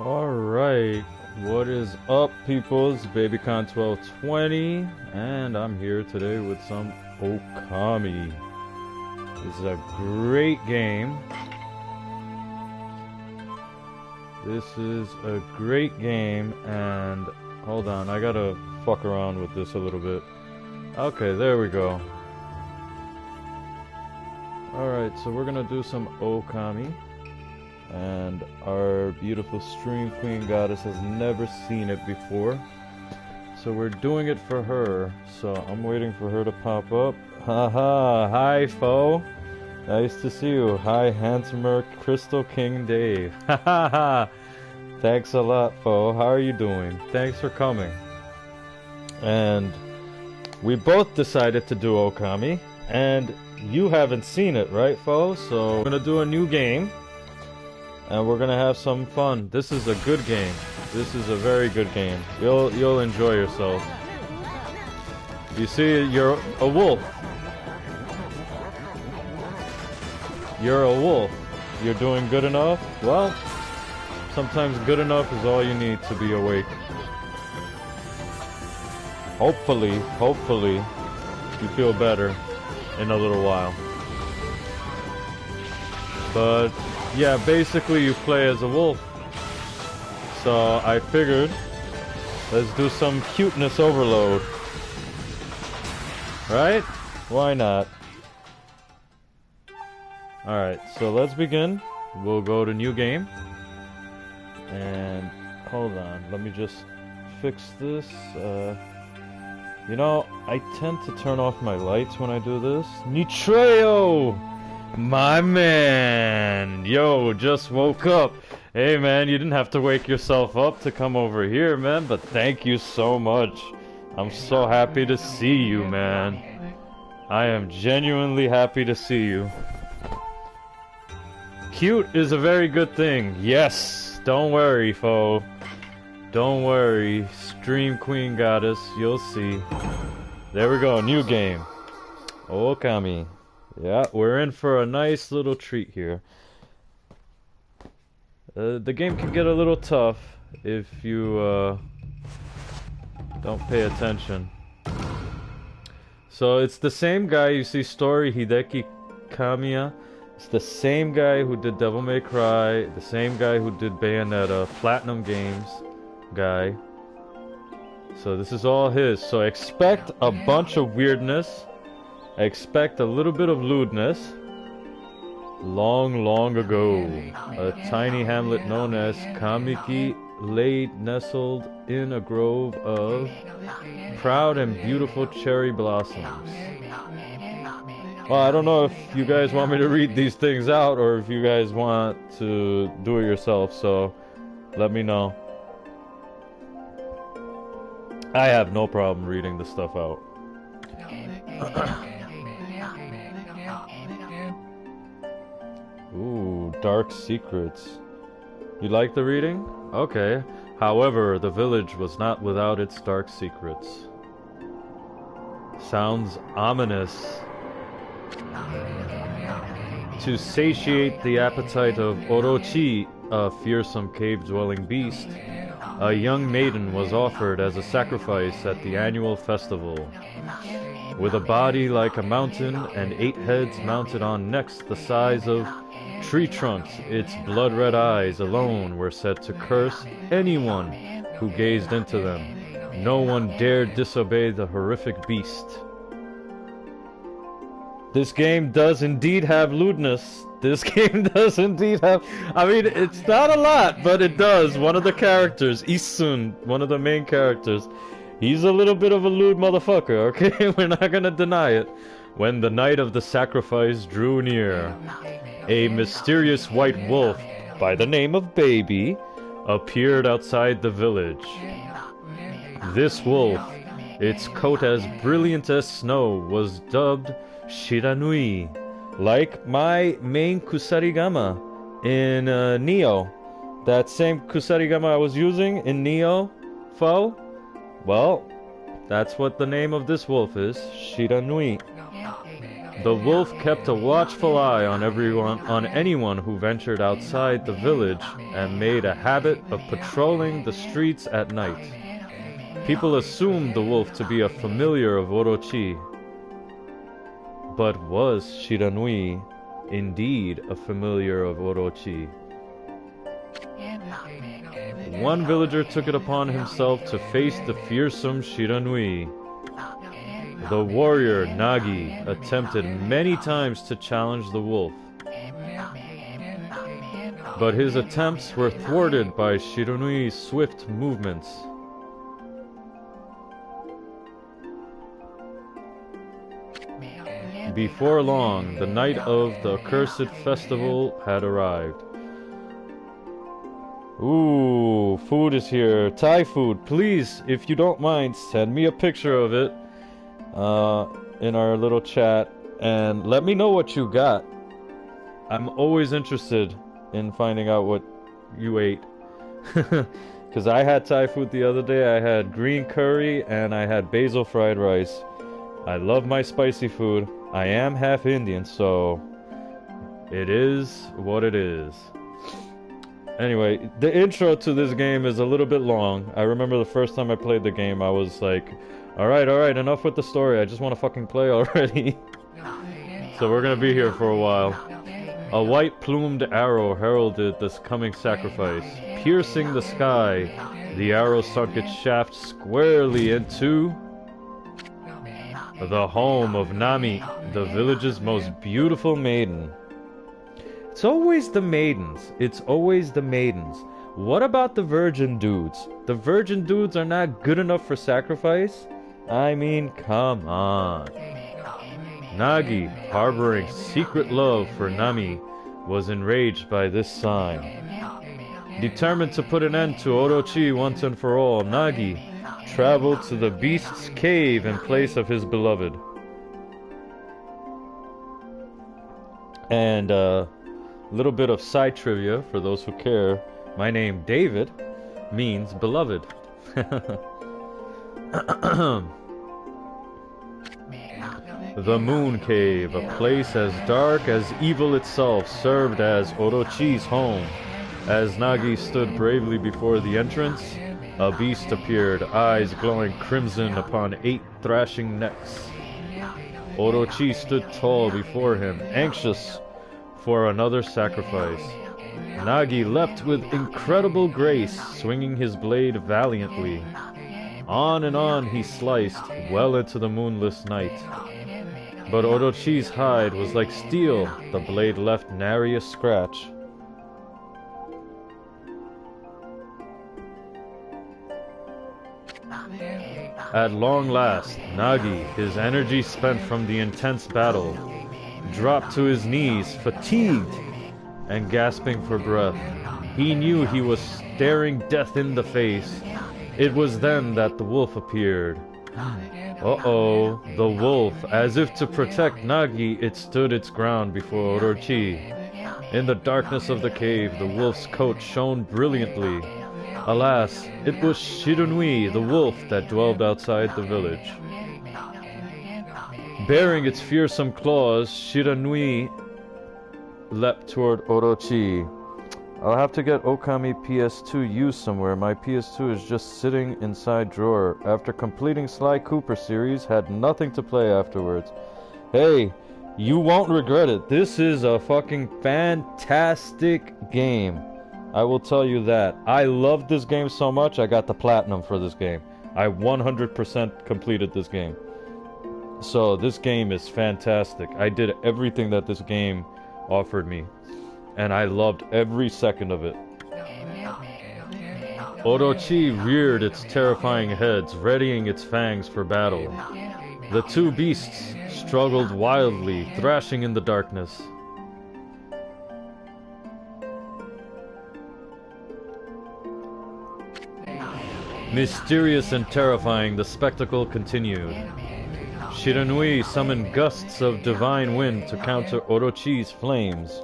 Alright, what is up, peoples? BabyCon1220, and I'm here today with some Ōkami. This is a great game. This is a great game, and hold on, I gotta fuck around with this a little bit. Okay, there we go. Alright, so we're gonna do some Ōkami. And our beautiful stream queen goddess has never seen it before, so we're doing it for her. So I'm waiting for her to pop up. Haha, hi foe, nice to see you. Hi handsomer Crystal King Dave. Haha, thanks a lot foe, how are you doing? Thanks for coming. And we both decided to do Ōkami, and you haven't seen it, right foe? So we're gonna do a new game and we're gonna have some fun. This is a good game. This is a very good game. You'll enjoy yourself. You see, you're a wolf. You're a wolf. You're doing good enough? Well, sometimes good enough is all you need to be awake. Hopefully, you feel better in a little while. But yeah, basically you play as a wolf. So I figured, let's do some cuteness overload. Right? Why not? Alright, so let's begin. We'll go to new game. And hold on, let me just fix this. You know, I tend to turn off my lights when I do this. Nitreo! My man! Yo, just woke up. Hey man, you didn't have to wake yourself up to come over here, man, but thank you so much. I'm so happy to see you, man. I am genuinely happy to see you. Cute is a very good thing. Yes! Don't worry, foe. Don't worry. Stream Queen Goddess, you'll see. There we go, new game. Ōkami. Yeah, we're in for a nice little treat here. The game can get a little tough if you don't pay attention. So it's the same guy, you see, Story Hideki Kamiya. It's the same guy who did Devil May Cry, the same guy who did Bayonetta, Platinum Games guy. So this is all his. So expect a bunch of weirdness. Expect a little bit of lewdness. Long, long ago, a tiny hamlet known as Kamiki lay nestled in a grove of proud and beautiful cherry blossoms. Well, I don't know if you guys want me to read these things out or if you guys want to do it yourself, so let me know. I have no problem reading the stuff out. Ooh, dark secrets. You like the reading? Okay. However, the village was not without its dark secrets. Sounds ominous. To satiate the appetite of Orochi, a fearsome cave-dwelling beast, a young maiden was offered as a sacrifice at the annual festival. With a body like a mountain and 8 heads mounted on necks the size of Tree trunks, its blood-red eyes alone were said to curse anyone who gazed into them. No one dared disobey the horrific beast. This game does indeed have lewdness. This game does indeed have... I mean, it's not a lot, but it does. One of the characters, Isun, one of the main characters, he's a little bit of a lewd motherfucker, okay? We're not gonna deny it. When the night of the sacrifice drew near, a mysterious white wolf by the name of Baby appeared outside the village. This wolf, its coat as brilliant as snow, was dubbed Shiranui, like my main Kusarigama in Neo. That same Kusarigama I was using in Neo Foe? Well, that's what the name of this wolf is, Shiranui. The wolf kept a watchful eye on anyone who ventured outside the village and made a habit of patrolling the streets at night. People assumed the wolf to be a familiar of Orochi. But was Shiranui indeed a familiar of Orochi? One villager took it upon himself to face the fearsome Shiranui. The warrior Nagi attempted many times to challenge the wolf, but his attempts were thwarted by Shiranui's swift movements. Before long, the night of the accursed festival had arrived. Ooh, food is here. Thai food. Please, if you don't mind, send me a picture of it in our little chat and let me know what you got. I'm always interested in finding out what you ate. Because I had Thai food the other day. I had green curry and I had basil fried rice. I love my spicy food. I am half Indian, so it is what it is. Anyway, the intro to this game is a little bit long. I remember the first time I played the game, I was like, alright, enough with the story. I just want to fucking play already. So we're gonna be here for a while. A white plumed arrow heralded this coming sacrifice. Piercing the sky, the arrow sunk its shaft squarely into the home of Nami, the village's most beautiful maiden. It's always the maidens. It's always the maidens. What about the virgin dudes? The virgin dudes are not good enough for sacrifice? I mean, come on. Nagi, harboring secret love for Nami, was enraged by this sign. Determined to put an end to Orochi once and for all, Nagi traveled to the beast's cave in place of his beloved. And a little bit of side trivia for those who care. My name, David, means beloved. The Moon Cave, a place as dark as evil itself, served as Orochi's home. As Nagi stood bravely before the entrance, a beast appeared, eyes glowing crimson upon 8 thrashing necks. Orochi stood tall before him, anxious for another sacrifice. Nagi leapt with incredible grace, swinging his blade valiantly. On and on he sliced, well into the moonless night. But Orochi's hide was like steel, the blade left nary a scratch. At long last, Nagi, his energy spent from the intense battle, dropped to his knees, fatigued and gasping for breath. He knew he was staring death in the face. It was then that the wolf appeared. Uh-oh, the wolf, as if to protect Nagi, it stood its ground before Orochi. In the darkness of the cave, the wolf's coat shone brilliantly. Alas, it was Shiranui, the wolf, that dwelled outside the village. Bearing its fearsome claws, Shiranui leapt toward Orochi. I'll have to get Ōkami PS2 used somewhere. My PS2 is just sitting inside drawer. After completing Sly Cooper series, had nothing to play afterwards. Hey, You won't regret it. This is a fucking fantastic game. I will tell you that. I loved this game so much, I got the platinum for this game. I 100% completed this game. So this game is fantastic. I did everything that this game offered me, and I loved every second of it. Orochi reared its terrifying heads, readying its fangs for battle. The two beasts struggled wildly, thrashing in the darkness. Mysterious and terrifying, the spectacle continued. Shiranui summoned gusts of divine wind to counter Orochi's flames.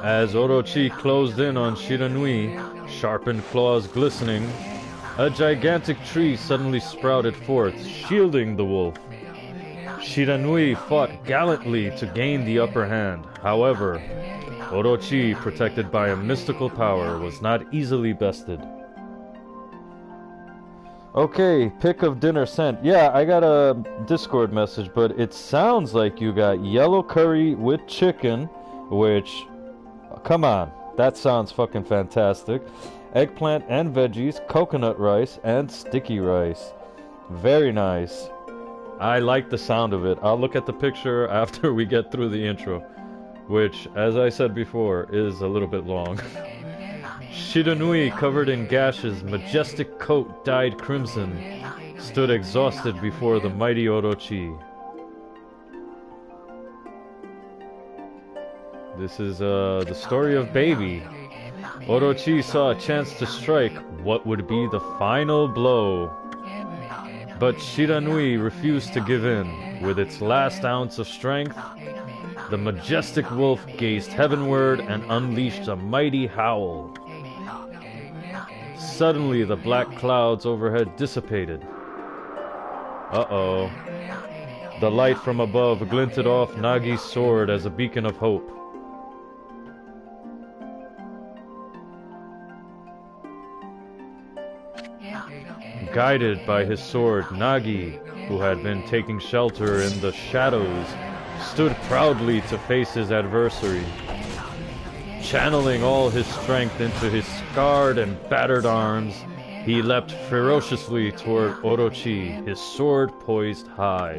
As Orochi closed in on Shiranui, sharpened claws glistening, a gigantic tree suddenly sprouted forth, shielding the wolf. Shiranui fought gallantly to gain the upper hand. However, Orochi, protected by a mystical power, was not easily bested. Okay, pick of dinner sent. Yeah, I got a Discord message, but it sounds like you got yellow curry with chicken, which... come on, that sounds fucking fantastic. Eggplant and veggies, coconut rice, and sticky rice. Very nice. I like the sound of it. I'll look at the picture after we get through the intro, which, as I said before, is a little bit long. Shiranui, covered in gashes, majestic coat dyed crimson, stood exhausted before the mighty Orochi. This is the story of Baby. Orochi saw a chance to strike what would be the final blow. But Shiranui refused to give in. With its last ounce of strength, the majestic wolf gazed heavenward and unleashed a mighty howl. Suddenly, the black clouds overhead dissipated. Uh-oh. The light from above glinted off Nagi's sword as a beacon of hope. Guided by his sword, Nagi, who had been taking shelter in the shadows, stood proudly to face his adversary. Channeling all his strength into his scarred and battered arms, he leapt ferociously toward Orochi, his sword poised high.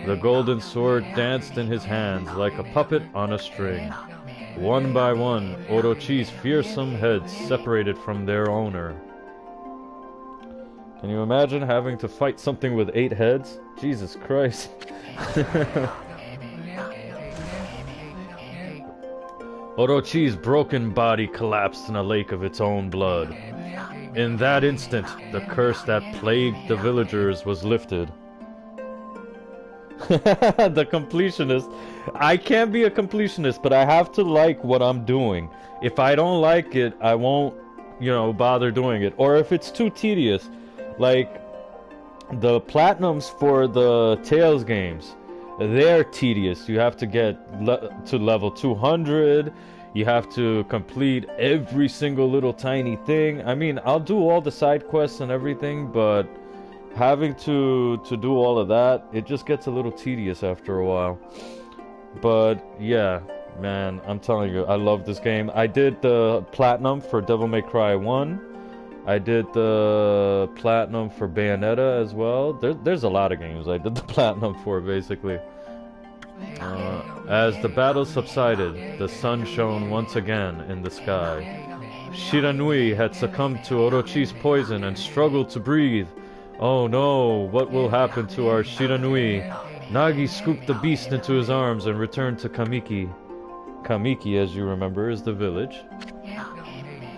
The golden sword danced in his hands like a puppet on a string. One by one, Orochi's fearsome heads separated from their owner. Can you imagine having to fight something with 8 heads? Jesus Christ. Orochi's broken body collapsed in a lake of its own blood. In that instant, the curse that plagued the villagers was lifted. The completionist. I can't be a completionist, but I have to like what I'm doing. If I don't like it, I won't, bother doing it. Or if it's too tedious. Like, the platinums for the Tales games, they're tedious. You have to get to level 200. You have to complete every single little tiny thing. I mean, I'll do all the side quests and everything, but having to do all of that, it just gets a little tedious after a while. But, yeah, man, I'm telling you, I love this game. I did the platinum for Devil May Cry 1. I did the platinum for Bayonetta as well. There's a lot of games I did the platinum for, basically. As the battle subsided, the sun shone once again in the sky. Shiranui had succumbed to Orochi's poison and struggled to breathe. Oh no, what will happen to our Shiranui? Nagi scooped the beast into his arms and returned to Kamiki. Kamiki, as you remember, is the village.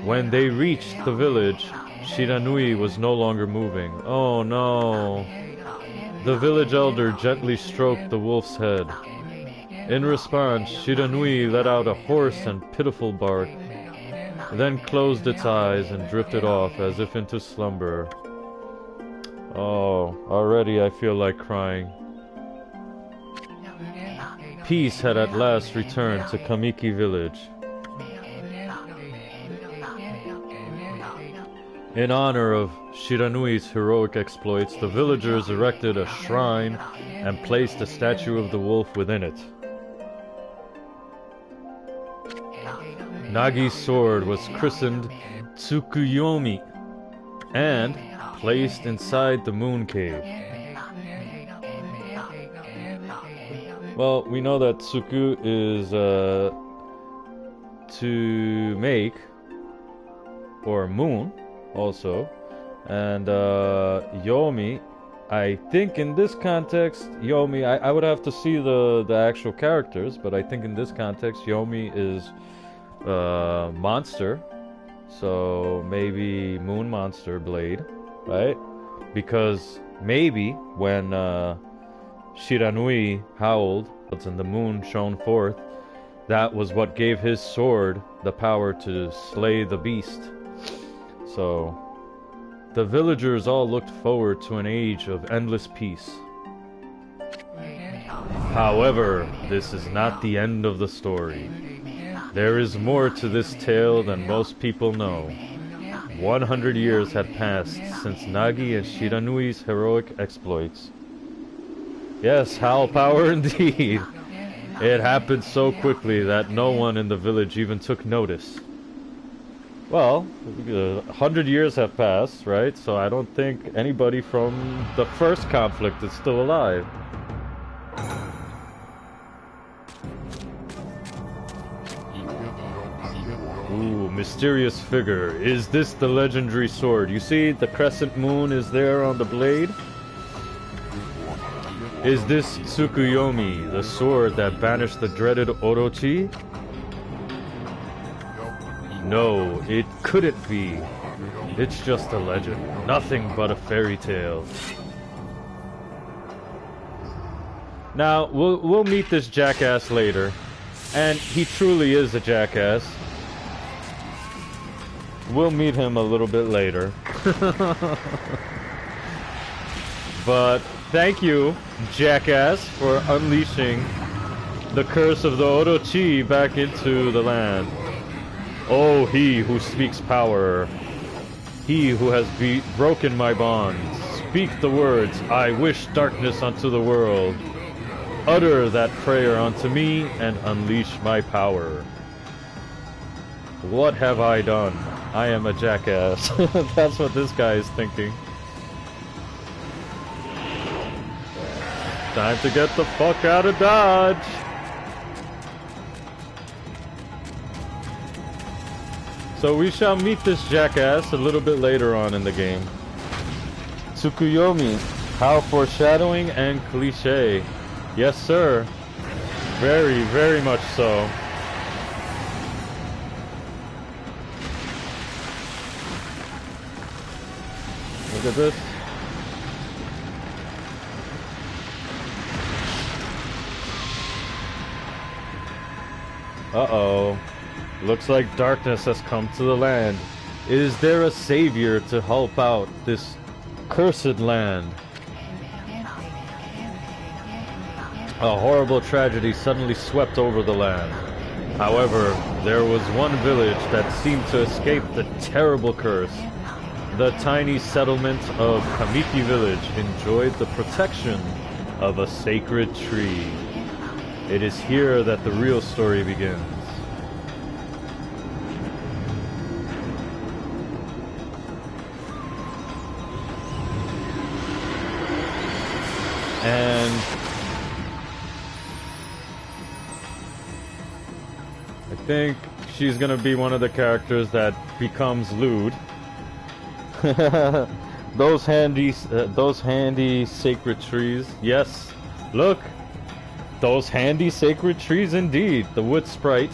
When they reached the village, Shiranui was no longer moving. Oh no. The village elder gently stroked the wolf's head. In response, Shiranui let out a hoarse and pitiful bark, then closed its eyes and drifted off as if into slumber. Oh, already I feel like crying. Peace had at last returned to Kamiki village. In honor of Shiranui's heroic exploits, the villagers erected a shrine and placed a statue of the wolf within it. Nagi's sword was christened Tsukuyomi and placed inside the moon cave. Well, we know that Tsuku is to make, or moon also, and Yomi, I think in this context, Yomi, I would have to see the actual characters, but I think in this context, Yomi is monster, so maybe moon monster blade, right? Because maybe when Shiranui howled and the moon shone forth, that was what gave his sword the power to slay the beast. So the villagers all looked forward to an age of endless peace. However, this is not the end of the story. There is more to this tale than most people know. 100 years had passed since Nagi and Shiranui's heroic exploits. Yes, howl power indeed. It happened so quickly that no one in the village even took notice. Well, 100 years have passed, right? So I don't think anybody from the first conflict is still alive. Ooh, mysterious figure. Is this the legendary sword? You see the crescent moon is there on the blade? Is this Tsukuyomi, the sword that banished the dreaded Orochi? No, it couldn't be. It's just a legend. Nothing but a fairy tale. Now, we'll meet this jackass later. And he truly is a jackass. We'll meet him a little bit later. But thank you, jackass, for unleashing the curse of the Orochi back into the land. Oh, he who speaks power, he who has broken my bonds, speak the words, I wish darkness unto the world. Utter that prayer unto me and unleash my power. What have I done? I am a jackass. That's what this guy is thinking. Time to get the fuck out of Dodge! So we shall meet this jackass a little bit later on in the game. Tsukuyomi, how foreshadowing and cliche. Yes, sir. Very, very much so. Look at this. Uh-oh. Looks like darkness has come to the land. Is there a savior to help out this cursed land? A horrible tragedy suddenly swept over the land. However, there was one village that seemed to escape the terrible curse. The tiny settlement of Kamiki Village enjoyed the protection of a sacred tree. It is here that the real story begins. And I think she's gonna be one of the characters that becomes lewd. Those handy sacred trees. Yes, look, those handy sacred trees indeed. The wood sprite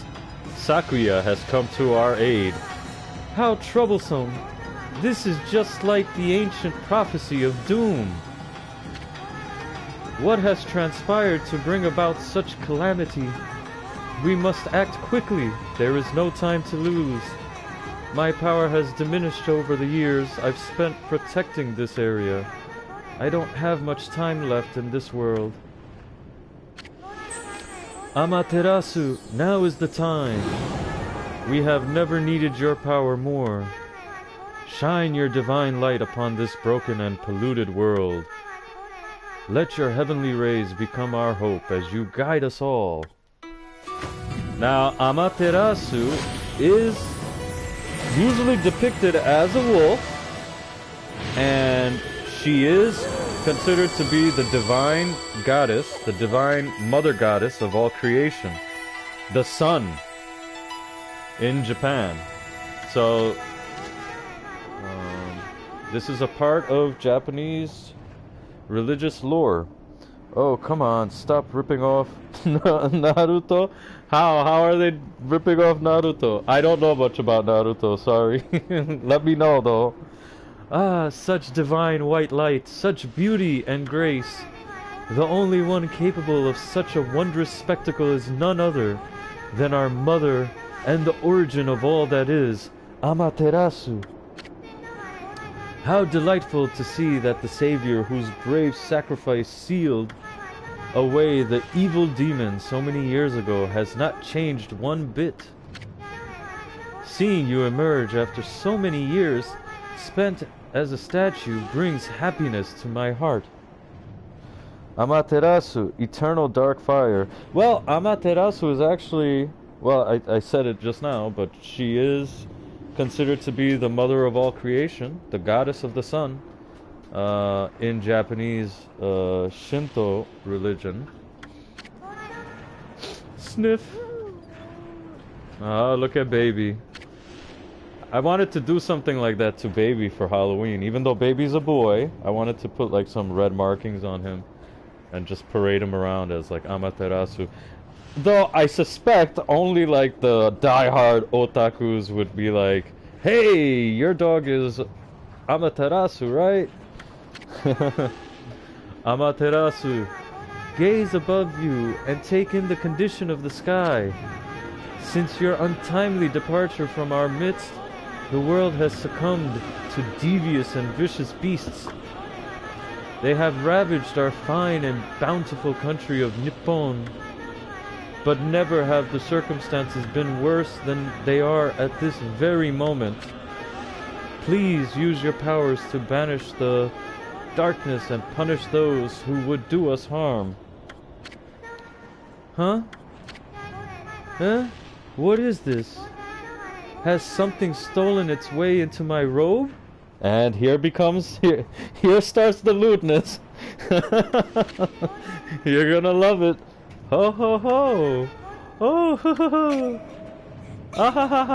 Sakuya has come to our aid. How troublesome! This is just like the ancient prophecy of doom. What has transpired to bring about such calamity? We must act quickly. There is no time to lose. My power has diminished over the years I've spent protecting this area. I don't have much time left in this world. Amaterasu, now is the time. We have never needed your power more. Shine your divine light upon this broken and polluted world. Let your heavenly rays become our hope as you guide us all. Now, Amaterasu is usually depicted as a wolf, and she is considered to be the divine goddess, the divine mother goddess of all creation, the sun in Japan. So, this is a part of Japanese religious lore. Oh, come on, stop ripping off Naruto. How are they ripping off Naruto? I don't know much about Naruto, sorry. Let me know, though. Ah, such divine white light, such beauty and grace. The only one capable of such a wondrous spectacle is none other than our mother and the origin of all that is, Amaterasu. How delightful to see that the Savior, whose brave sacrifice sealed away the evil demon so many years ago, has not changed one bit. Seeing you emerge after so many years spent as a statue brings happiness to my heart. Amaterasu, eternal dark fire. Well, Amaterasu is actually, well, I said it just now, but she is considered to be the mother of all creation, the goddess of the sun, in Japanese Shinto religion. Sniff. Oh, look at baby. I wanted to do something like that to baby for Halloween. Even though baby's a boy, I wanted to put like some red markings on him and just parade him around as like Amaterasu. Though I suspect only like the die-hard otakus would be like, hey, your dog is Amaterasu, right? Amaterasu, gaze above you and take in the condition of the sky. Since your untimely departure from our midst, the world has succumbed to devious and vicious beasts. They have ravaged our fine and bountiful country of Nippon. But never have the circumstances been worse than they are at this very moment. Please use your powers to banish the darkness and punish those who would do us harm. Huh? Huh? What is this? Has something stolen its way into my robe? And here starts the lewdness. You're gonna love it. Ho ho ho! Oh ho ho ho! Ah ha ha ha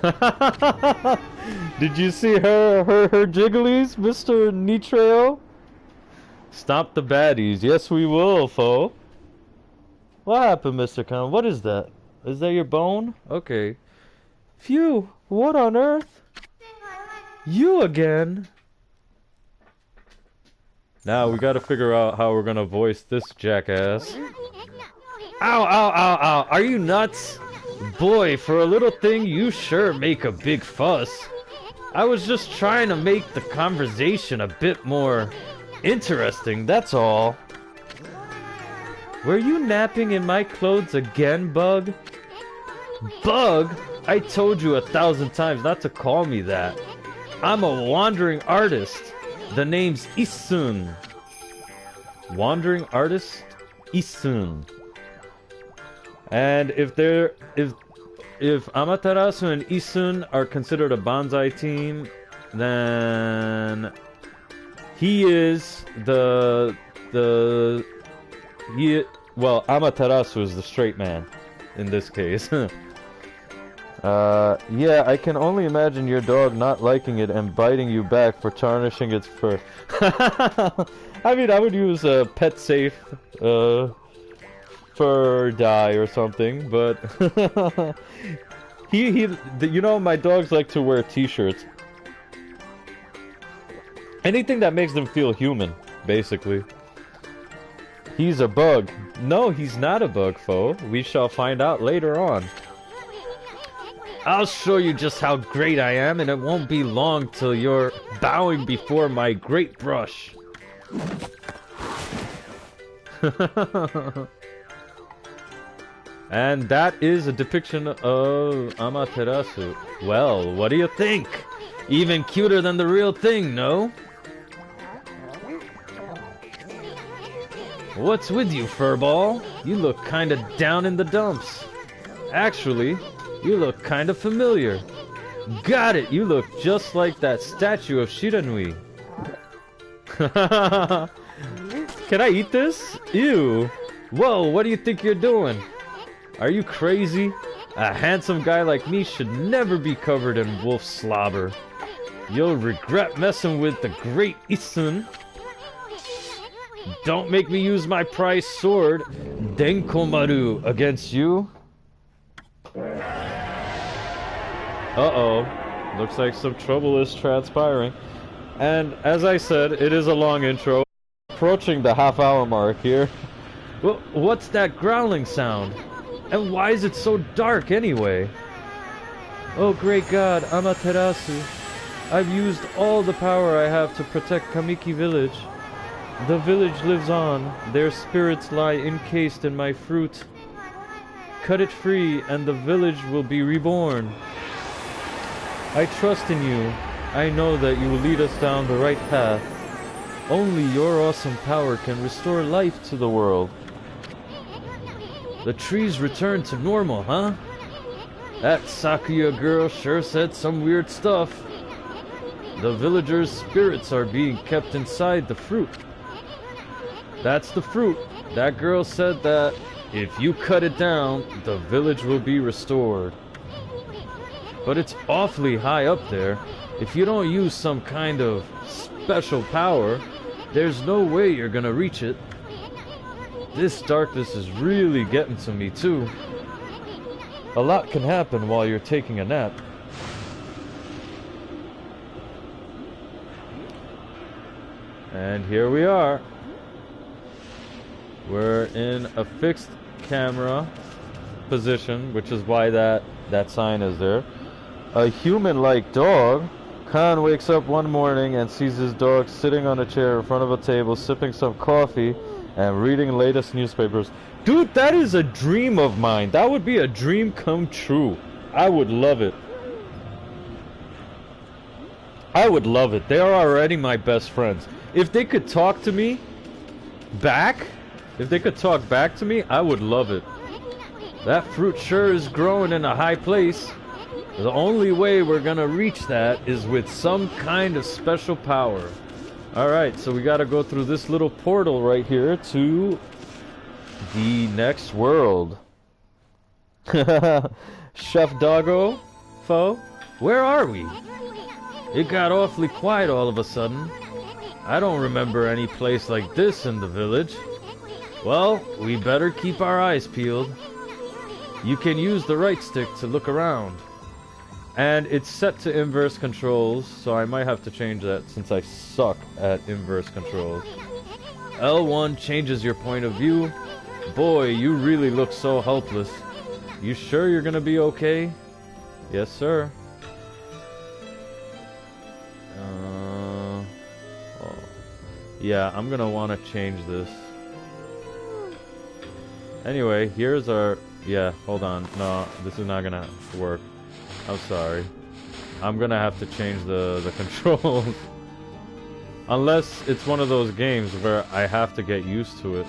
ha ha! Did you see her jigglies, Mr. Nitreo? Stop the baddies. Yes, we will, foe. What happened, Mr. Khan? What is that? Is that your bone? Okay. Phew! What on earth? You again? Now we gotta figure out how we're gonna voice this jackass. Ow, ow, ow, ow. Are you nuts? Boy, for a little thing, you sure make a big fuss. I was just trying to make the conversation a bit more interesting, that's all. Were you napping in my clothes again, Bug? Bug? I told you 1,000 times not to call me that. I'm a wandering artist. The name's Isun. Wandering artist Isun. And if Amaterasu and Isun are considered a bonsai team, then he is well, Amaterasu is the straight man in this case. Yeah, I can only imagine your dog not liking it and biting you back for tarnishing its fur. I mean, I would use a pet safe fur dye or something, but you know, my dogs like to wear t-shirts. Anything that makes them feel human, basically. He's a bug. No, he's not a bug, foe. We shall find out later on. I'll show you just how great I am, and it won't be long till you're bowing before my great brush. And that is a depiction of Amaterasu. Well, what do you think? Even cuter than the real thing, no? What's with you, furball? You look kinda down in the dumps. Actually, you look kinda familiar. Got it! You look just like that statue of Shiranui. Can I eat this? Ew. Whoa, what do you think you're doing? Are you crazy? A handsome guy like me should never be covered in wolf slobber. You'll regret messing with the great Isun. Don't make me use my prized sword, Denkomaru, against you. Uh-oh. Looks like some trouble is transpiring. And as I said, it is a long intro. Approaching the half-hour mark here. Well, what's that growling sound? And why is it so dark anyway? Oh great God, Amaterasu. I've used all the power I have to protect Kamiki village. The village lives on. Their spirits lie encased in my fruit. Cut it free and the village will be reborn. I trust in you. I know that you will lead us down the right path. Only your awesome power can restore life to the world. The trees return to normal, huh? That Sakuya girl sure said some weird stuff. The villagers' spirits are being kept inside the fruit. That's the fruit. That girl said that if you cut it down, the village will be restored. But it's awfully high up there. If you don't use some kind of special power, there's no way you're gonna reach it. This darkness is really getting to me too. A lot can happen while you're taking a nap. And here we are. We're in a fixed camera position, which is why that sign is there. A human-like dog. Khan wakes up one morning and sees his dog sitting on a chair in front of a table, sipping some coffee and reading latest newspapers. Dude, that is a dream of mine. That would be a dream come true. I would love it. I would love it. They are already my best friends. If they could talk to me back, if they could talk back to me, I would love it. That fruit sure is growing in a high place. The only way we're gonna reach that is with some kind of special power. Alright, so we gotta go through this little portal right here to the next world. Chef Doggo, foe, where are we? It got awfully quiet all of a sudden. I don't remember any place like this in the village. Well, we better keep our eyes peeled. You can use the right stick to look around. And it's set to inverse controls, so I might have to change that since I suck at inverse controls. L1 changes your point of view. Boy, you really look so helpless. You sure you're gonna be okay? Yes, sir. Yeah, I'm gonna want to change this. Anyway, here's our... Yeah, hold on. No, this is not gonna work. I'm sorry. I'm gonna have to change the controls. Unless it's one of those games where I have to get used to it.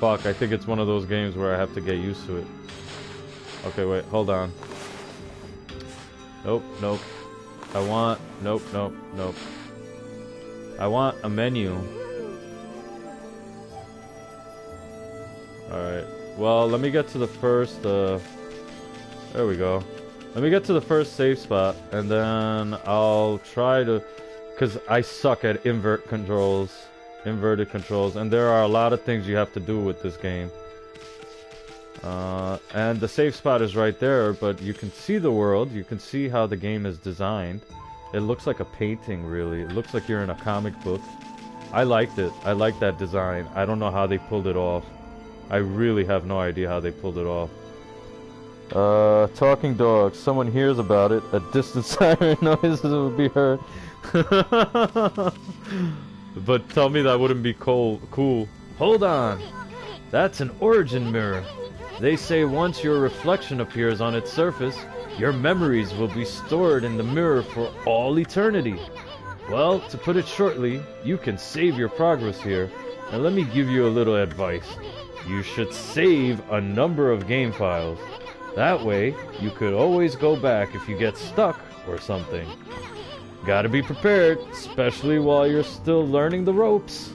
Fuck, I think it's one of those games where I have to get used to it. Okay, wait, hold on. Nope, nope. I want... Nope, nope, nope. I want a menu. Alright. Well, let me get to the first, there we go. Let me get to the first save spot, and then I'll try to... Because I suck at inverted controls, and there are a lot of things you have to do with this game. And the save spot is right there, but you can see the world, you can see how the game is designed. It looks like a painting, really. It looks like you're in a comic book. I liked it. I like that design. I don't know how they pulled it off. I really have no idea how they pulled it off. Talking dogs. Someone hears about it. A distant siren noises will be heard. But tell me that wouldn't be cool. Hold on. That's an origin mirror. They say once your reflection appears on its surface, your memories will be stored in the mirror for all eternity. Well, to put it shortly, you can save your progress here. And let me give you a little advice. You should save a number of game files. That way, you could always go back if you get stuck or something. Gotta be prepared, especially while you're still learning the ropes.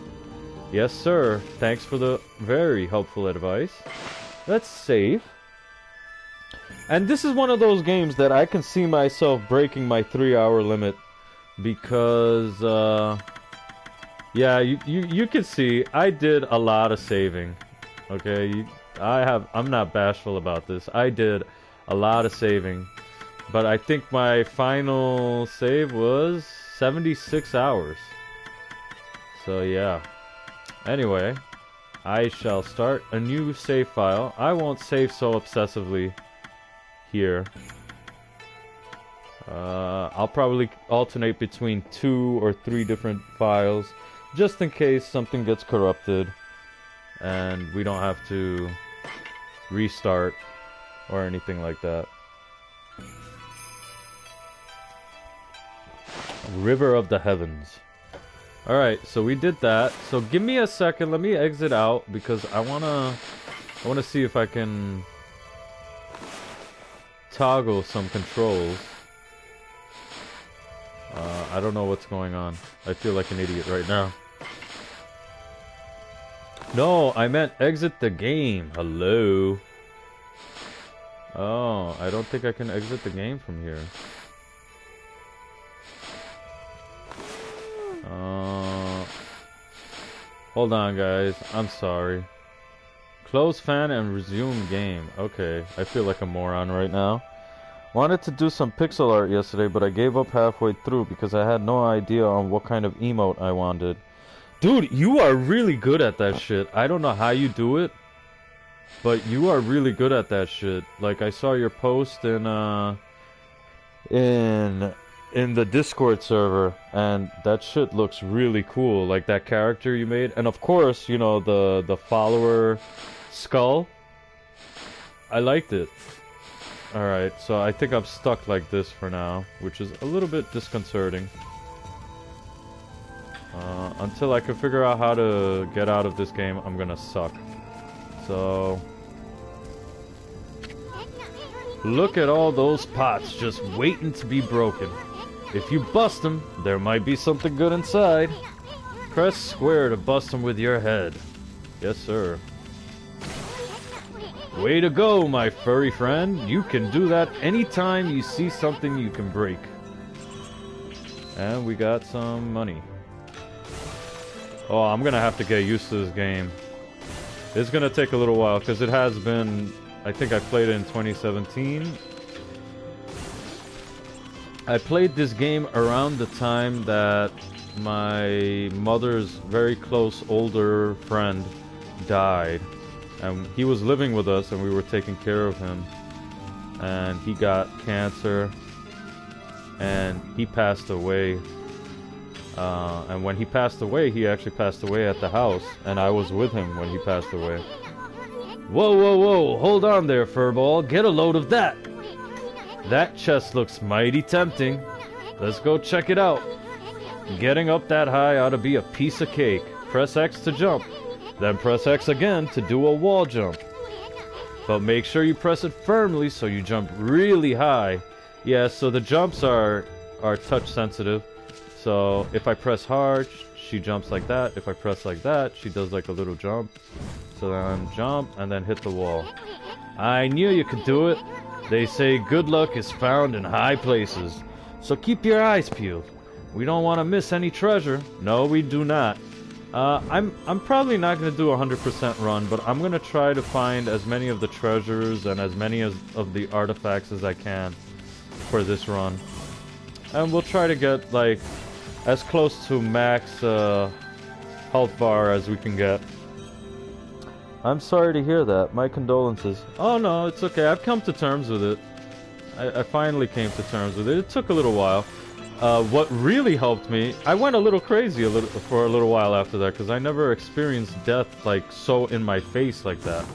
Yes, sir. Thanks for the very helpful advice. Let's save. And this is one of those games that I can see myself breaking my 3-hour limit. Because, yeah, you can see I did a lot of saving. Okay, I'm not bashful about this. I did a lot of saving. But I think my final save was 76 hours. So yeah. Anyway, I shall start a new save file. I won't save so obsessively here. I'll probably alternate between 2 or 3 different files, just in case something gets corrupted and we don't have to restart or anything like that. River of the Heavens. Alright, so we did that. So give me a second, let me exit out because I wanna see if I can toggle some controls. I don't know what's going on. I feel like an idiot right now. No, I meant exit the game. Hello. Oh, I don't think I can exit the game from here. Hold on, guys. I'm sorry. Close fan and resume game. Okay, I feel like a moron right now. Wanted to do some pixel art yesterday, but I gave up halfway through because I had no idea on what kind of emote I wanted. Dude, you are really good at that shit. I don't know how you do it, but you are really good at that shit. Like, I saw your post in the Discord server, and that shit looks really cool. Like, that character you made. And of course, you know, the follower skull. I liked it. Alright, so I think I'm stuck like this for now, which is a little bit disconcerting. Until I can figure out how to get out of this game, I'm gonna suck. So... look at all those pots just waiting to be broken. If you bust them, there might be something good inside. Press square to bust them with your head. Yes, sir. Way to go, my furry friend. You can do that anytime you see something you can break. And we got some money. Oh, I'm gonna have to get used to this game. It's gonna take a little while, because it has been... I think I played it in 2017. I played this game around the time that my mother's very close older friend died. And he was living with us and we were taking care of him. And he got cancer. And he passed away. And when he passed away, he actually passed away at the house. And I was with him when he passed away. Whoa, whoa, whoa, hold on there, furball. Get a load of that. That chest looks mighty tempting. Let's go check it out. Getting up that high ought to be a piece of cake. Press X to jump. Then press X again to do a wall jump. But make sure you press it firmly so you jump really high. Yeah, so the jumps are touch sensitive. So if I press hard, she jumps like that. If I press like that, she does like a little jump. So then jump and then hit the wall. I knew you could do it. They say good luck is found in high places. So keep your eyes peeled. We don't want to miss any treasure. No, we do not. I'm probably not going to do a 100% run, but I'm going to try to find as many of the treasures and as many of the artifacts as I can for this run. And we'll try to get, like, as close to max health bar as we can get. I'm sorry to hear that. My condolences. Oh no, it's okay. I've come to terms with it. I finally came to terms with it. It took a little while. What really helped me, I went a little crazy for a little while after that, because I never experienced death like so in my face like that.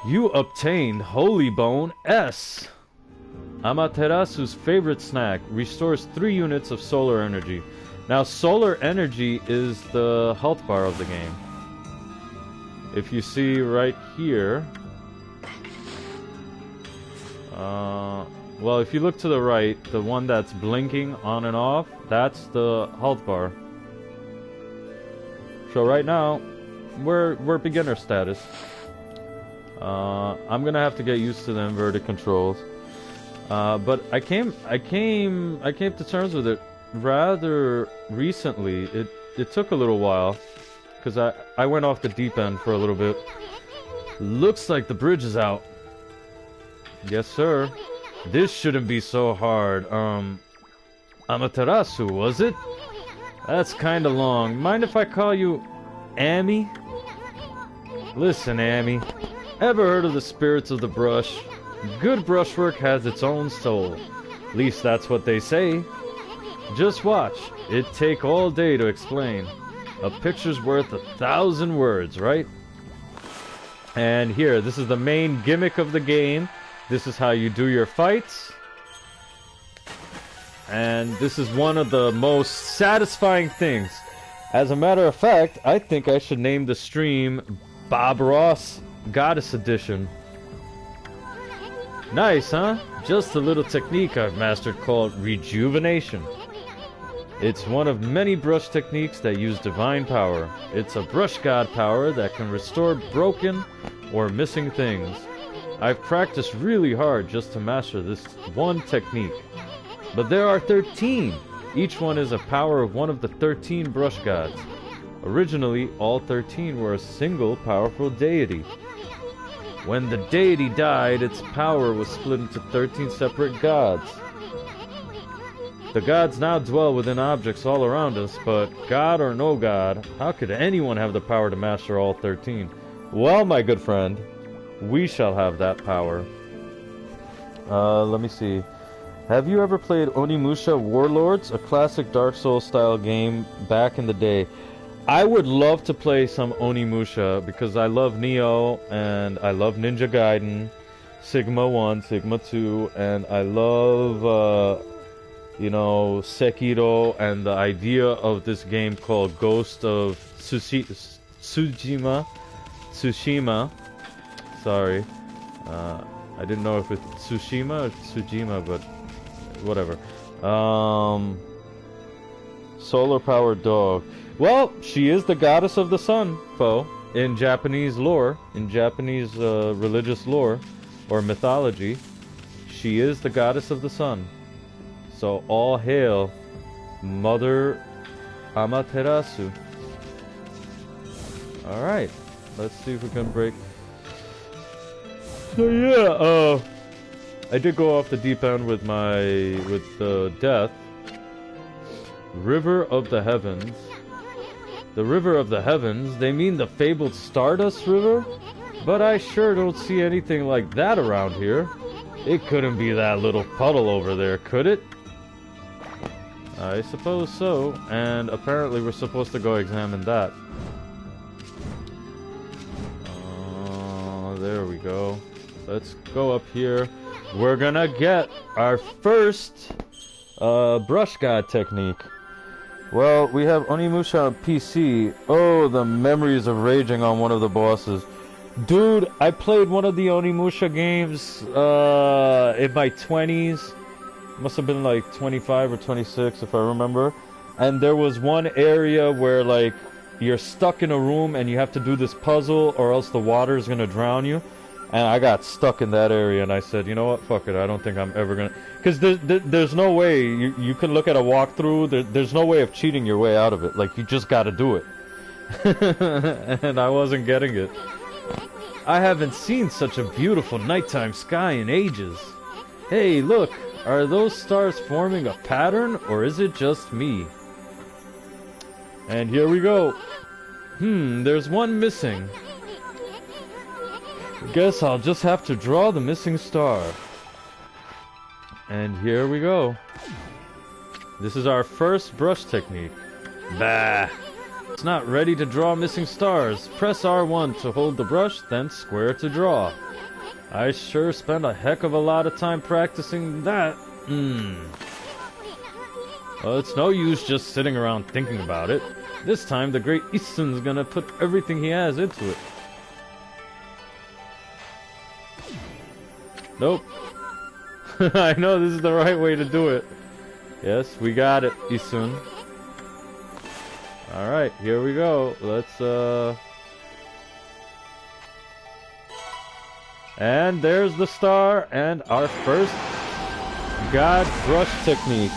You obtained Holy Bone S. Amaterasu's favorite snack, restores 3 units of solar energy. Now, solar energy is the health bar of the game. If you see right here, well, if you look to the right, the one that's blinking on and off, that's the health bar. So right now, we're beginner status. I'm gonna have to get used to the inverted controls. But I came to terms with it rather recently. It took a little while, because I went off the deep end for a little bit. Looks like the bridge is out. Yes, sir. This shouldn't be so hard. Amaterasu, was it? That's kinda long. Mind if I call you Amy? Listen, Amy. Ever heard of the spirits of the brush? Good brushwork has its own soul. At least that's what they say. Just watch. It'd take all day to explain. A picture's worth 1,000 words, right? And here, this is the main gimmick of the game. This is how you do your fights. And this is one of the most satisfying things. As a matter of fact, I think I should name the stream Bob Ross Goddess Edition. Nice, huh? Just a little technique I've mastered called rejuvenation. It's one of many brush techniques that use divine power. It's a brush god power that can restore broken or missing things. I've practiced really hard just to master this one technique. But there are 13. Each one is a power of one of the 13 brush gods. Originally, all 13 were a single powerful deity. When the deity died, its power was split into 13 separate gods. The gods now dwell within objects all around us, but god or no god, how could anyone have the power to master all 13? Well, my good friend, we shall have that power. Let me see. Have you ever played Onimusha Warlords, a classic Dark Souls style game back in the day? I would love to play some Onimusha because I love Nioh and I love Ninja Gaiden, Sigma 1, Sigma 2, and I love, you know, Sekiro and the idea of this game called Ghost of Tsushima. Sorry. I didn't know if it's Tsushima or Tsujima, but whatever. Solar powered dog. Well, she is the goddess of the sun, Poe, in Japanese lore, in Japanese religious lore or mythology. She is the goddess of the sun. So all hail Mother Amaterasu. Alright, let's see if we can break. So yeah, I did go off the deep end with the death. River of the Heavens. The River of the Heavens? They mean the fabled Stardust River? But I sure don't see anything like that around here. It couldn't be that little puddle over there, could it? I suppose so, and apparently we're supposed to go examine that. There we go. Let's go up here. We're gonna get our first brush god technique. Well, we have Onimusha on PC. Oh, the memories of raging on one of the bosses. Dude, I played one of the Onimusha games in my 20s. Must have been like 25 or 26 if I remember. And there was one area where like you're stuck in a room and you have to do this puzzle or else the water is gonna drown you. And I got stuck in that area and I said, you know what, fuck it, I don't think I'm ever gonna... Because there's no way, you can look at a walkthrough, there's no way of cheating your way out of it. Like, you just gotta do it. And I wasn't getting it. I haven't seen such a beautiful nighttime sky in ages. Hey, look, are those stars forming a pattern or is it just me? And here we go. There's one missing. Guess I'll just have to draw the missing star. And here we go. This is our first brush technique. Bah! It's not ready to draw missing stars. Press R1 to hold the brush, then square to draw. I sure spent a heck of a lot of time practicing that. Well, it's no use just sitting around thinking about it. This time the great Isun's gonna put everything he has into it. Nope. I know this is the right way to do it. Yes, we got it, Isun. Alright, here we go. Let's, And there's the star and our first God brush technique.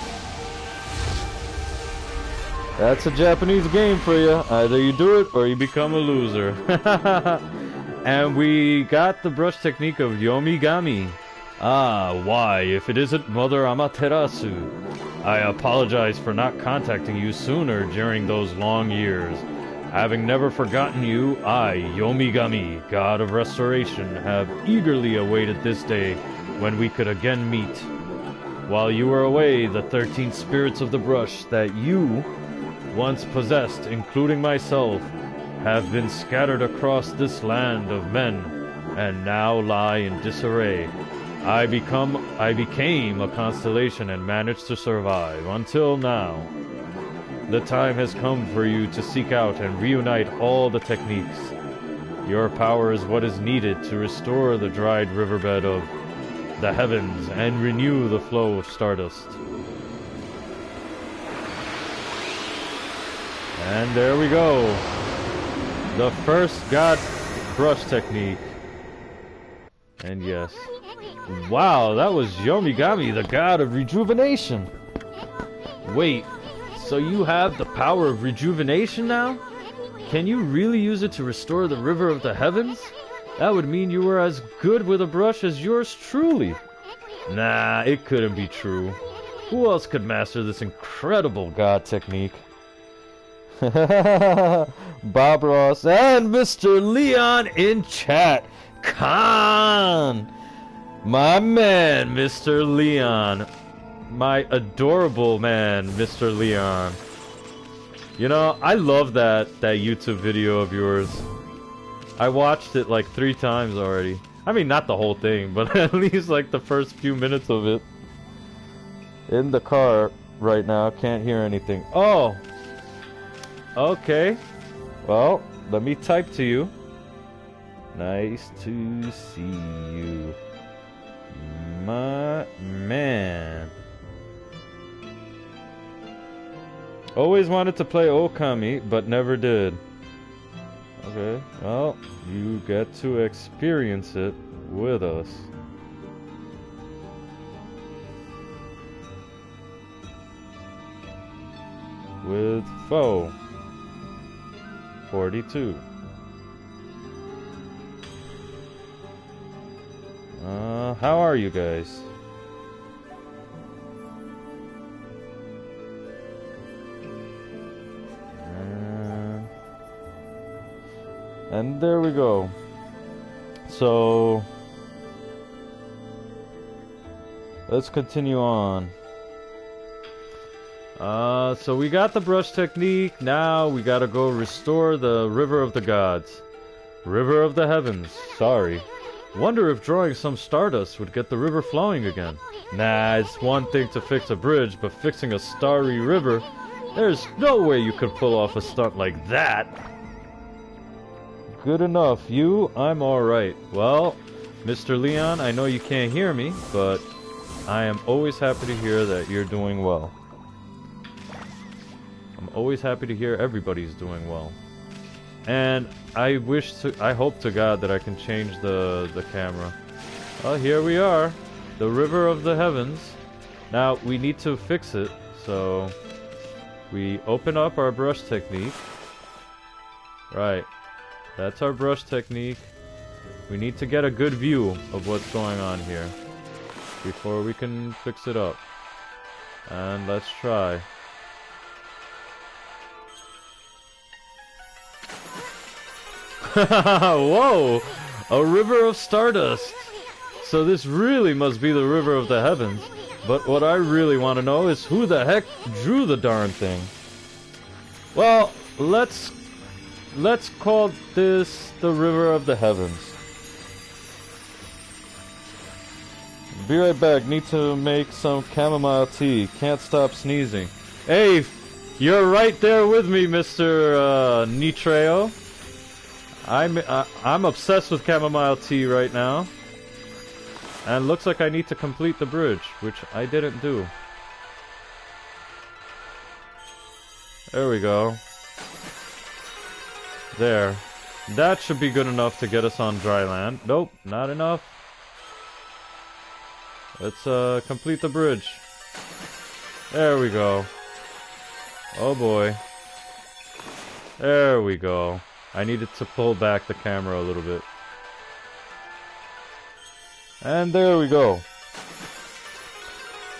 That's a Japanese game for you. Either you do it or you become a loser. And we got the brush technique of Yomigami. Ah, why, if it isn't Mother Amaterasu? I apologize for not contacting you sooner during those long years. Having never forgotten you, I, Yomigami, God of Restoration, have eagerly awaited this day when we could again meet. While you were away, the 13 spirits of the brush that you once possessed, including myself, have been scattered across this land of men, and now lie in disarray. I became a constellation and managed to survive, until now. The time has come for you to seek out and reunite all the techniques. Your power is what is needed to restore the dried riverbed of the heavens and renew the flow of stardust. And there we go. The first God brush technique. And yes. Wow, that was Yomigami, the god of rejuvenation. Wait, so you have the power of rejuvenation now? Can you really use it to restore the river of the heavens? That would mean you were as good with a brush as yours truly. Nah, it couldn't be true. Who else could master this incredible god technique? Bob Ross and Mr. Leon in chat. Khan! My man, Mr. Leon. My adorable man, Mr. Leon. You know, I love that YouTube video of yours. I watched it like 3 times already. I mean, not the whole thing, but at least like the first few minutes of it. In the car right now, can't hear anything. Oh! Okay. Well, let me type to you. Nice to see you, my man. Always wanted to play Ōkami, but never did. Okay, well, you get to experience it with us. With Foe 42. How are you guys? And there we go. So let's continue on. So we got the brush technique. Now we gotta go restore the river of the gods. River of the heavens. Sorry. Wonder if drawing some stardust would get the river flowing again. Nah, it's one thing to fix a bridge, but fixing a starry river, there's no way you could pull off a stunt like that. Good enough. You, I'm alright. Well, Mr. Leon, I know you can't hear me, but I am always happy to hear that you're doing well. I'm always happy to hear everybody's doing well. And I hope to God that I can change the camera. Well, here we are. The river of the heavens. Now, we need to fix it, so we open up our brush technique. Right. That's our brush technique. We need to get a good view of what's going on here before we can fix it up. And let's try. Whoa! A river of stardust! So this really must be the river of the heavens. But what I really want to know is who the heck drew the darn thing. Well, let's call this the River of the Heavens. Be right back. Need to make some chamomile tea. Can't stop sneezing. Hey, you're right there with me, Mr. Nitreo. I'm obsessed with chamomile tea right now. And looks like I need to complete the bridge, which I didn't do. There we go. There. That should be good enough to get us on dry land. Nope, not enough. Let's complete the bridge. There we go. Oh boy. There we go. I needed to pull back the camera a little bit. And there we go.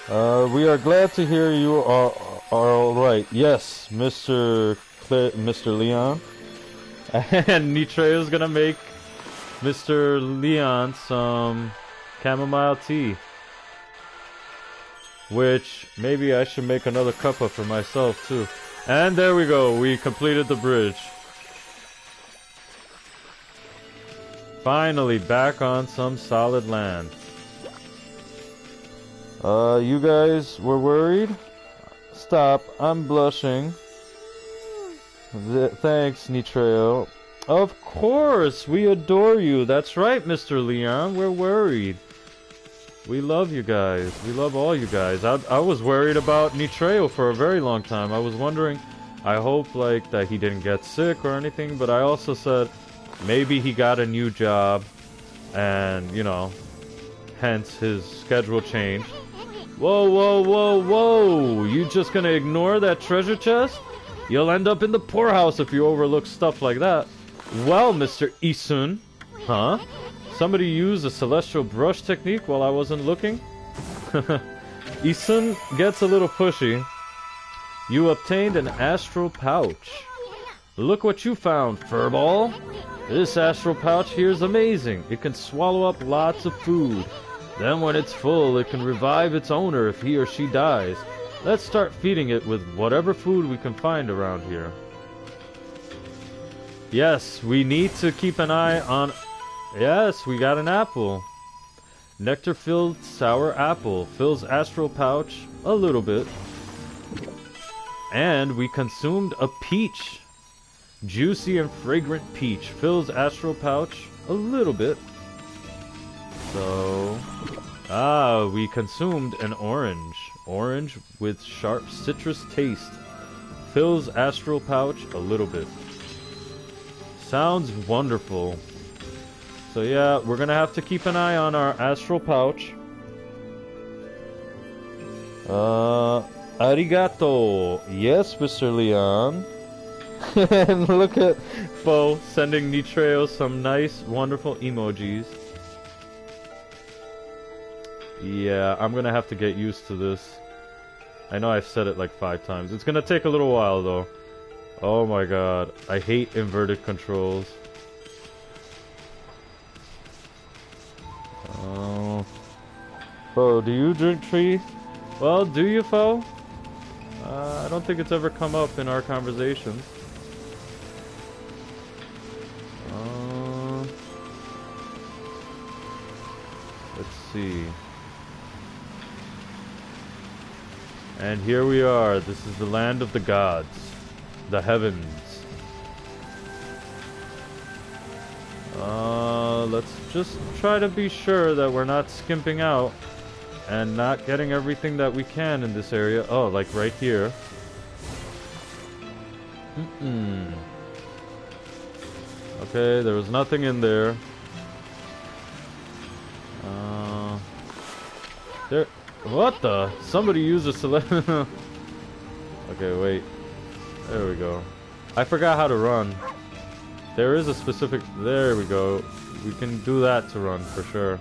We are glad to hear you are alright. Yes, Mr. Leon. And Nitreo is gonna make Mr. Leon some chamomile tea. Which, maybe I should make another cuppa for myself too. And there we go, we completed the bridge. Finally back on some solid land. You guys were worried? Stop, I'm blushing. Thanks, Nitreo. Of course, we adore you. That's right, Mr. Leon, we're worried. We love you guys. We love all you guys. I was worried about Nitreo for a very long time. I was wondering, I hope like that he didn't get sick or anything, but I also said maybe he got a new job and, you know, hence his schedule changed. Whoa, whoa, whoa, whoa! You just gonna ignore that treasure chest? You'll end up in the poorhouse if you overlook stuff like that. Well, Mr. Isun. Huh? Somebody used a celestial brush technique while I wasn't looking? Isun gets a little pushy. You obtained an astral pouch. Look what you found, furball. This astral pouch here is amazing. It can swallow up lots of food. Then when it's full, it can revive its owner if he or she dies. Let's start feeding it with whatever food we can find around here. Yes, we need to keep an eye on... Yes, we got an apple. Nectar-filled sour apple. Fills astral pouch a little bit. And we consumed a peach. Juicy and fragrant peach. Fills astral pouch a little bit. So... we consumed an orange. Orange with sharp citrus taste. Fills astral pouch a little bit. Sounds wonderful. So yeah, we're gonna have to keep an eye on our astral pouch. Arigato. Yes, Mr. Leon. And look at Fo sending Nitreo some nice, wonderful emojis. Yeah, I'm gonna have to get used to this. I know I've said it like 5 times. It's gonna take a little while though. Oh my god, I hate inverted controls. Oh. Fo, do you drink tea? Well, do you, Fo? I don't think it's ever come up in our conversations. Let's see. And here we are. This is the land of the gods. The heavens. Let's just try to be sure that we're not skimping out and not getting everything that we can in this area. Oh, like right here. Okay, there was nothing in there. There. What the? Somebody used a select. Okay, wait. There we go. I forgot how to run. There is a specific... There we go. We can do that to run for sure.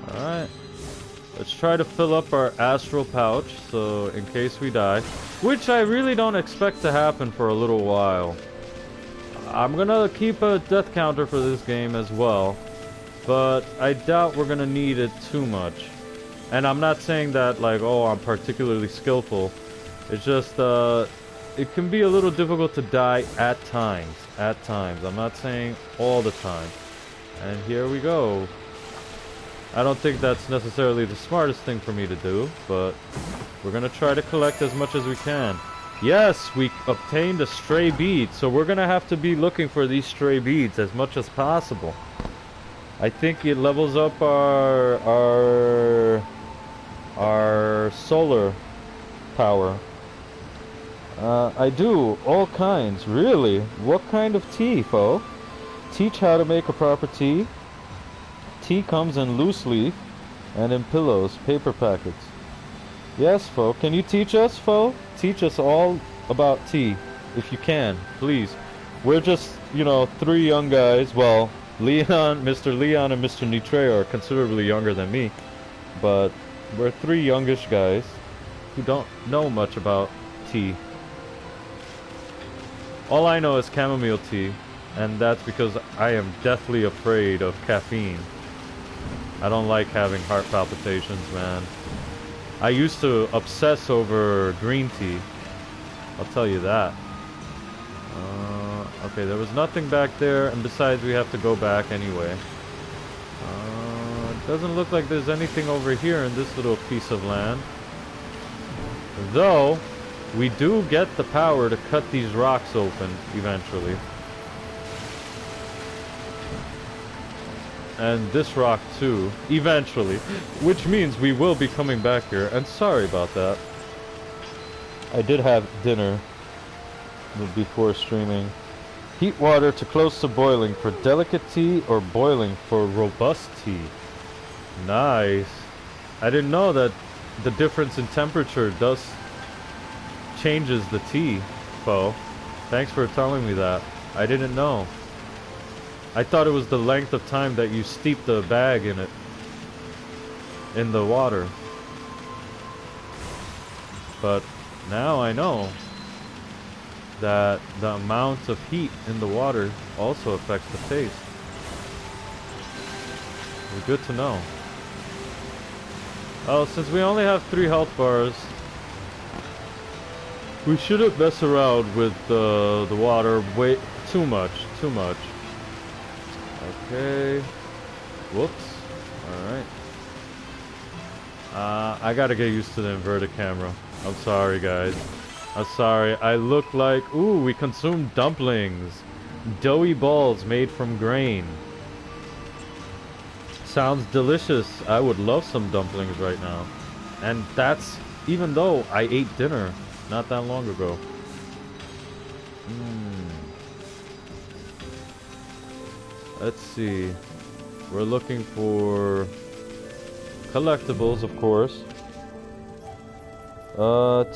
Alright. Let's try to fill up our astral pouch, so in case we die. Which I really don't expect to happen for a little while. I'm gonna keep a death counter for this game as well. But I doubt we're gonna need it too much. And I'm not saying that like, oh, I'm particularly skillful. It's just, it can be a little difficult to die at times. At times. I'm not saying all the time. And here we go. I don't think that's necessarily the smartest thing for me to do, but we're gonna try to collect as much as we can. Yes, we obtained a stray bead, so we're gonna have to be looking for these stray beads as much as possible. I think it levels up our solar power. I do all kinds, really. What kind of tea, foe? Teach how to make a proper tea. Tea comes in loose leaf and in pillows, paper packets. Yes, foe. Can you teach us, foe? Teach us all about tea, if you can, please. We're just, you know, 3 young guys. Well, Leon, Mr. Leon and Mr. Nitre are considerably younger than me. But we're 3 youngish guys who don't know much about tea. All I know is chamomile tea, and that's because I am deathly afraid of caffeine. I don't like having heart palpitations, man. I used to obsess over green tea. I'll tell you that. Okay, there was nothing back there, and besides, we have to go back anyway. It doesn't look like there's anything over here in this little piece of land. Though, we do get the power to cut these rocks open eventually. And this rock too, eventually. Which means we will be coming back here, and sorry about that. I did have dinner before streaming. Heat water to close to boiling for delicate tea or boiling for robust tea. Nice. I didn't know that the difference in temperature changes the tea, Bo. Thanks for telling me that. I didn't know. I thought it was the length of time that you steep the bag in it. In the water. But now I know that the amount of heat in the water also affects the taste. It's good to know. Oh, since we only have 3 health bars, we shouldn't mess around with the water way too much. Okay. Whoops. Alright. I gotta get used to the inverted camera. I'm sorry, guys. I'm sorry. I look like... Ooh, we consumed dumplings. Doughy balls made from grain. Sounds delicious. I would love some dumplings right now. And that's even though I ate dinner not that long ago. Let's see. We're looking for collectibles, of course.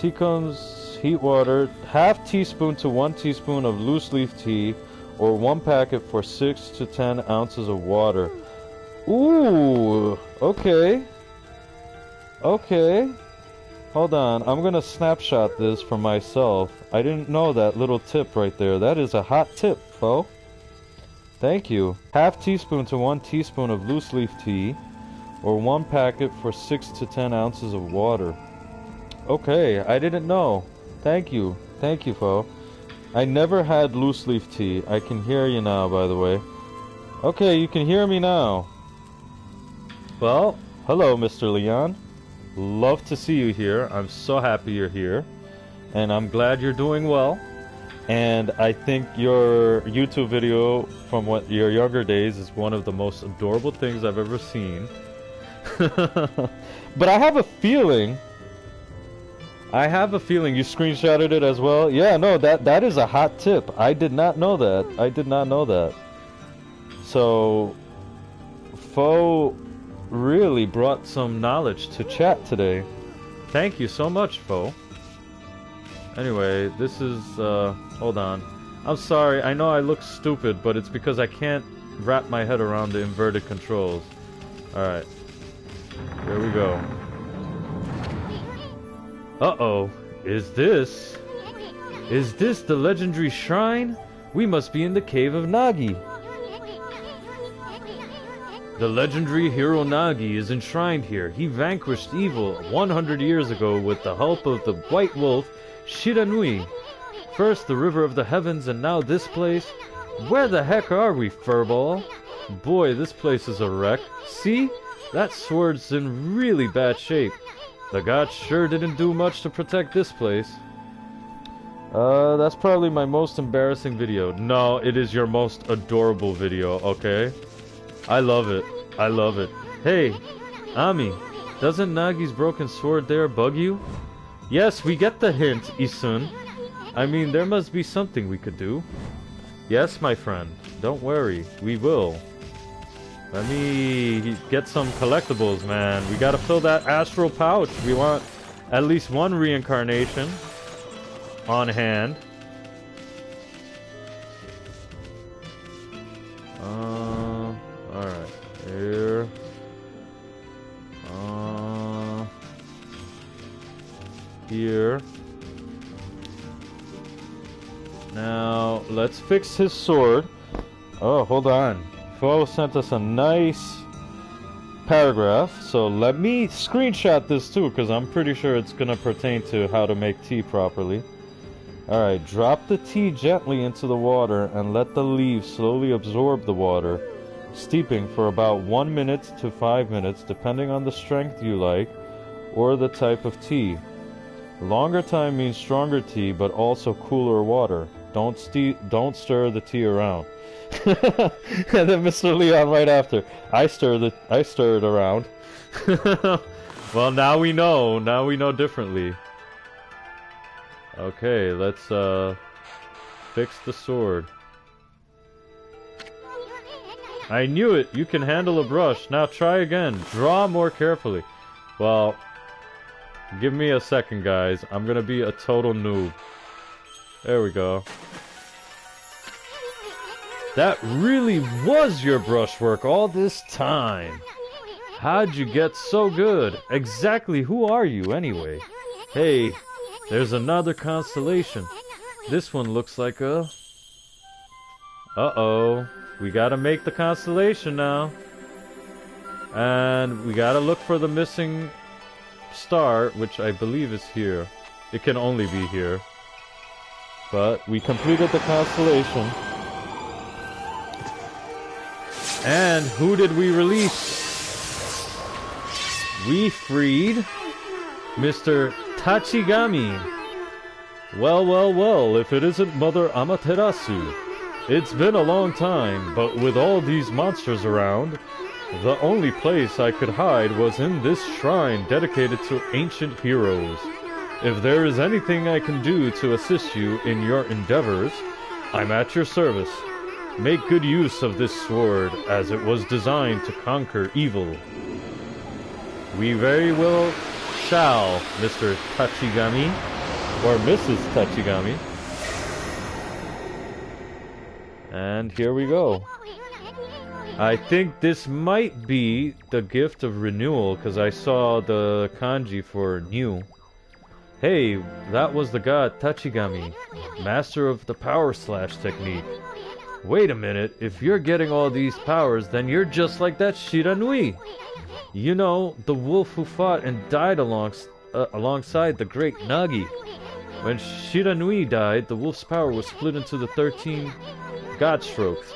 Tea comes, heat water, half teaspoon to 1 teaspoon of loose leaf tea, or 1 packet for 6 to 10 ounces of water. Ooh, okay. Okay. Hold on, I'm gonna snapshot this for myself. I didn't know that little tip right there. That is a hot tip, Bo. Thank you. Half teaspoon to 1 teaspoon of loose leaf tea, or 1 packet for 6 to 10 ounces of water. Okay, I didn't know. Thank you. Thank you, Fo. I never had loose leaf tea. I can hear you now, by the way. Okay, you can hear me now. Well, hello, Mr. Leon. Love to see you here. I'm so happy you're here. And I'm glad you're doing well. And I think your YouTube video from your younger days is one of the most adorable things I've ever seen. But I have a feeling you screenshotted it as well. Yeah, no, that is a hot tip. I did not know that. I did not know that. So, Fo really brought some knowledge to chat today. Thank you so much, Fo. Anyway, this is, hold on. I'm sorry, I know I look stupid, but it's because I can't wrap my head around the inverted controls. Alright. Here we go. Uh-oh. Is this the legendary shrine? We must be in the cave of Nagi. The legendary hero Nagi is enshrined here. He vanquished evil 100 years ago with the help of the white wolf Shiranui. First the river of the heavens and now this place. Where the heck are we, furball? Boy, this place is a wreck. See? That sword's in really bad shape. The gods sure didn't do much to protect this place. That's probably my most embarrassing video. No, it is your most adorable video, okay? I love it. I love it. Hey, Ami, doesn't Nagi's broken sword there bug you? Yes, we get the hint, Isun. I mean, there must be something we could do. Yes, my friend. Don't worry. We will. Let me get some collectibles, man. We gotta fill that astral pouch. We want at least one reincarnation on hand. Alright. Here. Here. Now, let's fix his sword. Oh, hold on. Fo sent us a nice paragraph, so let me screenshot this too, because I'm pretty sure it's going to pertain to how to make tea properly. Alright, drop the tea gently into the water and let the leaves slowly absorb the water, steeping for about 1 minute to 5 minutes, depending on the strength you like, or the type of tea. Longer time means stronger tea, but also cooler water. Don't stir the tea around. And then Mr. Leon right after. I stir it around. Well, now we know. Now we know differently. Okay, let's fix the sword. I knew it. You can handle a brush. Now try again. Draw more carefully. Well, give me a second, guys. I'm gonna be a total noob. There we go. That really was your brushwork all this time. How'd you get so good? Exactly who are you, anyway? Hey, there's another constellation. This one looks like a... Uh-oh. We gotta make the constellation now. And we gotta look for the missing star, which I believe is here. It can only be here. But we completed the constellation. And who did we release? We freed Mr. Tachigami. Well, well, well, if it isn't Mother Amaterasu. It's been a long time, but with all these monsters around, the only place I could hide was in this shrine dedicated to ancient heroes. If there is anything I can do to assist you in your endeavors, I'm at your service. Make good use of this sword, as it was designed to conquer evil. We very well shall, Mr. Tachigami, or Mrs. Tachigami. And here we go. I think this might be the gift of renewal, because I saw the kanji for new. Hey, that was the god Tachigami, master of the power slash technique. Wait a minute, if you're getting all these powers, then you're just like that Shiranui. You know, the wolf who fought and died alongside the great Nagi. When Shiranui died, the wolf's power was split into the 13 god strokes.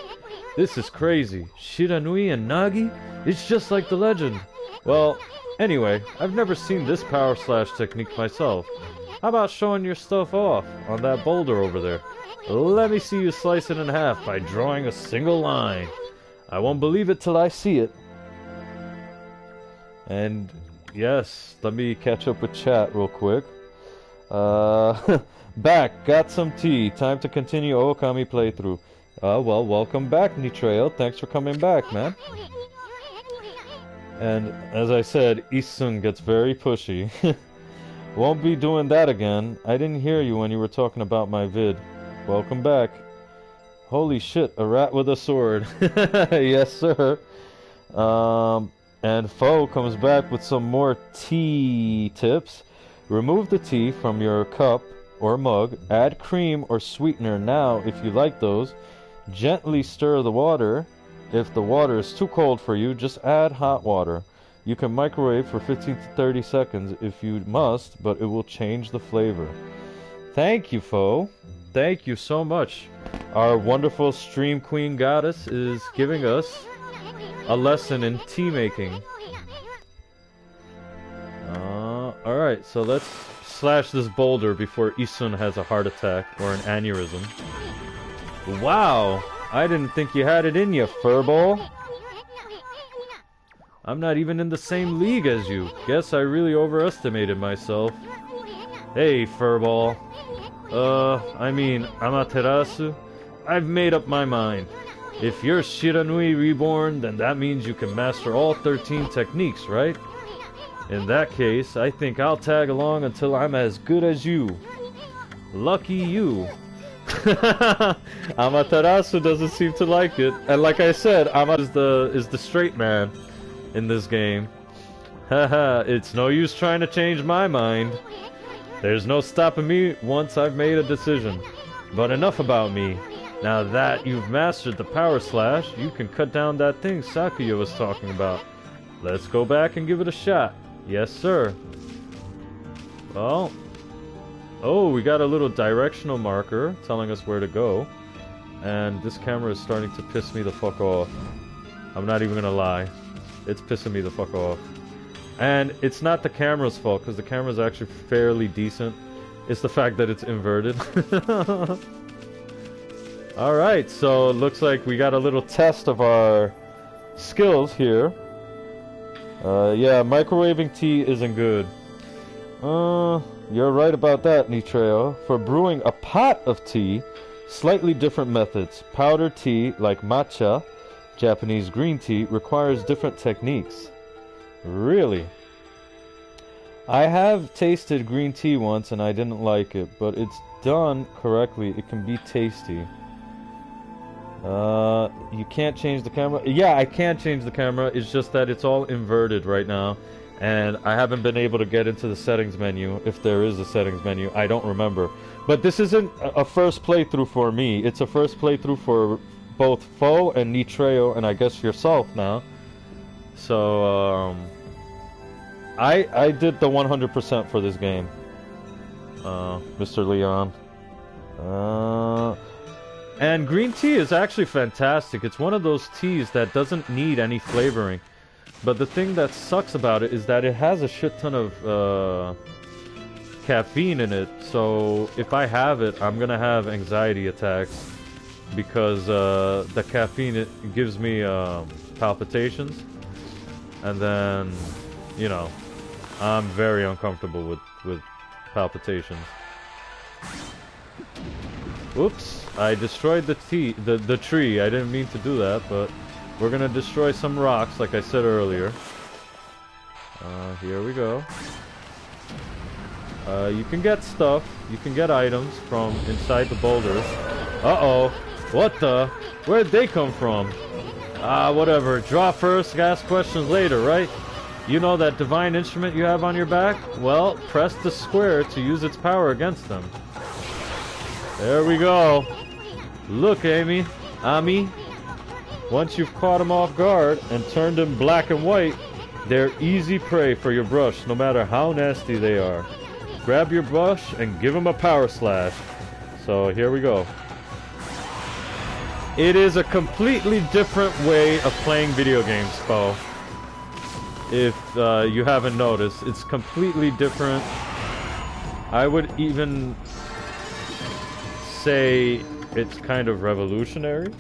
This is crazy. Shiranui and Nagi? It's just like the legend. Well, anyway, I've never seen this power slash technique myself. How about showing your stuff off on that boulder over there? Let me see you slice it in half by drawing a single line. I won't believe it till I see it. And yes, let me catch up with chat real quick. Back, got some tea. Time to continue Ōkami playthrough. Well, welcome back, Nitrail. Thanks for coming back, man. And as I said, Isun gets very pushy. Won't be doing that again. I didn't hear you when you were talking about my vid. Welcome back. Holy shit, a rat with a sword. Yes, sir. And Fo comes back with some more tea tips. Remove the tea from your cup or mug. Add cream or sweetener now if you like those. Gently stir the water. If the water is too cold for you, just add hot water. You can microwave for 15 to 30 seconds if you must, but it will change the flavor. Thank you, Fo. Thank you so much. Our wonderful stream queen goddess is giving us a lesson in tea making. Alright, so let's slash this boulder before Isun has a heart attack or an aneurysm. Wow! I didn't think you had it in you, furball. I'm not even in the same league as you. Guess I really overestimated myself. Hey, furball. I mean, Amaterasu. I've made up my mind. If you're Shiranui reborn, then that means you can master all 13 techniques, right? In that case, I think I'll tag along until I'm as good as you. Lucky you. Amaterasu doesn't seem to like it. And like I said, Amaterasu is the straight man in this game. Haha, it's no use trying to change my mind. There's no stopping me once I've made a decision. But enough about me. Now that you've mastered the power slash, you can cut down that thing Sakuya was talking about. Let's go back and give it a shot. Yes, sir. Well, oh, we got a little directional marker telling us where to go. And this camera is starting to piss me the fuck off. I'm not even gonna lie. It's pissing me the fuck off. And it's not the camera's fault, because the camera's actually fairly decent. It's the fact that it's inverted. Alright, so it looks like we got a little test of our skills here. Yeah, microwaving tea isn't good. You're right about that, Nitreo. For brewing a pot of tea, slightly different methods. Powdered tea, like matcha, Japanese green tea, requires different techniques. Really? I have tasted green tea once and I didn't like it, but it's done correctly. It can be tasty. You can't change the camera. Yeah, I can change the camera. It's just that it's all inverted right now. And I haven't been able to get into the settings menu. If there is a settings menu, I don't remember. But this isn't a first playthrough for me. It's a first playthrough for both Fo and Nitreo, and I guess yourself now. So, I did the 100% for this game. Mr. Leon. And green tea is actually fantastic. It's one of those teas that doesn't need any flavoring. But the thing that sucks about it is that it has a shit ton of caffeine in it. So if I have it, I'm gonna have anxiety attacks. Because the caffeine, it gives me palpitations. And then, you know, I'm very uncomfortable with palpitations. Oops, I destroyed the tree. I didn't mean to do that, but we're gonna destroy some rocks, like I said earlier. Here we go. You can get stuff. You can get items from inside the boulders. Uh-oh. What the? Where'd they come from? Whatever. Draw first, ask questions later, right? You know that divine instrument you have on your back? Well, press the square to use its power against them. There we go. Look, Ami. Once you've caught them off guard and turned them black and white, they're easy prey for your brush, no matter how nasty they are. Grab your brush and give them a power slash. So here we go. It is a completely different way of playing video games, Fo. If you haven't noticed, it's completely different. I would even say it's kind of revolutionary.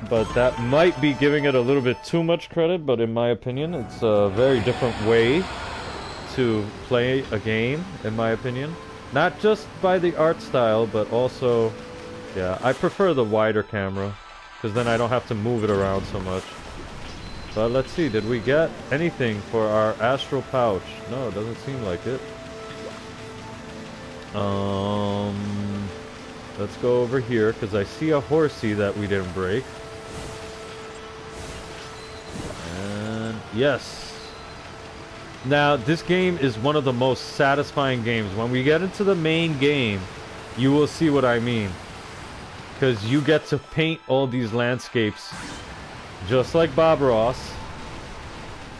But that might be giving it a little bit too much credit, but in my opinion, it's a very different way to play a game, in my opinion. Not just by the art style, but also, yeah, I prefer the wider camera, because then I don't have to move it around so much. But let's see, did we get anything for our astral pouch? No, it doesn't seem like it. Let's go over here, because I see a horsey that we didn't break. And yes. Now, this game is one of the most satisfying games. When we get into the main game, you will see what I mean. because you get to paint all these landscapes just like Bob Ross.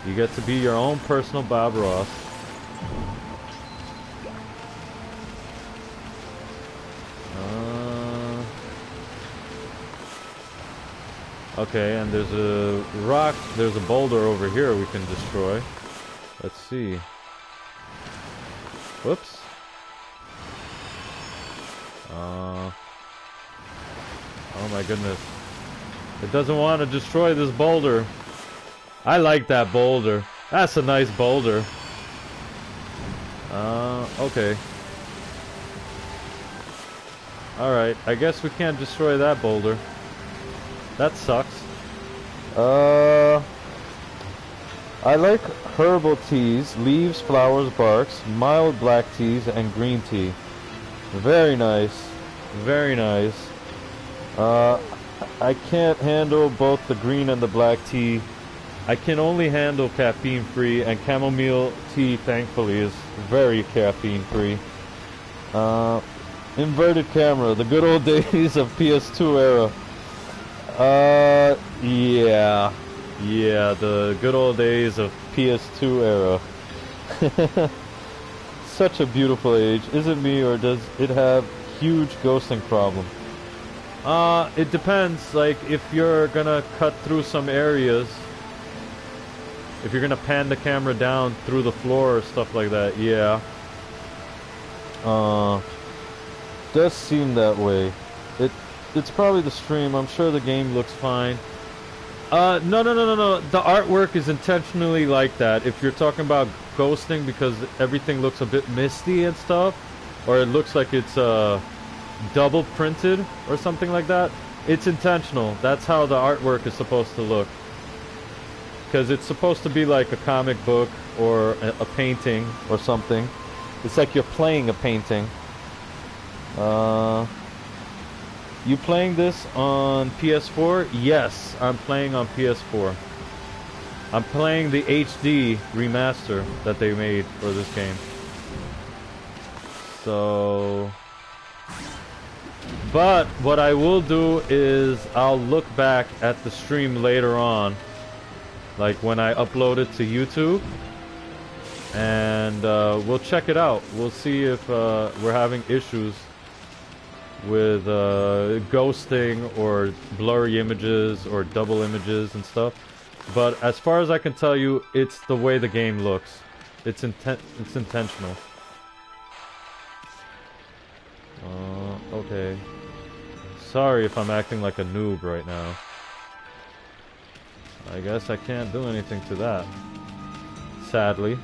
You get to be your own personal Bob Ross. Okay, and there's a rock, there's a boulder over here we can destroy. Let's see. Whoops. Oh my goodness. It doesn't want to destroy this boulder. I like that boulder. That's a nice boulder. Okay. Alright, I guess we can't destroy that boulder. That sucks. I like herbal teas, leaves, flowers, barks, mild black teas, and green tea. Very nice. Very nice. I can't handle both the green and the black tea. I can only handle caffeine-free, and chamomile tea, thankfully, is very caffeine-free. Inverted camera, the good old days of PS2 era. Yeah. Yeah, the good old days of PS2 era. Such a beautiful age. Is it me, or does it have huge ghosting problem? It depends. Like, if you're gonna cut through some areas, if you're gonna pan the camera down through the floor or stuff like that, yeah. Does seem that way. It's probably the stream. I'm sure the game looks fine. No. The artwork is intentionally like that. If you're talking about ghosting because everything looks a bit misty and stuff, or it looks like it's double printed or something like that, it's intentional. That's how the artwork is supposed to look. Because it's supposed to be like a comic book or a painting or something. It's like you're playing a painting. You playing this on PS4? Yes, I'm playing on PS4. I'm playing the HD remaster that they made for this game. So... But what I will do is I'll look back at the stream later on, like when I upload it to YouTube, and we'll check it out. We'll see if we're having issues with ghosting or blurry images or double images and stuff. But as far as I can tell you, it's the way the game looks. It's intentional. Okay. Sorry if I'm acting like a noob right now. I guess I can't do anything to that. Sadly.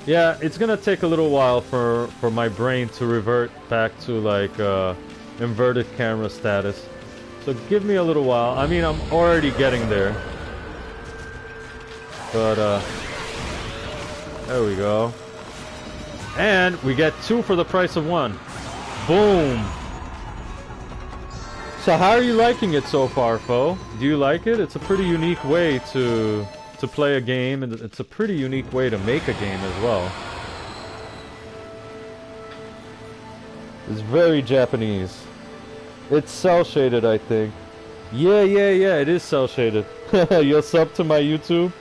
Yeah, it's gonna take a little while for my brain to revert back to like inverted camera status. So give me a little while. I mean, I'm already getting there. But there we go. And we get 2 for the price of 1. Boom! So how are you liking it so far, Fo? Do you like it? It's a pretty unique way to play a game, and it's a pretty unique way to make a game as well. It's very Japanese. It's cel-shaded, I think. Yeah, it is cel-shaded. You'll sub to my YouTube?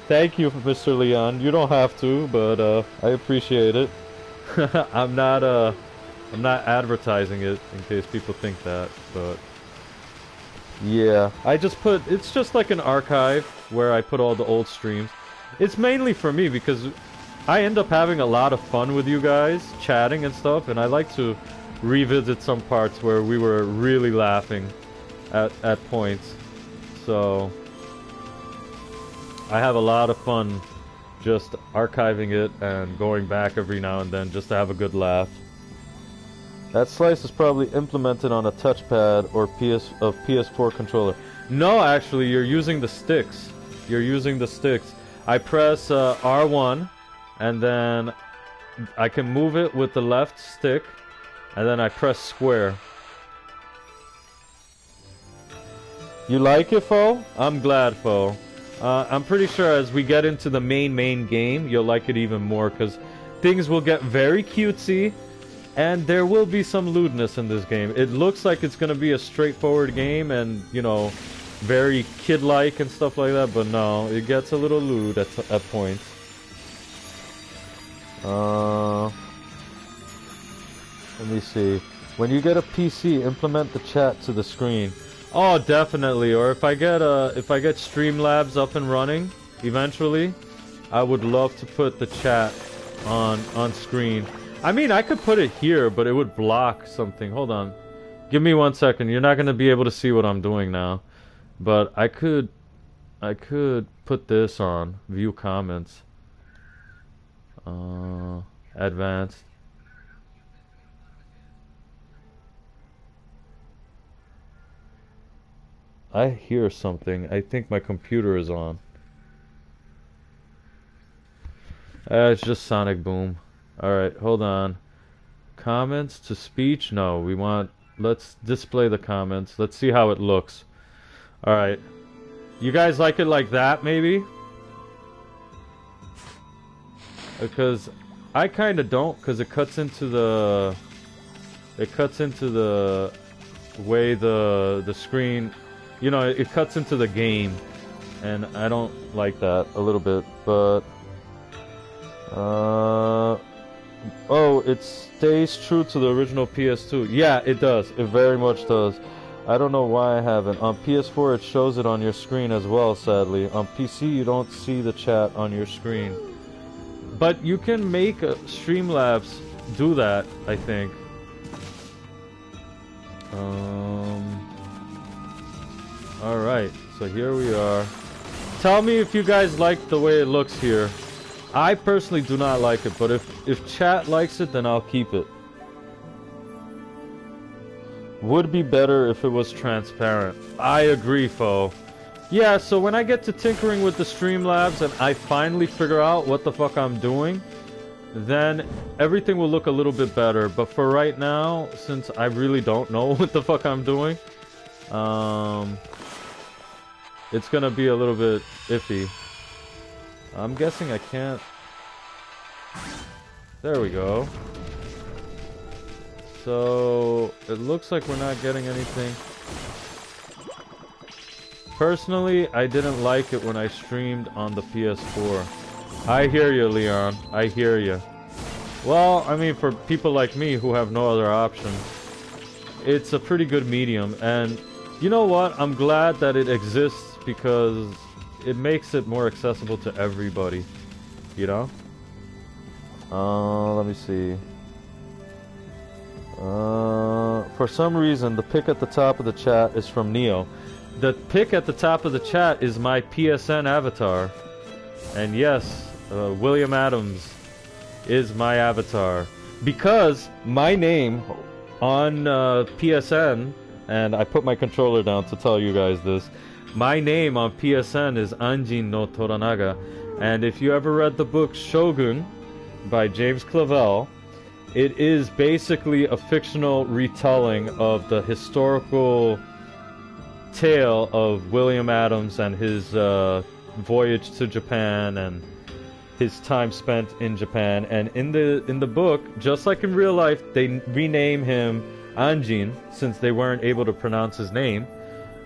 Thank you, Mr. Leon. You don't have to, but I appreciate it. I'm not advertising it in case people think that, but yeah, I just put, it's just like an archive where I put all the old streams. It's mainly for me because I end up having a lot of fun with you guys, chatting and stuff, and I like to revisit some parts where we were really laughing at points. So I have a lot of fun just archiving it and going back every now and then just to have a good laugh. That slice is probably implemented on a touchpad or PS4 controller. No, actually, you're using the sticks. You're using the sticks. I press R1, and then I can move it with the left stick, and then I press square. You like it, Fo? I'm glad, Fo. I'm pretty sure as we get into the main game, you'll like it even more, because things will get very cutesy, and there will be some lewdness in this game. It looks like it's gonna be a straightforward game and, you know, very kid-like and stuff like that, but no, it gets a little lewd at points. Let me see. When you get a PC, implement the chat to the screen. Oh, definitely. Or if I get Streamlabs up and running eventually, I would love to put the chat on screen. I mean, I could put it here, but it would block something. Hold on. Give me 1 second. You're not going to be able to see what I'm doing now. But I could put this on. View comments. Advanced. I hear something. I think my computer is on. It's just Sonic Boom. Alright, hold on. Comments to speech? No, let's display the comments. Let's see how it looks. Alright. You guys like it like that, maybe? Because I kinda don't, because it cuts into the way the screen, you know, it cuts into the game, and I don't like that a little bit, but oh, it stays true to the original PS2. Yeah, it does. It very much does. I don't know why I haven't. On PS4 it shows it on your screen as well, sadly. On PC you don't see the chat on your screen. But you can make Streamlabs do that, I think. Alright, so here we are. Tell me if you guys like the way it looks here. I personally do not like it, but if chat likes it, then I'll keep it. Would be better if it was transparent. I agree, Fo. Yeah, so when I get to tinkering with the Streamlabs and I finally figure out what the fuck I'm doing, then everything will look a little bit better. But for right now, since I really don't know what the fuck I'm doing, it's gonna be a little bit iffy. I'm guessing I can't... There we go. So, it looks like we're not getting anything. Personally, I didn't like it when I streamed on the PS4. I hear you, Leon. I hear you. Well, I mean, for people like me who have no other option, it's a pretty good medium. And you know what? I'm glad that it exists because it makes it more accessible to everybody. You know? Let me see. For some reason, the pic at the top of the chat is from Neo. The pic at the top of the chat is my PSN avatar. And yes, William Adams is my avatar. Because my name on PSN, and I put my controller down to tell you guys this, my name on PSN is Anjin no Toranaga. And if you ever read the book Shogun by James Clavell, it is basically a fictional retelling of the historical tale of William Adams and his voyage to Japan and his time spent in Japan. And in the book, just like in real life, they rename him Anjin since they weren't able to pronounce his name.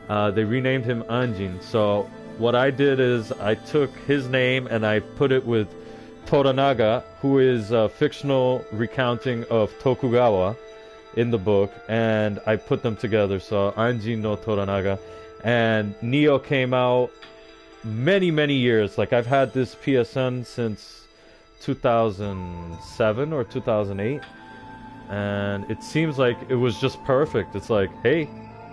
They renamed him Anjin. So what I did is I took his name and I put it with Toranaga, who is a fictional recounting of Tokugawa in the book, and I put them together. So Anjin no Toranaga. And Neo came out many years. Like, I've had this PSN since 2007 or 2008, and it seems like it was just perfect. It's like, hey,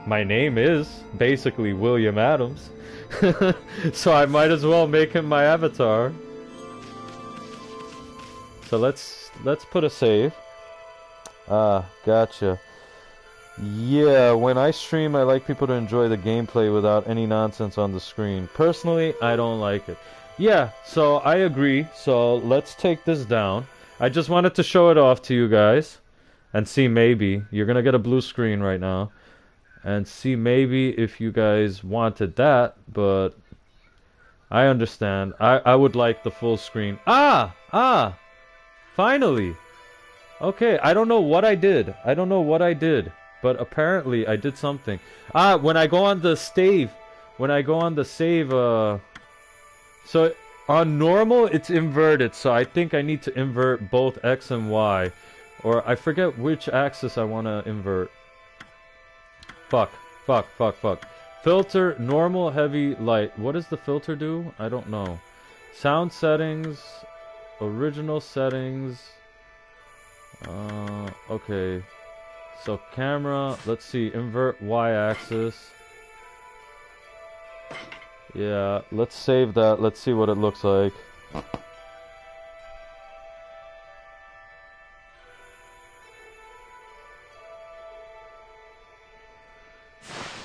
my name is basically William Adams, so I might as well make him my avatar. So let's put a save. Ah, gotcha. Yeah, when I stream, I like people to enjoy the gameplay without any nonsense on the screen. Personally, I don't like it. Yeah, so I agree. So let's take this down. I just wanted to show it off to you guys and see maybe. You're gonna get a blue screen right now. And see maybe if you guys wanted that, but I understand. I would like the full screen. Ah! Finally! Okay, I don't know what I did. I don't know what I did. But apparently I did something. Ah, when I go on the save... When I go on the save, So, on normal, it's inverted. So I think I need to invert both X and Y. Or I forget which axis I want to invert. Fuck. Filter, normal, heavy, light. What does the filter do? I don't know. Sound settings... Original settings... okay. So camera, let's see, invert Y-axis. Yeah, let's save that. Let's see what it looks like.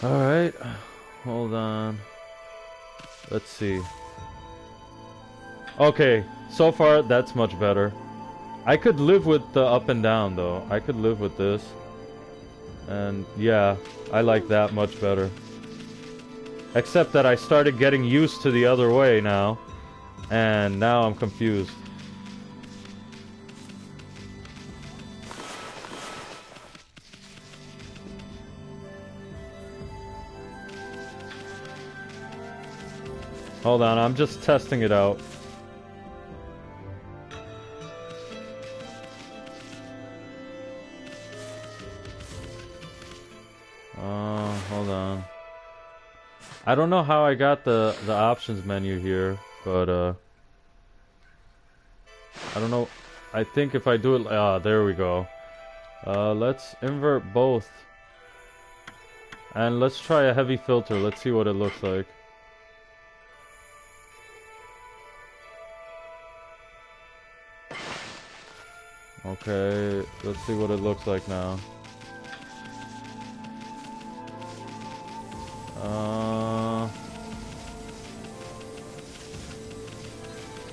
Alright, hold on. Let's see. Okay, so far that's much better. I could live with the up and down though. I could live with this. And yeah, I like that much better. Except that I started getting used to the other way now. And now I'm confused. Hold on, I'm just testing it out. Hold on. I don't know how I got the options menu here, but I don't know. I think if I do it, there we go. Let's invert both. And let's try a heavy filter. Let's see what it looks like. Okay, let's see what it looks like now.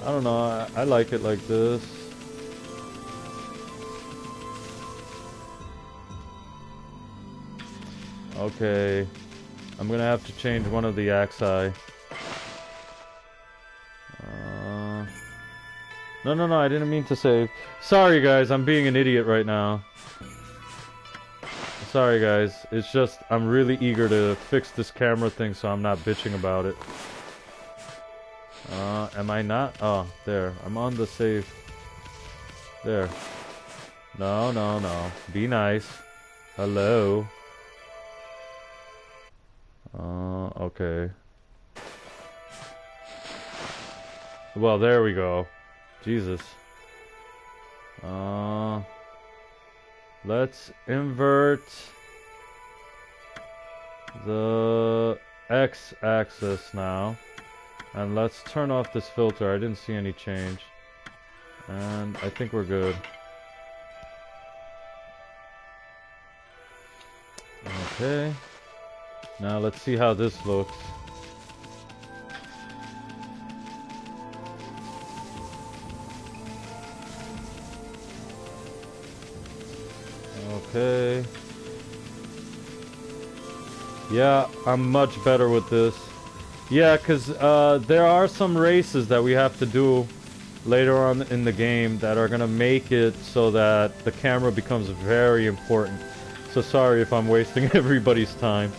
I don't know, I like it like this. Okay, I'm gonna have to change one of the axi. No, I didn't mean to save. Sorry guys, I'm being an idiot right now. Sorry guys, it's just I'm really eager to fix this camera thing so I'm not bitching about it. Am I not? Oh, there. I'm on the save. There. No. Be nice. Hello. Okay. Well, there we go. Jesus. Let's invert the X-axis now. And let's turn off this filter. I didn't see any change. And I think we're good. Okay. Now let's see how this looks. Okay. Yeah, I'm much better with this. Yeah, because there are some races that we have to do later on in the game that are going to make it so that the camera becomes very important. So sorry if I'm wasting everybody's time.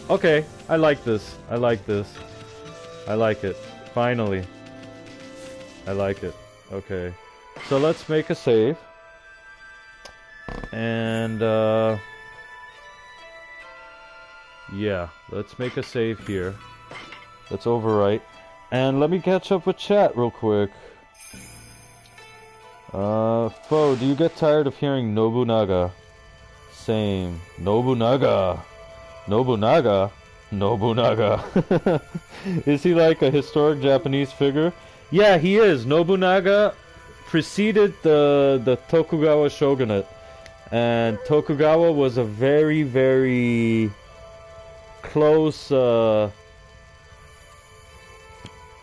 Okay, I like this. I like this. I like it. Finally. I like it. Okay. So let's make a save. And, yeah, let's make a save here. Let's overwrite. And let me catch up with chat real quick. Fo, do you get tired of hearing Nobunaga? Same. Nobunaga. Nobunaga? Nobunaga. Is he like a historic Japanese figure? Yeah, he is. Nobunaga preceded the Tokugawa shogunate. And Tokugawa was a very, very close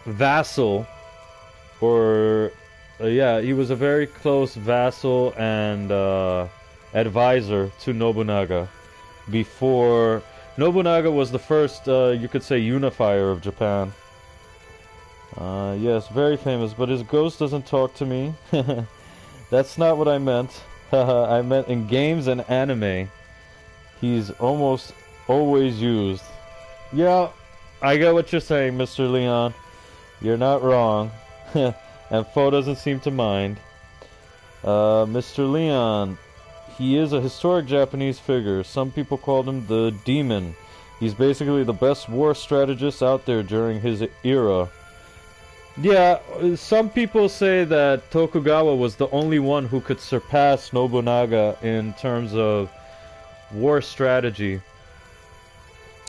vassal, or yeah, he was a very close vassal and advisor to Nobunaga. Before Nobunaga was the first, you could say, unifier of Japan. Yes, very famous, but his ghost doesn't talk to me. That's not what I meant. I meant in games and anime. He's almost always used. Yeah, I get what you're saying, Mr. Leon. You're not wrong. And Fo doesn't seem to mind. Mr. Leon, he is a historic Japanese figure. Some people called him the Demon. He's basically the best war strategist out there during his era. Yeah, some people say that Tokugawa was the only one who could surpass Nobunaga in terms of war strategy.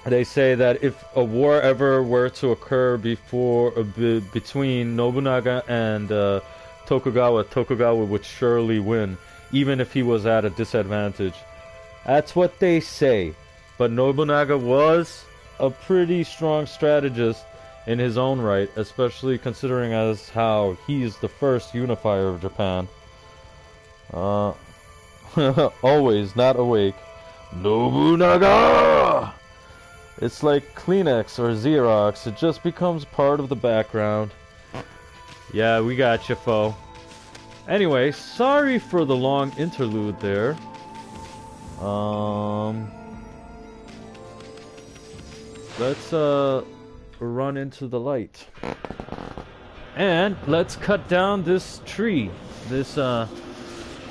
They say that if a war ever were to occur between Nobunaga and Tokugawa, Tokugawa would surely win, even if he was at a disadvantage. That's what they say. But Nobunaga was a pretty strong strategist in his own right, especially considering as how he is the first unifier of Japan. Always not awake. Nobunaga! It's like Kleenex or Xerox, it just becomes part of the background. Yeah, we got you, Fo. Anyway, sorry for the long interlude there. Let's run into the light. And let's cut down this tree. This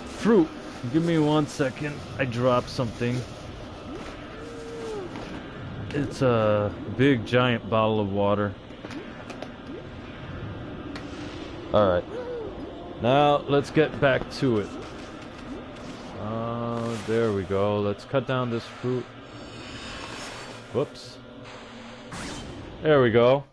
fruit. Give me 1 second. I dropped something. It's a big giant bottle of water. Alright. Now let's get back to it. There we go. Let's cut down this fruit. Whoops. There we go.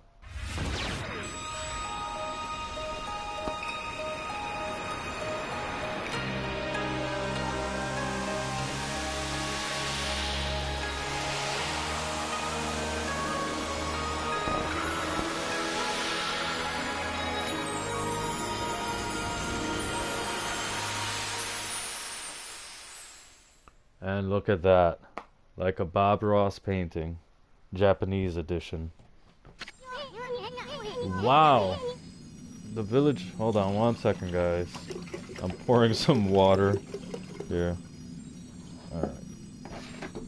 And look at that. Like a Bob Ross painting. Japanese edition. Wow. The village... Hold on 1 second, guys. I'm pouring some water. Here. Alright.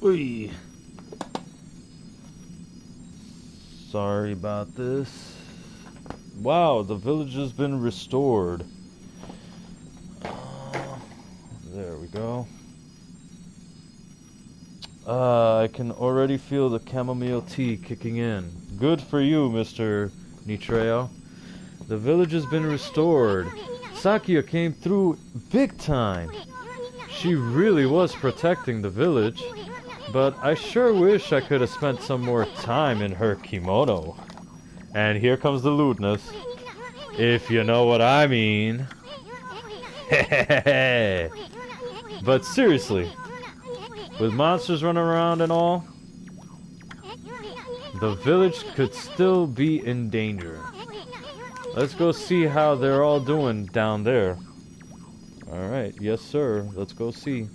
Oy. Sorry about this. Wow, the village has been restored. There we go. I can already feel the chamomile tea kicking in. Good for you, Mr. Nitreo. The village has been restored. Sakia came through big time. She really was protecting the village. But I sure wish I could have spent some more time in her kimono. And here comes the lewdness. If you know what I mean. But seriously. With monsters running around and all, the village could still be in danger. Let's go see how they're all doing down there. Alright, yes sir, let's go see.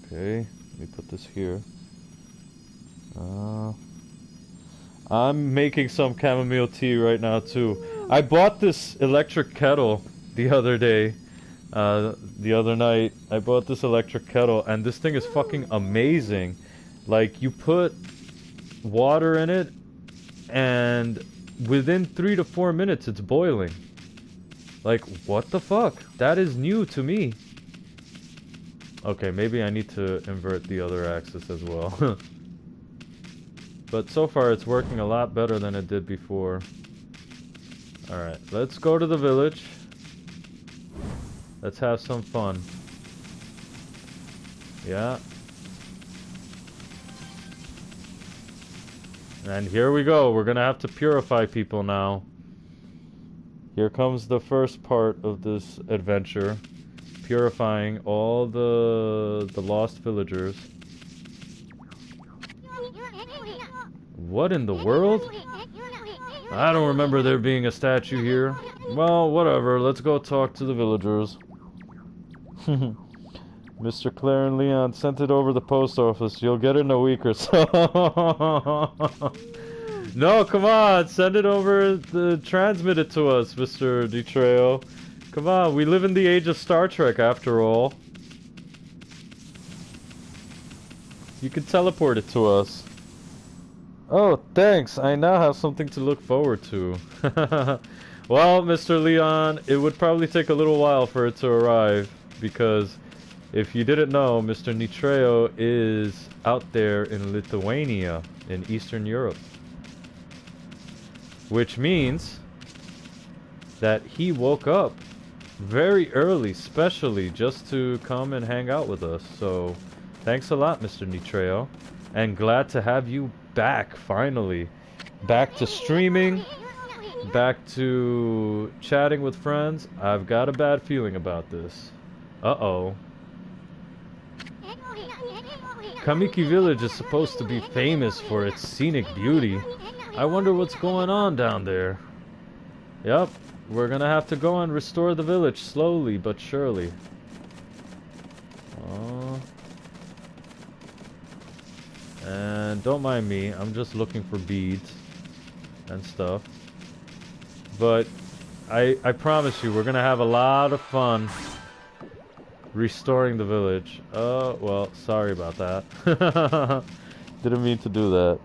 Okay, let me put this here. I'm making some chamomile tea right now too. I bought this electric kettle the other day. The other night, I bought this electric kettle, and this thing is fucking amazing. Like, you put water in it, and within 3 to 4 minutes, it's boiling. Like, what the fuck? That is new to me. Okay, maybe I need to invert the other axis as well. But so far, it's working a lot better than it did before. Alright, let's go to the village. Let's have some fun. Yeah. And here we go. We're gonna have to purify people now. Here comes the first part of this adventure. Purifying all the lost villagers. What in the world? I don't remember there being a statue here. Well, whatever. Let's go talk to the villagers. Mr. Claire and Leon sent it over the post office. You'll get it in a week or so. No, come on, send it over, transmit it to us, Mr. Detreo. Come on, we live in the age of Star Trek after all. You can teleport it to us. Oh, thanks, I now have something to look forward to. Well, Mr. Leon, it would probably take a little while for it to arrive, because if you didn't know, Mr. Nitreo is out there in Lithuania, in Eastern Europe. Which means that he woke up very early, specially just to come and hang out with us. So, thanks a lot, Mr. Nitreo. And glad to have you back, finally. Back to streaming. Back to chatting with friends. I've got a bad feeling about this. Uh-oh. Kamiki Village is supposed to be famous for its scenic beauty. I wonder what's going on down there. Yep, we're gonna have to go and restore the village slowly but surely. And don't mind me, I'm just looking for beads and stuff. But I promise you, we're gonna have a lot of fun restoring the village. Oh, well, sorry about that. Didn't mean to do that.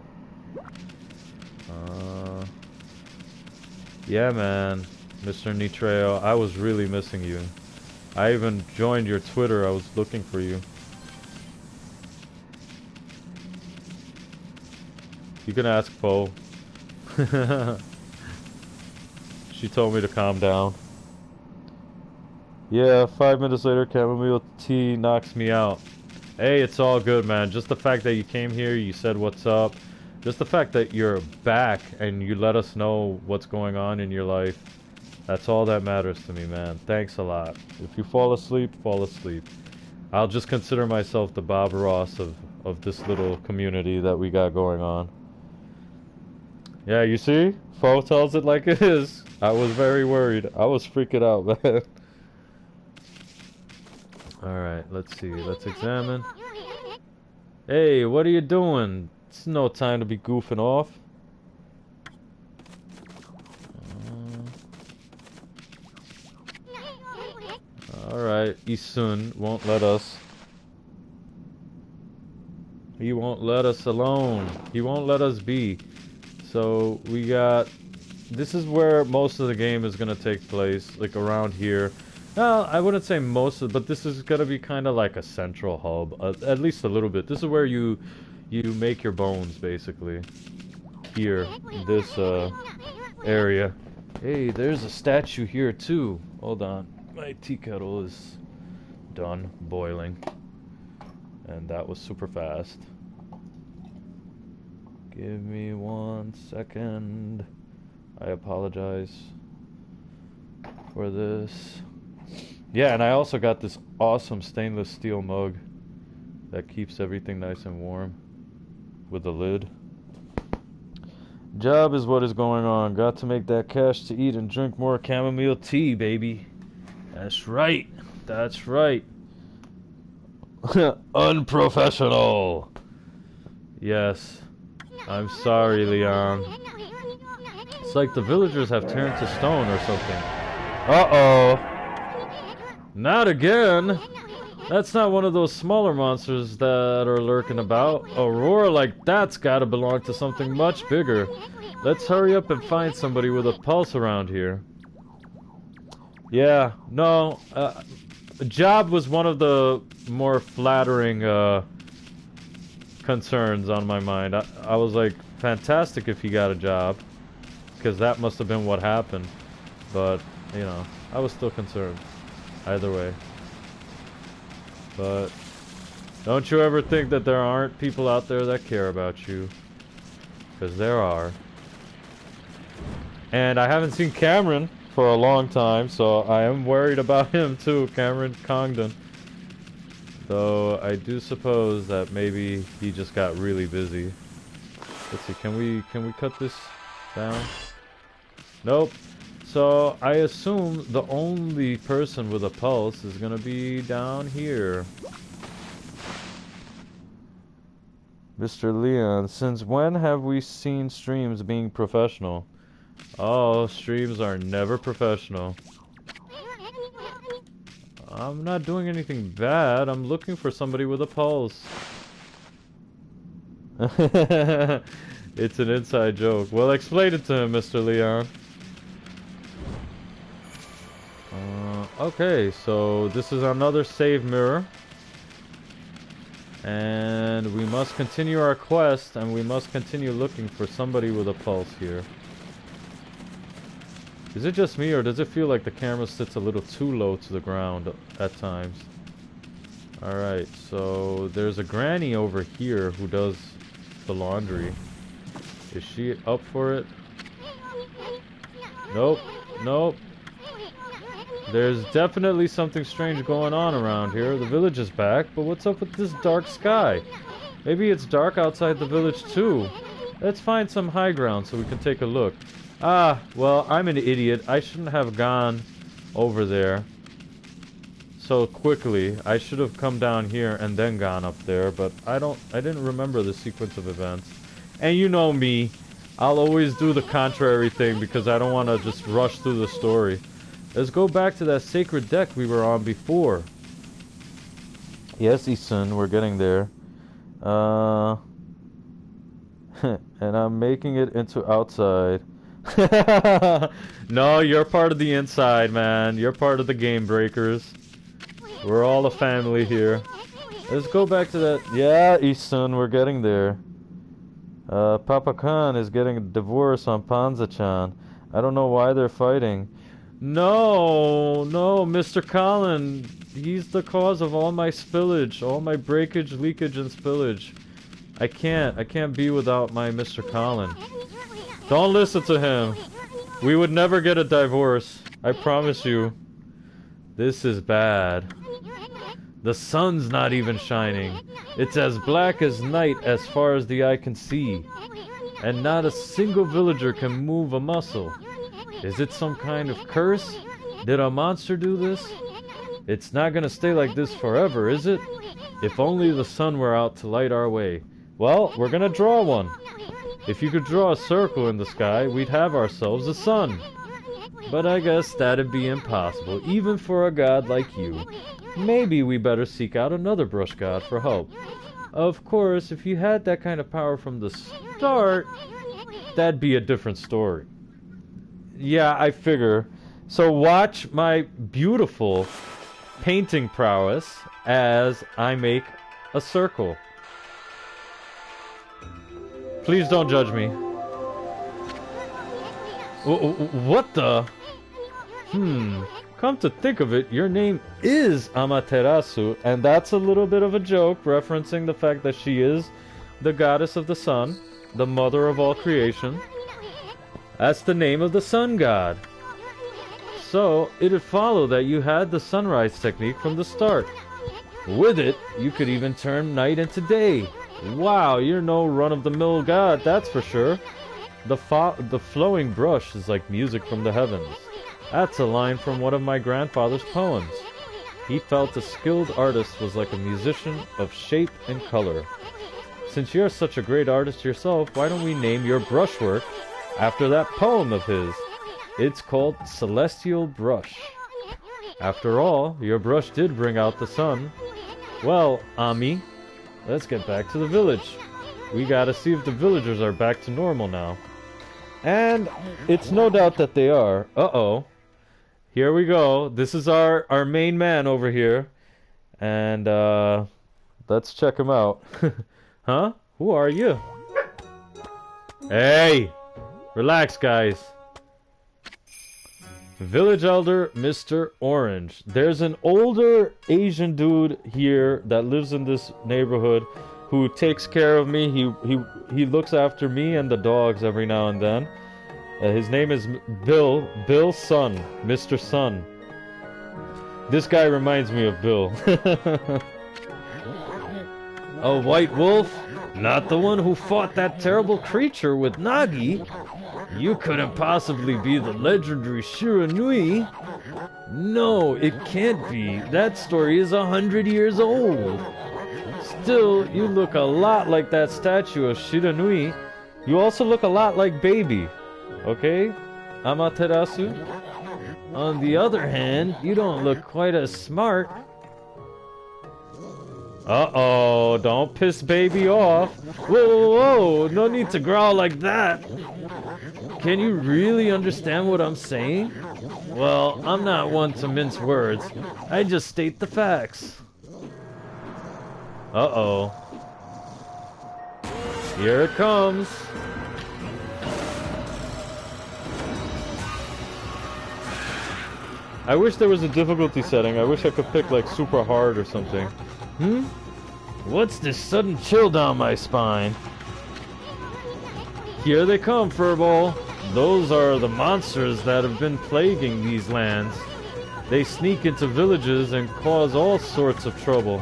Yeah, man, Mr. Nitreo, I was really missing you. I even joined your Twitter, I was looking for you. You can ask Poe. She told me to calm down. Yeah, 5 minutes later, chamomile tea knocks me out. Hey, it's all good, man. Just the fact that you came here, you said what's up. Just the fact that you're back and you let us know what's going on in your life. That's all that matters to me, man. Thanks a lot. If you fall asleep, fall asleep. I'll just consider myself the Bob Ross of this little community that we got going on. Yeah, you see? Fo tells it like it is. I was very worried. I was freaking out, man. Alright, let's see. Let's examine. Hey, what are you doing? It's no time to be goofing off. Alright, Isun won't let us. He won't let us alone. He won't let us be. So, we got... This is where most of the game is gonna take place, like around here. Well, I wouldn't say most of, but this is gonna be kind of like a central hub, at least a little bit. This is where you make your bones, basically. Here, this area. Hey, there's a statue here too. Hold on, my tea kettle is done boiling, and that was super fast. Give me 1 second. I apologize for this. Yeah, and I also got this awesome stainless steel mug that keeps everything nice and warm with a lid. Job is what is going on. Got to make that cash to eat and drink more chamomile tea, baby. That's right. That's right. Unprofessional. Yes. I'm sorry, Leon. It's like the villagers have turned to stone or something. Uh-oh. Not again. That's not one of those smaller monsters that are lurking about. A roar like that's gotta belong to something much bigger. Let's hurry up and find somebody with a pulse around here. Yeah, no, job was one of the more flattering concerns on my mind. I was like, fantastic if he got a job, because that must have been what happened. But, you know, I was still concerned. Either way. But don't you ever think that there aren't people out there that care about you. Because there are. And I haven't seen Cameron for a long time, so I am worried about him too, Cameron Congdon. Though I do suppose that maybe he just got really busy. Let's see, can we cut this down? Nope. So I assume the only person with a pulse is gonna be down here. Mr. Leon, since when have we seen streams being professional? Oh, streams are never professional. I'm not doing anything bad. I'm looking for somebody with a pulse. It's an inside joke. Well, explain it to him, Mr. Leon. Okay, so this is another save mirror. And we must continue our quest, and we must continue looking for somebody with a pulse here. Is it just me, or does it feel like the camera sits a little too low to the ground at times? Alright, so there's a granny over here who does the laundry. Is she up for it? Nope, nope. There's definitely something strange going on around here. The village is back, but what's up with this dark sky? Maybe it's dark outside the village too. Let's find some high ground so we can take a look. Ah, well, I'm an idiot. I shouldn't have gone over there so quickly. I should have come down here and then gone up there, but I didn't remember the sequence of events. And you know me, I'll always do the contrary thing because I don't want to just rush through the story. Let's go back to that sacred deck we were on before. Yes, Isun, we're getting there. And I'm making it into outside. No, you're part of the inside, man. You're part of the game breakers. We're all a family here. Let's go back to that. Yeah, Isun, we're getting there. Papa Khan is getting a divorce on Panza-chan. I don't know why they're fighting. No, Mr. Colin. He's the cause of all my spillage, all my breakage, leakage, and spillage. I can't be without my Mr. Colin. Don't listen to him. We would never get a divorce. I promise you. This is bad. The sun's not even shining. It's as black as night as far as the eye can see. And not a single villager can move a muscle. Is it some kind of curse? Did a monster do this? It's not gonna stay like this forever, is it? If only the sun were out to light our way. Well, we're gonna draw one. If you could draw a circle in the sky, we'd have ourselves a sun. But I guess that'd be impossible, even for a god like you. Maybe we better seek out another brush god for help. Of course, if you had that kind of power from the start, that'd be a different story. Yeah, I figure. So watch my beautiful painting prowess as I make a circle. Please don't judge me. What the? Come to think of it, your name is Amaterasu, and that's a little bit of a joke, referencing the fact that she is the goddess of the sun, the mother of all creation. That's the name of the sun god. So, it'd follow that you had the sunrise technique from the start. With it, you could even turn night into day. Wow, you're no run-of-the-mill god, that's for sure. The flowing brush is like music from the heavens. That's a line from one of my grandfather's poems. He felt a skilled artist was like a musician of shape and color. Since you're such a great artist yourself, why don't we name your brushwork after that poem of his? It's called Celestial Brush. After all, your brush did bring out the sun. Well, Ami, let's get back to the village. We gotta see if the villagers are back to normal now. And it's no doubt that they are. Uh-oh. Here we go. This is our main man over here. And, let's check him out. Huh? Who are you? Hey! Relax, guys. Village Elder Mr. Orange. There's an older Asian dude here that lives in this neighborhood who takes care of me. He looks after me and the dogs every now and then. His name is Bill Sun, Mr. Sun. This guy reminds me of Bill. A white wolf? Not the one who fought that terrible creature with Nagi? You couldn't possibly be the legendary Shiranui. No, it can't be. That story is 100 years old. Still, you look a lot like that statue of Shiranui. You also look a lot like Baby. Okay? Amaterasu? On the other hand, you don't look quite as smart. Uh-oh, don't piss Baby off. Whoa, whoa, whoa, no need to growl like that. Can you really understand what I'm saying? Well, I'm not one to mince words. I just state the facts. Uh-oh. Here it comes. I wish there was a difficulty setting. I wish I could pick like super hard or something. What's this sudden chill down my spine? Here they come, Furball. Those are the monsters that have been plaguing these lands. They sneak into villages and cause all sorts of trouble.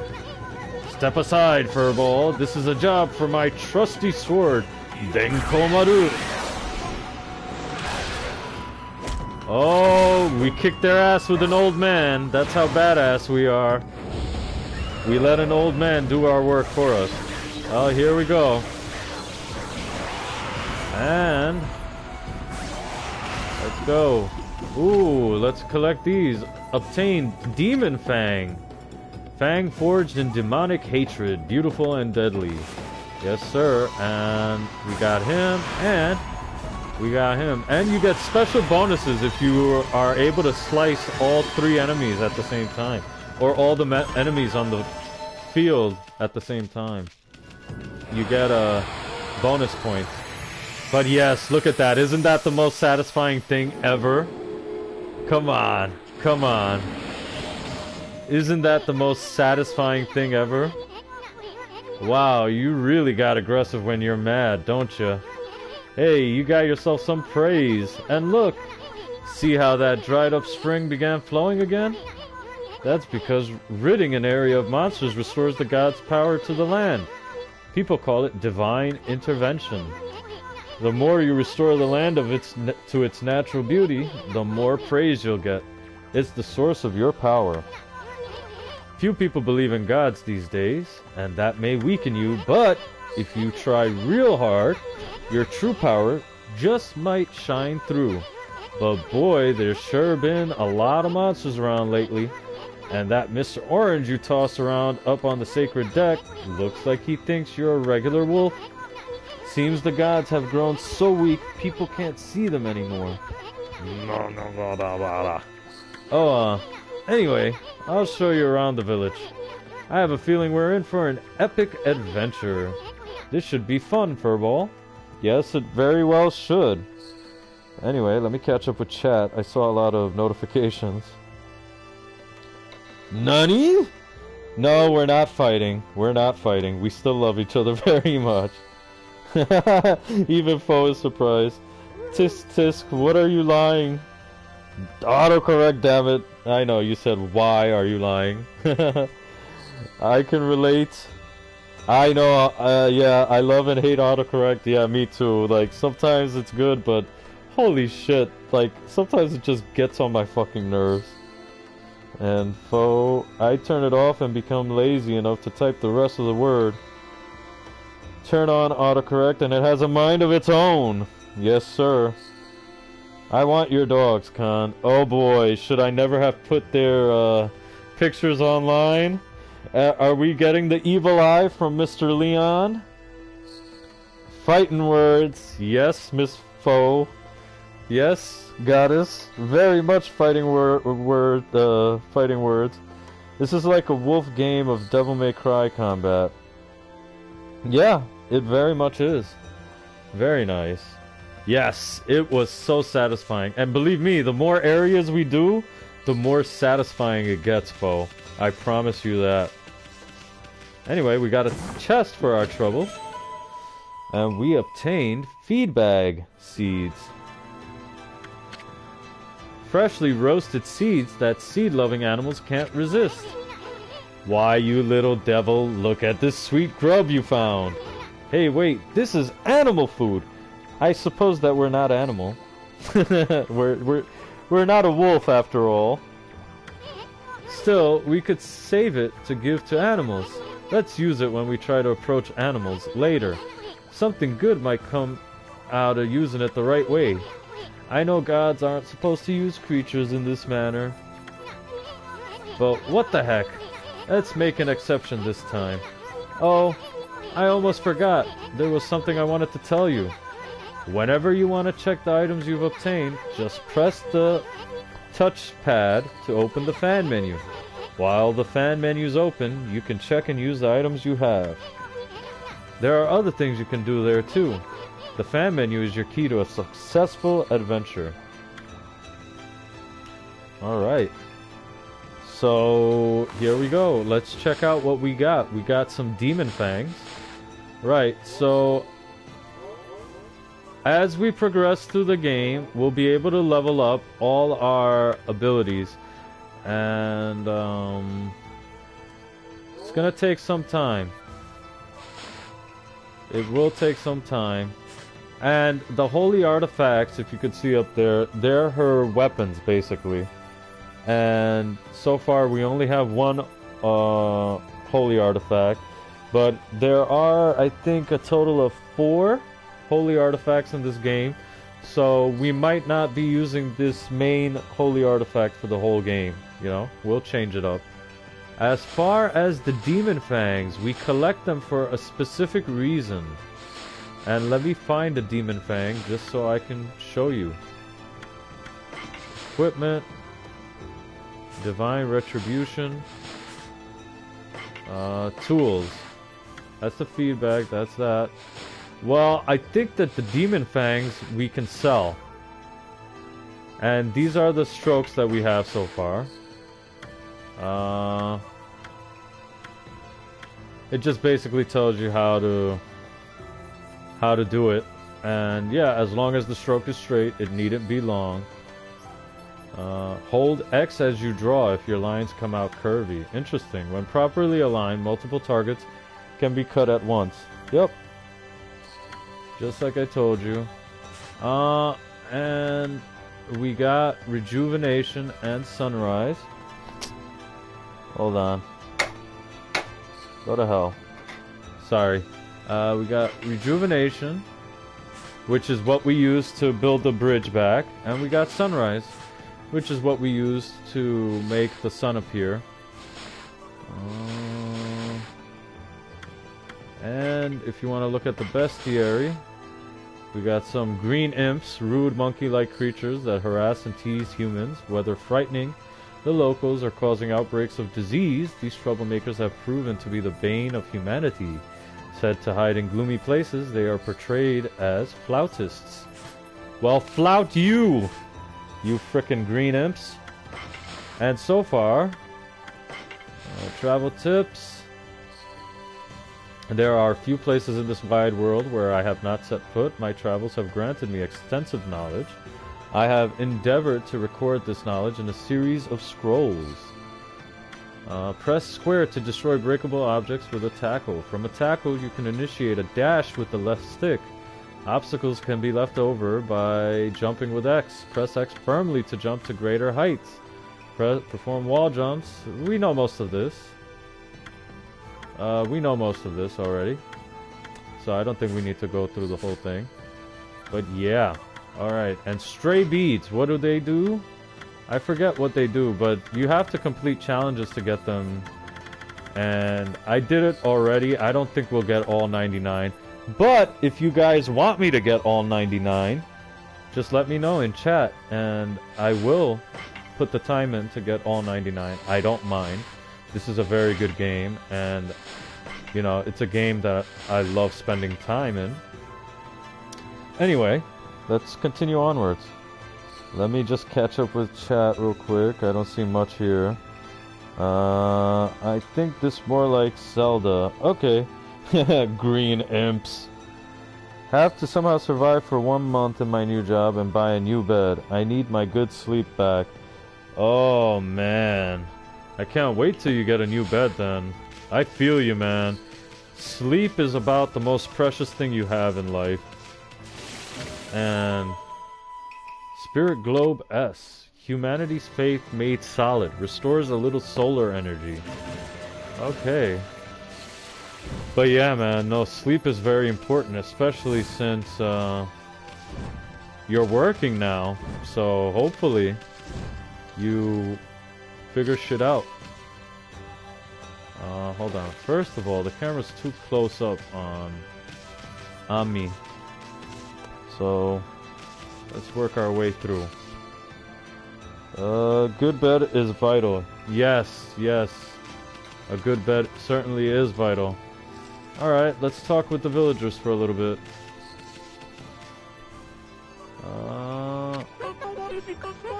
Step aside, Furball. This is a job for my trusty sword, Denkomaru. Oh, we kicked their ass with an old man. That's how badass we are. We let an old man do our work for us. Oh, here we go. And let's go. Ooh, let's collect these. Obtain Demon Fang. Fang forged in demonic hatred, beautiful and deadly. Yes, sir. And we got him, and we got him. And you get special bonuses if you are able to slice all 3 enemies at the same time. Or all the enemies on the field at the same time. You get a bonus point. But yes, look at that. Isn't that the most satisfying thing ever? Come on. Come on. Isn't that the most satisfying thing ever? Wow, you really got aggressive when you're mad, don't you? Hey, you got yourself some praise. And look, see how that dried up spring began flowing again? That's because ridding an area of monsters restores the god's power to the land. People call it divine intervention. The more you restore the land to its natural beauty, the more praise you'll get. It's the source of your power. Few people believe in gods these days, and that may weaken you, but if you try real hard, your true power just might shine through. But boy, there's sure been a lot of monsters around lately. And that Mr. Orange you toss around up on the sacred deck looks like he thinks you're a regular wolf. Seems the gods have grown so weak, people can't see them anymore. Oh, anyway, I'll show you around the village. I have a feeling we're in for an epic adventure. This should be fun, Furball. Yes, it very well should. Anyway, let me catch up with chat. I saw a lot of notifications. Nani? No, we're not fighting. We're not fighting. We still love each other very much. Even Foe is surprised. Tisk tisk, what are you lying? Autocorrect, damn it. I know, you said, why are you lying? I can relate. I know, yeah, I love and hate autocorrect. Yeah, me too. Like, sometimes it's good, but holy shit. Like, sometimes it just gets on my fucking nerves. And Foe, I turn it off and become lazy enough to type the rest of the word. Turn on autocorrect and it has a mind of its own. Yes, sir. I want your dogs, Khan. Oh boy, should I never have put their pictures online? Are we getting the evil eye from Mr. Leon? Fighting words. Yes, Miss Foe. Yes, goddess. Very much fighting fighting words. This is like a wolf game of Devil May Cry combat. Yeah, it very much is. Very nice. Yes, it was so satisfying. And believe me, the more areas we do, the more satisfying it gets, Foe. I promise you that. Anyway, we got a chest for our trouble. And we obtained feedbag seeds. Freshly roasted seeds that seed-loving animals can't resist. Why, you little devil, look at this sweet grub you found. Hey, wait, this is animal food. I suppose that we're not animal. we're not a wolf after all. Still, we could save it to give to animals. Let's use it when we try to approach animals later. Something good might come out of using it the right way. I know gods aren't supposed to use creatures in this manner, but what the heck? Let's make an exception this time. Oh, I almost forgot. There was something I wanted to tell you. Whenever you want to check the items you've obtained, just press the touchpad to open the fan menu. While the fan menu is open, you can check and use the items you have. There are other things you can do there too. The fan menu is your key to a successful adventure. Alright. So, here we go. Let's check out what we got. We got some demon fangs. Right, so as we progress through the game, we'll be able to level up all our abilities. And, it's gonna take some time. It will take some time. And the holy artifacts, if you could see up there, they're her weapons, basically. And so far, we only have one holy artifact. But there are, I think, a total of 4 holy artifacts in this game. So we might not be using this main holy artifact for the whole game. You know, we'll change it up. As far as the demon fangs, we collect them for a specific reason. And let me find a demon fang just so I can show you. Equipment. Divine retribution. Tools. That's the feedback, that's that. Well, I think that the demon fangs we can sell. And these are the strokes that we have so far. It just basically tells you how to do it. And yeah, as long as the stroke is straight, it needn't be long. Hold X as you draw if your lines come out curvy. Interesting. When properly aligned, multiple targets can be cut at once. Yep. Just like I told you. And we got rejuvenation and sunrise. Hold on. Go to hell. Sorry. We got rejuvenation, which is what we use to build the bridge back. And we got sunrise, which is what we use to make the sun appear. And if you want to look at the bestiary, we got some green imps, rude monkey-like creatures that harass and tease humans, whether frightening the locals or causing outbreaks of disease. These troublemakers have proven to be the bane of humanity. Said to hide in gloomy places, they are portrayed as flautists. Well, flout you, you frickin' green imps. And so far, travel tips. There are few places in this wide world where I have not set foot. My travels have granted me extensive knowledge. I have endeavored to record this knowledge in a series of scrolls. Press square to destroy breakable objects with a tackle. From a tackle, you can initiate a dash with the left stick. Obstacles can be left over by jumping with X. Press X firmly to jump to greater heights. Perform wall jumps. We know most of this. We know most of this already. So I don't think we need to go through the whole thing. But yeah. Alright. And stray beads. What do they do? I forget what they do, but you have to complete challenges to get them. And I did it already. I don't think we'll get all 99. But if you guys want me to get all 99, just let me know in chat. And I will put the time in to get all 99. I don't mind. This is a very good game. And, you know, it's a game that I love spending time in. Anyway, let's continue onwards. Let me just catch up with chat real quick. I don't see much here. I think this more like Zelda. Okay. Green imps. Have to somehow survive for 1 month in my new job and buy a new bed. I need my good sleep back. Oh, man. I can't wait till you get a new bed then. I feel you, man. Sleep is about the most precious thing you have in life. And Spirit Globe S. Humanity's faith made solid. Restores a little solar energy. Okay. But yeah, man, no, sleep is very important, especially since you're working now. So hopefully you figure shit out. Hold on. First of all, the camera's too close up on me. So let's work our way through. Good bed is vital. Yes, yes. A good bed certainly is vital. Alright, let's talk with the villagers for a little bit.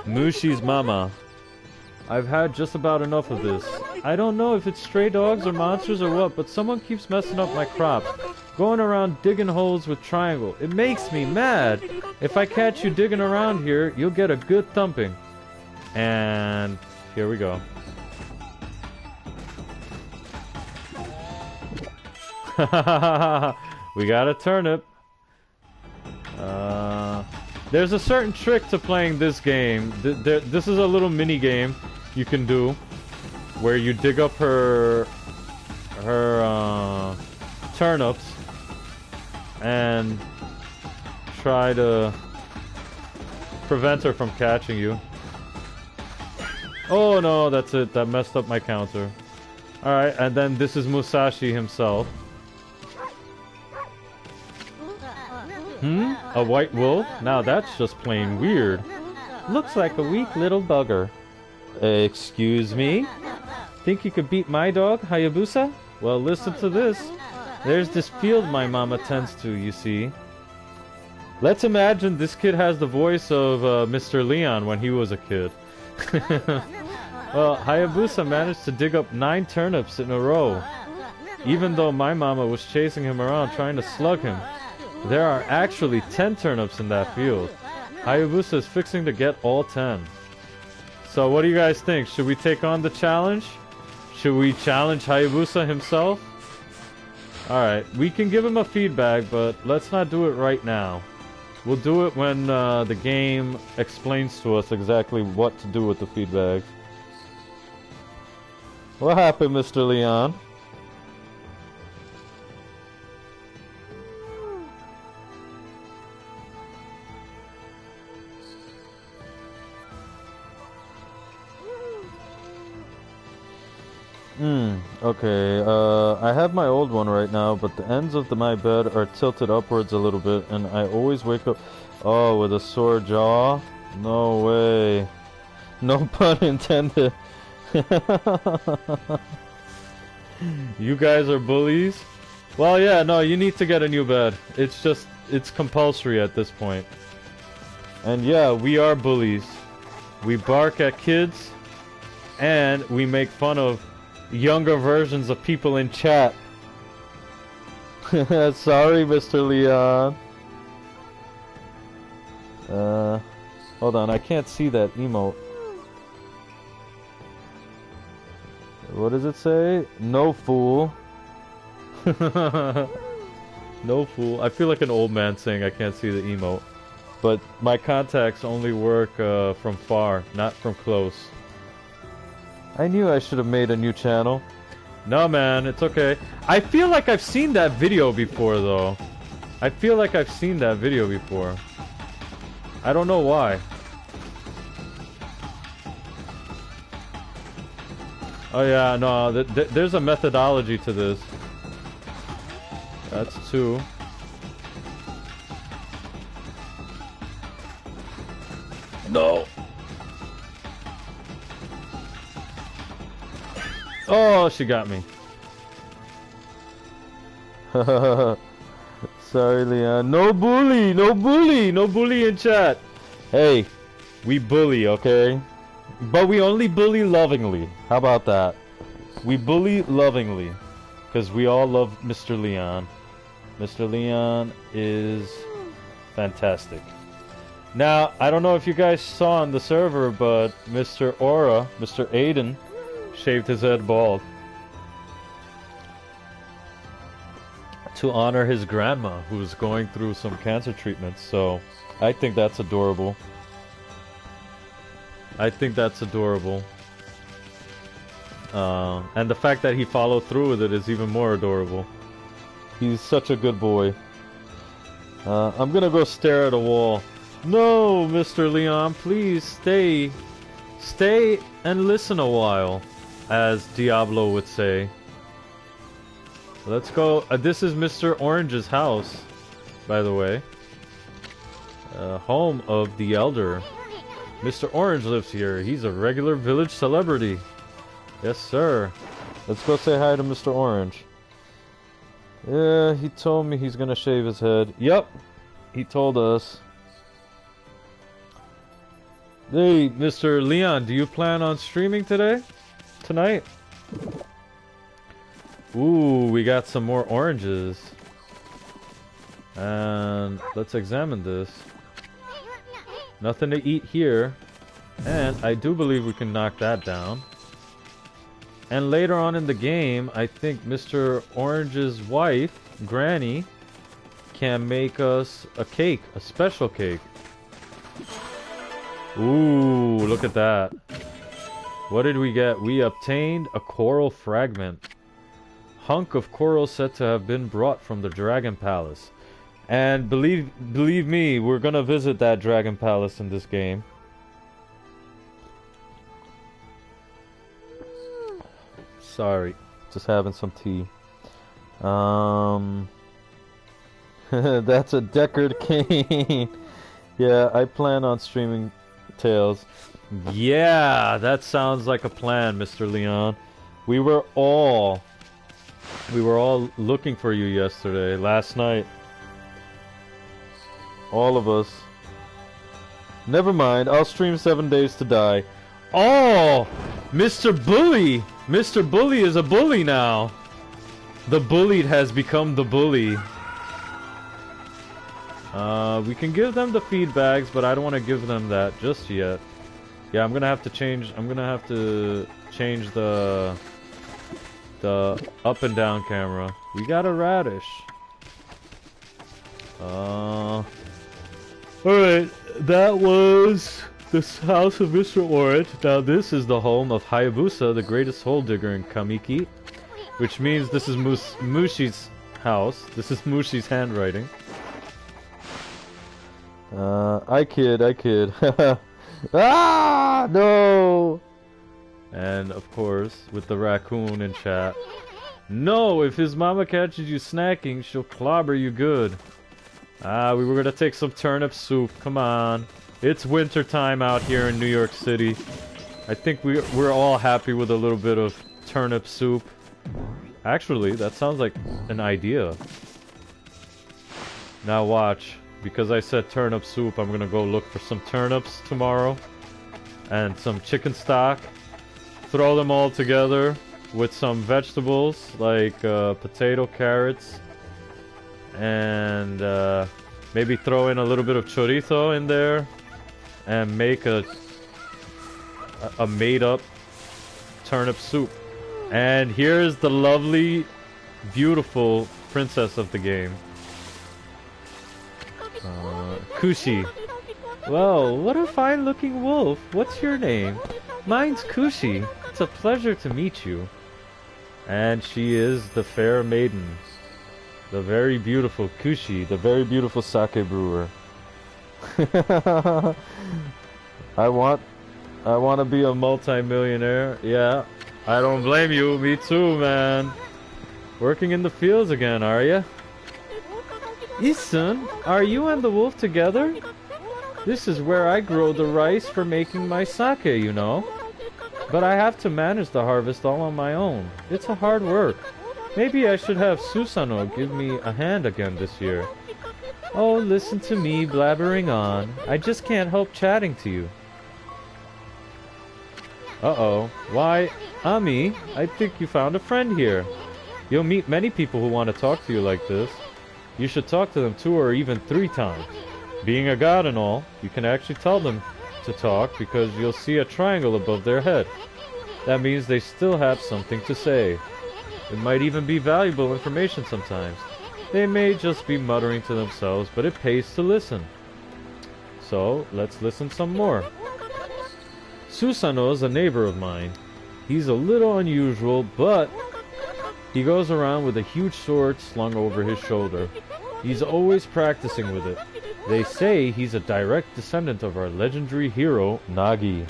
Mushi's mama. I've had just about enough of this. I don't know if it's stray dogs or monsters or what, but someone keeps messing up my crops. Going around digging holes with triangle. It makes me mad. If I catch you digging around here, you'll get a good thumping. And here we go. We got a turnip. There's a certain trick to playing this game. This is a little mini game you can do where you dig up her turnips and try to prevent her from catching you. Oh no, that's it. That messed up my counter. Alright, and then this is Musashi himself. A white wolf? Now that's just plain weird. Looks like a weak little bugger. Excuse me? Think you could beat my dog, Hayabusa? Well, listen to this. There's this field my mama tends to, you see. Let's imagine this kid has the voice of Mr. Leon when he was a kid. Well, Hayabusa managed to dig up 9 turnips in a row. Even though my mama was chasing him around trying to slug him. There are actually 10 turnips in that field. Hayabusa is fixing to get all 10. So what do you guys think? Should we take on the challenge? Should we challenge Hayabusa himself? Alright, we can give him a feedback, but let's not do it right now. We'll do it when the game explains to us exactly what to do with the feedback. What happened, Mr. Leon? Okay, I have my old one right now, but the ends of my bed are tilted upwards a little bit, and I always wake up, oh, with a sore jaw? No way. No pun intended. You guys are bullies? Well, yeah, no, you need to get a new bed. It's just, it's compulsory at this point. And yeah, we are bullies. We bark at kids, and we make fun of younger versions of people in chat. Sorry, Mr. Leon. Hold on, I can't see that emote. What does it say? No fool. No fool. I feel like an old man saying I can't see the emote. But my contacts only work from far, not from close. I knew I should have made a new channel. No, man, it's okay. I feel like I've seen that video before, though. I feel like I've seen that video before. I don't know why. Oh yeah, no, there's a methodology to this. That's 2. No! Oh, she got me. Sorry, Leon. No bully! No bully! No bully in chat! Hey, we bully, okay? But we only bully lovingly. How about that? We bully lovingly. Because we all love Mr. Leon. Mr. Leon is fantastic. Now, I don't know if you guys saw on the server, but Mr. Aura, Mr. Aiden, shaved his head bald. To honor his grandma, who was going through some cancer treatments. So, I think that's adorable. I think that's adorable. And the fact that he followed through with it is even more adorable. He's such a good boy. I'm gonna go stare at a wall. No, Mr. Leon, please stay. Stay and listen a while, as Diablo would say. Let's go. This is Mr. Orange's house, by the way. Home of the Elder. Mr. Orange lives here. He's a regular village celebrity. Yes, sir. Let's go say hi to Mr. Orange. Yeah, he told me he's gonna shave his head. Yep, he told us. Hey, Mr. Leon, do you plan on streaming today? Tonight? Ooh, we got some more oranges. And let's examine this. Nothing to eat here. And I do believe we can knock that down. And later on in the game, I think Mr. Orange's wife, Granny, can make us a cake, a special cake. Ooh, look at that. What did we get? We obtained a coral fragment. Hunk of coral said to have been brought from the Dragon Palace. And believe me, we're gonna visit that Dragon Palace in this game. Sorry, just having some tea. That's a Deckard cane. Yeah, I plan on streaming Tales. Yeah, that sounds like a plan, Mr. Leon. We were all looking for you yesterday, last night. All of us. Never mind, I'll stream 7 Days to Die. Oh, Mr. Bully! Mr. Bully is a bully now. The bullied has become the bully. We can give them the feedbacks, but I don't want to give them that just yet. Yeah, I'm gonna have to change the up and down camera. We got a radish. Alright, that was the house of Mr. Orange. Now this is the home of Hayabusa, the greatest hole digger in Kamiki. Which means this is Mushi's house. This is Mushi's handwriting. I kid. Ah, no! And of course, with the raccoon in chat. No, if his mama catches you snacking, she'll clobber you good. We were gonna take some turnip soup. Come on. It's winter time out here in New York City. I think we're all happy with a little bit of turnip soup. Actually, that sounds like an idea. Now watch. Because I said turnip soup, I'm gonna go look for some turnips tomorrow. And some chicken stock. Throw them all together with some vegetables like potato, carrots. And maybe throw in a little bit of chorizo in there. And make a made-up turnip soup. And here's the lovely, beautiful princess of the game. Kushi. Well, what a fine-looking wolf. What's your name? Mine's Kushi. It's a pleasure to meet you. And she is the fair maiden. The very beautiful Kushi, the very beautiful sake brewer. I want to be a multi-millionaire. Yeah, I don't blame you. Me too, man. Working in the fields again, are ya? Isun, are you and the wolf together? This is where I grow the rice for making my sake, you know. But I have to manage the harvest all on my own. It's a hard work. Maybe I should have Susano give me a hand again this year. Oh, listen to me blabbering on. I just can't help chatting to you. Uh-oh. Why, Ami, I think you found a friend here. You'll meet many people who want to talk to you like this. You should talk to them 2 or even 3 times. Being a god and all, you can actually tell them to talk because you'll see a triangle above their head. That means they still have something to say. It might even be valuable information sometimes. They may just be muttering to themselves, but it pays to listen. So, let's listen some more. Susano is a neighbor of mine. He's a little unusual, but He goes around with a huge sword slung over his shoulder. He's always practicing with it. They say he's a direct descendant of our legendary hero, Nagi.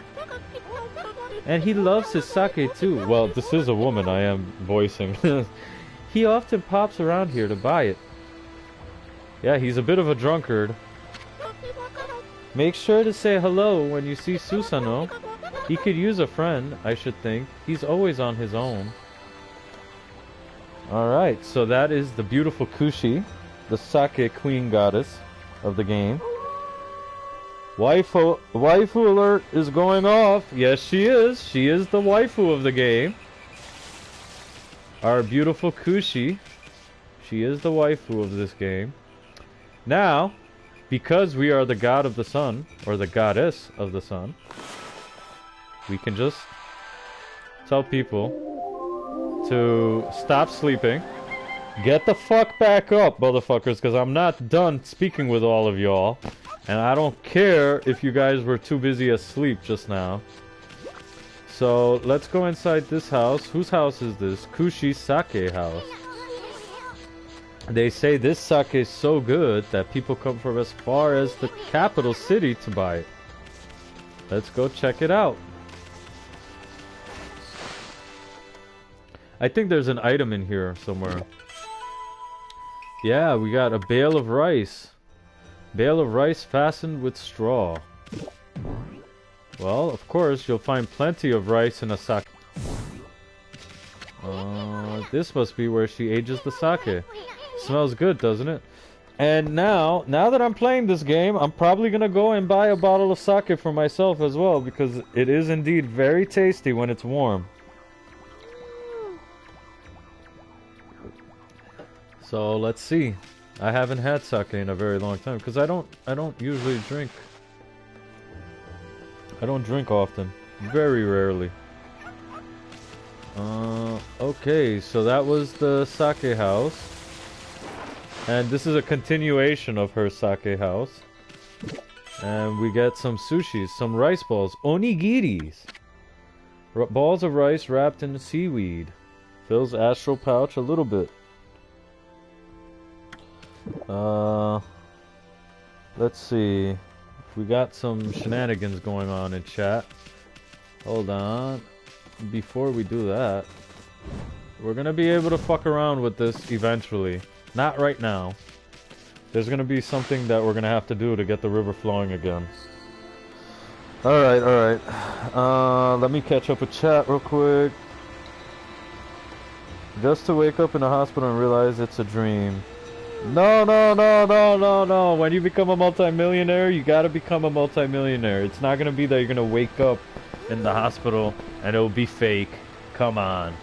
And he loves his sake too. Well, this is a woman I am voicing. He often pops around here to buy it. Yeah, he's a bit of a drunkard. Make sure to say hello when you see Susano. He could use a friend, I should think. He's always on his own. Alright, so that is the beautiful Kushi, the sake queen goddess of the game. Waifu alert is going off. Yes, she is. She is the waifu of the game. Our beautiful Kushi. She is the waifu of this game. Now, because we are the god of the sun, or the goddess of the sun, we can just tell people to stop sleeping. Get the fuck back up, motherfuckers, because I'm not done speaking with all of y'all. And I don't care if you guys were too busy asleep just now. So, let's go inside this house. Whose house is this? Kushi's sake house. They say this sake is so good that people come from as far as the capital city to buy it. Let's go check it out. I think there's an item in here somewhere. Yeah, we got a bale of rice. Bale of rice fastened with straw. Well, of course, you'll find plenty of rice in a sake. This must be where she ages the sake. Smells good, doesn't it? And now that I'm playing this game, I'm probably gonna go and buy a bottle of sake for myself as well, because it is indeed very tasty when it's warm. So let's see. I haven't had sake in a very long time because I don't usually drink. I don't drink often. Very rarely. Okay, so that was the sake house. And this is a continuation of her sake house. And we get some sushis, some rice balls, onigiris. Balls of rice wrapped in seaweed. Fills astral pouch a little bit. Let's see. We got some shenanigans going on in chat. Hold on. Before we do that, we're gonna be able to fuck around with this eventually. Not right now. There's gonna be something that we're gonna have to do to get the river flowing again. Alright, alright. Let me catch up with chat real quick. Just to wake up in the hospital and realize it's a dream. No. When you become a multimillionaire, you gotta become a multimillionaire. It's not gonna be that you're gonna wake up in the hospital and it'll be fake. Come on.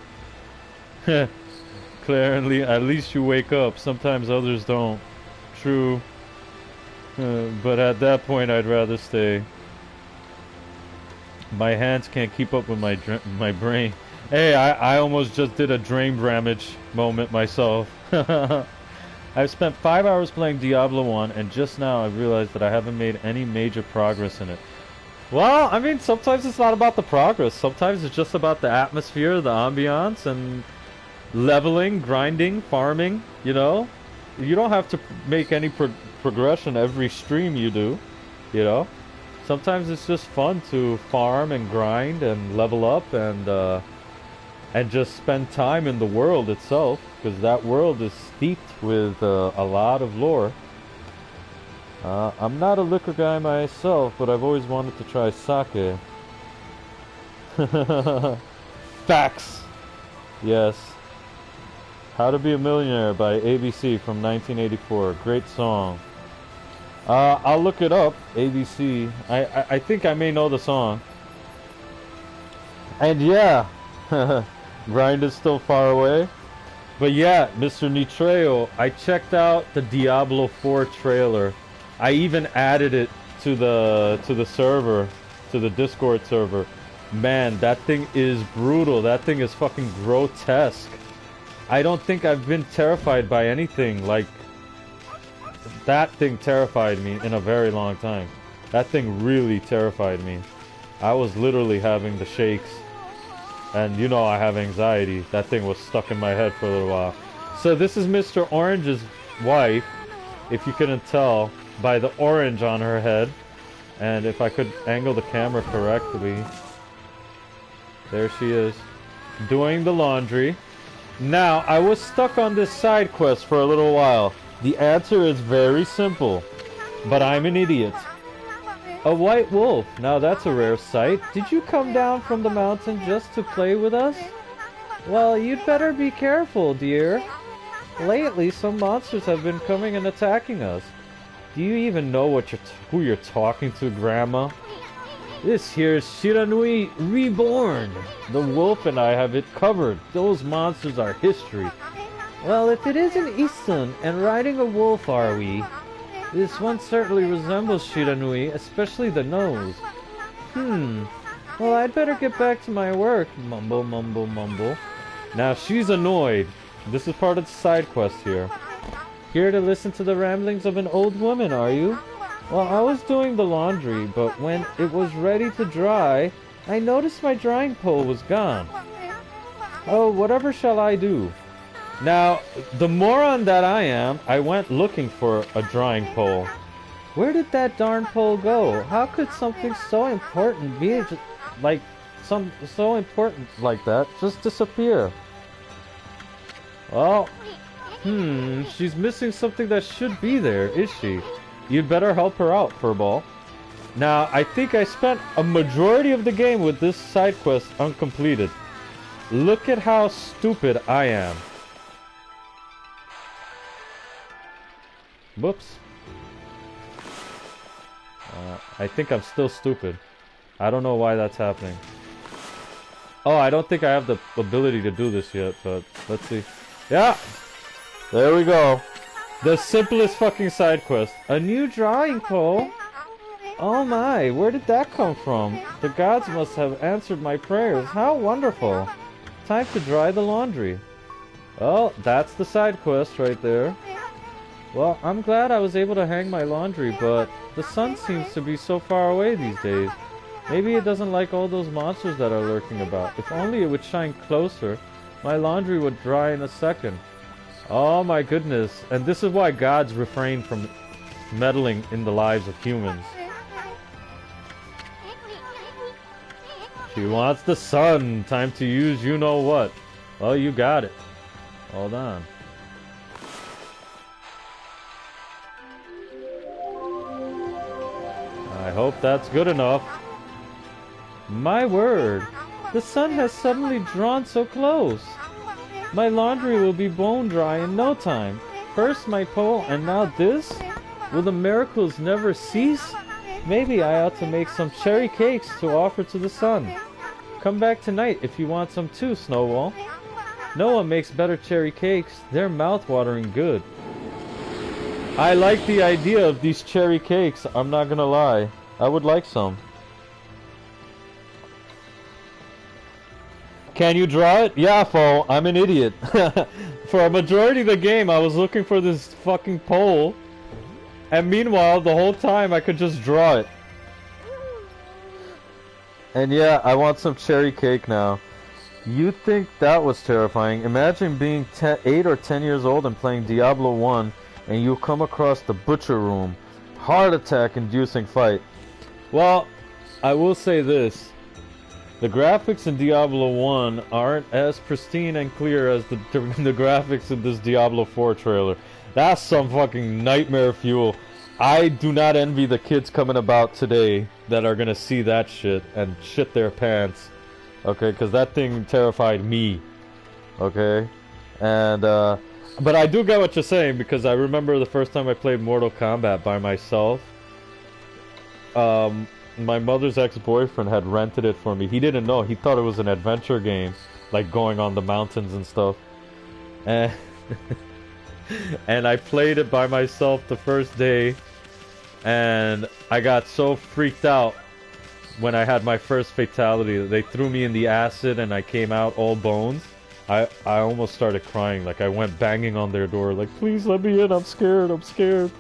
Clearly, at least you wake up. Sometimes others don't. True. But at that point, I'd rather stay. My hands can't keep up with my brain. Hey, I almost just did a drain damage moment myself. I've spent 5 hours playing Diablo 1, and just now I realized that I haven't made any major progress in it. Well, I mean, sometimes it's not about the progress. Sometimes it's just about the atmosphere, the ambiance, and leveling, grinding, farming, you know? You don't have to make any progression every stream you do, you know? Sometimes it's just fun to farm and grind and level up and just spend time in the world itself, because that world is steeped with a lot of lore. I'm not a liquor guy myself, but I've always wanted to try sake. Facts! Yes. How to Be a Millionaire by ABC from 1984. Great song. I'll look it up, ABC. I think I may know the song. And yeah, grind is still far away. But yeah, Mr. Nitreo, I checked out the Diablo 4 trailer. I even added it to the server, to the Discord server. Man, that thing is brutal. That thing is fucking grotesque. I don't think I've been terrified by anything like that. Thing terrified me in a very long time. That thing really terrified me. I was literally having the shakes. And you know I have anxiety. That thing was stuck in my head for a little while. So this is Mr. Orange's wife, if you couldn't tell, by the orange on her head. And if I could angle the camera correctly, there she is, doing the laundry. Now, I was stuck on this side quest for a little while. The answer is very simple, but I'm an idiot. A white wolf. Now that's a rare sight. Did you come down from the mountain just to play with us? Well, you'd better be careful, dear. Lately, some monsters have been coming and attacking us. Do you even know who you're talking to, Grandma? This here's Shiranui Reborn. The wolf and I have it covered. Those monsters are history. Well, if it isn't Isun and riding a wolf, are we? This one certainly resembles Shiranui, especially the nose. Well, I'd better get back to my work. Mumble, mumble, mumble. Now she's annoyed. This is part of the side quest here. Here to listen to the ramblings of an old woman, are you? Well, I was doing the laundry, but when it was ready to dry, I noticed my drying pole was gone. Oh, whatever shall I do? Now, the moron that I am, I went looking for a drying pole. Where did that darn pole go? How could something so important be so important like that just disappear? Well, she's missing something that should be there, is she? You'd better help her out, Furball. Now, I think I spent a majority of the game with this side quest uncompleted. Look at how stupid I am. Whoops. I think I'm still stupid. I don't know why that's happening. Oh, I don't think I have the ability to do this yet, but let's see. Yeah! There we go. The simplest fucking side quest. A new drawing pole? Oh my, where did that come from? The gods must have answered my prayers. How wonderful. Time to dry the laundry. Well, that's the side quest right there. Well, I'm glad I was able to hang my laundry, but the sun seems to be so far away these days. Maybe it doesn't like all those monsters that are lurking about. If only it would shine closer, my laundry would dry in a second. Oh my goodness. And this is why gods refrain from meddling in the lives of humans. She wants the sun. Time to use you know what. Well, you got it. Hold on. I hope that's good enough. My word. The sun has suddenly drawn so close. My laundry will be bone dry in no time. First my pole and now this? Will the miracles never cease? Maybe I ought to make some cherry cakes to offer to the sun. Come back tonight if you want some too, Snowball. No one makes better cherry cakes. They're mouth-watering good. I like the idea of these cherry cakes, I'm not gonna lie. I would like some. Can you draw it? Yeah, fool. I'm an idiot. For a majority of the game, I was looking for this fucking pole. And meanwhile, the whole time, I could just draw it. And yeah, I want some cherry cake now. You'd think that was terrifying. Imagine being 8 or 10 years old and playing Diablo 1, and you come across the butcher room. Heart attack inducing fight. Well, I will say this. The graphics in Diablo 1 aren't as pristine and clear as the graphics in this Diablo 4 trailer. That's some fucking nightmare fuel. I do not envy the kids coming about today that are gonna see that shit and shit their pants. Okay, because that thing terrified me. Okay? And, but I do get what you're saying, because I remember the first time I played Mortal Kombat by myself. My mother's ex-boyfriend had rented it for me. He didn't know. He thought it was an adventure game, like going on the mountains and stuff. And, and I played it by myself the first day, and I got so freaked out when I had my first fatality that they threw me in the acid and I came out all bones. I almost started crying. Like, I went banging on their door, like, please let me in, I'm scared, I'm scared.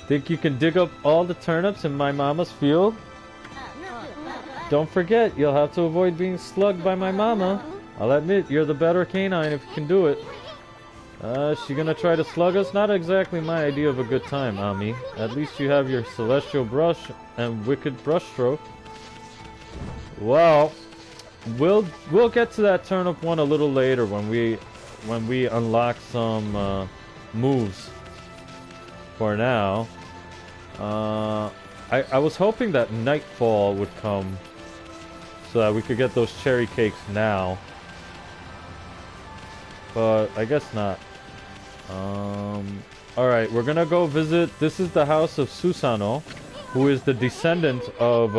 Think you can dig up all the turnips in my mama's field? don't forget, you'll have to avoid being slugged by my mama. I'll admit, you're the better canine if you can do it. She gonna try to slug us? Not exactly my idea of a good time, Ami. At least you have your celestial brush and wicked brushstroke. Well, we'll get to that turnip one a little later when we unlock some moves. For now, I was hoping that nightfall would come so that we could get those cherry cakes now, but I guess not. Alright, we're gonna go visit. This is the house of Susano, who is the descendant of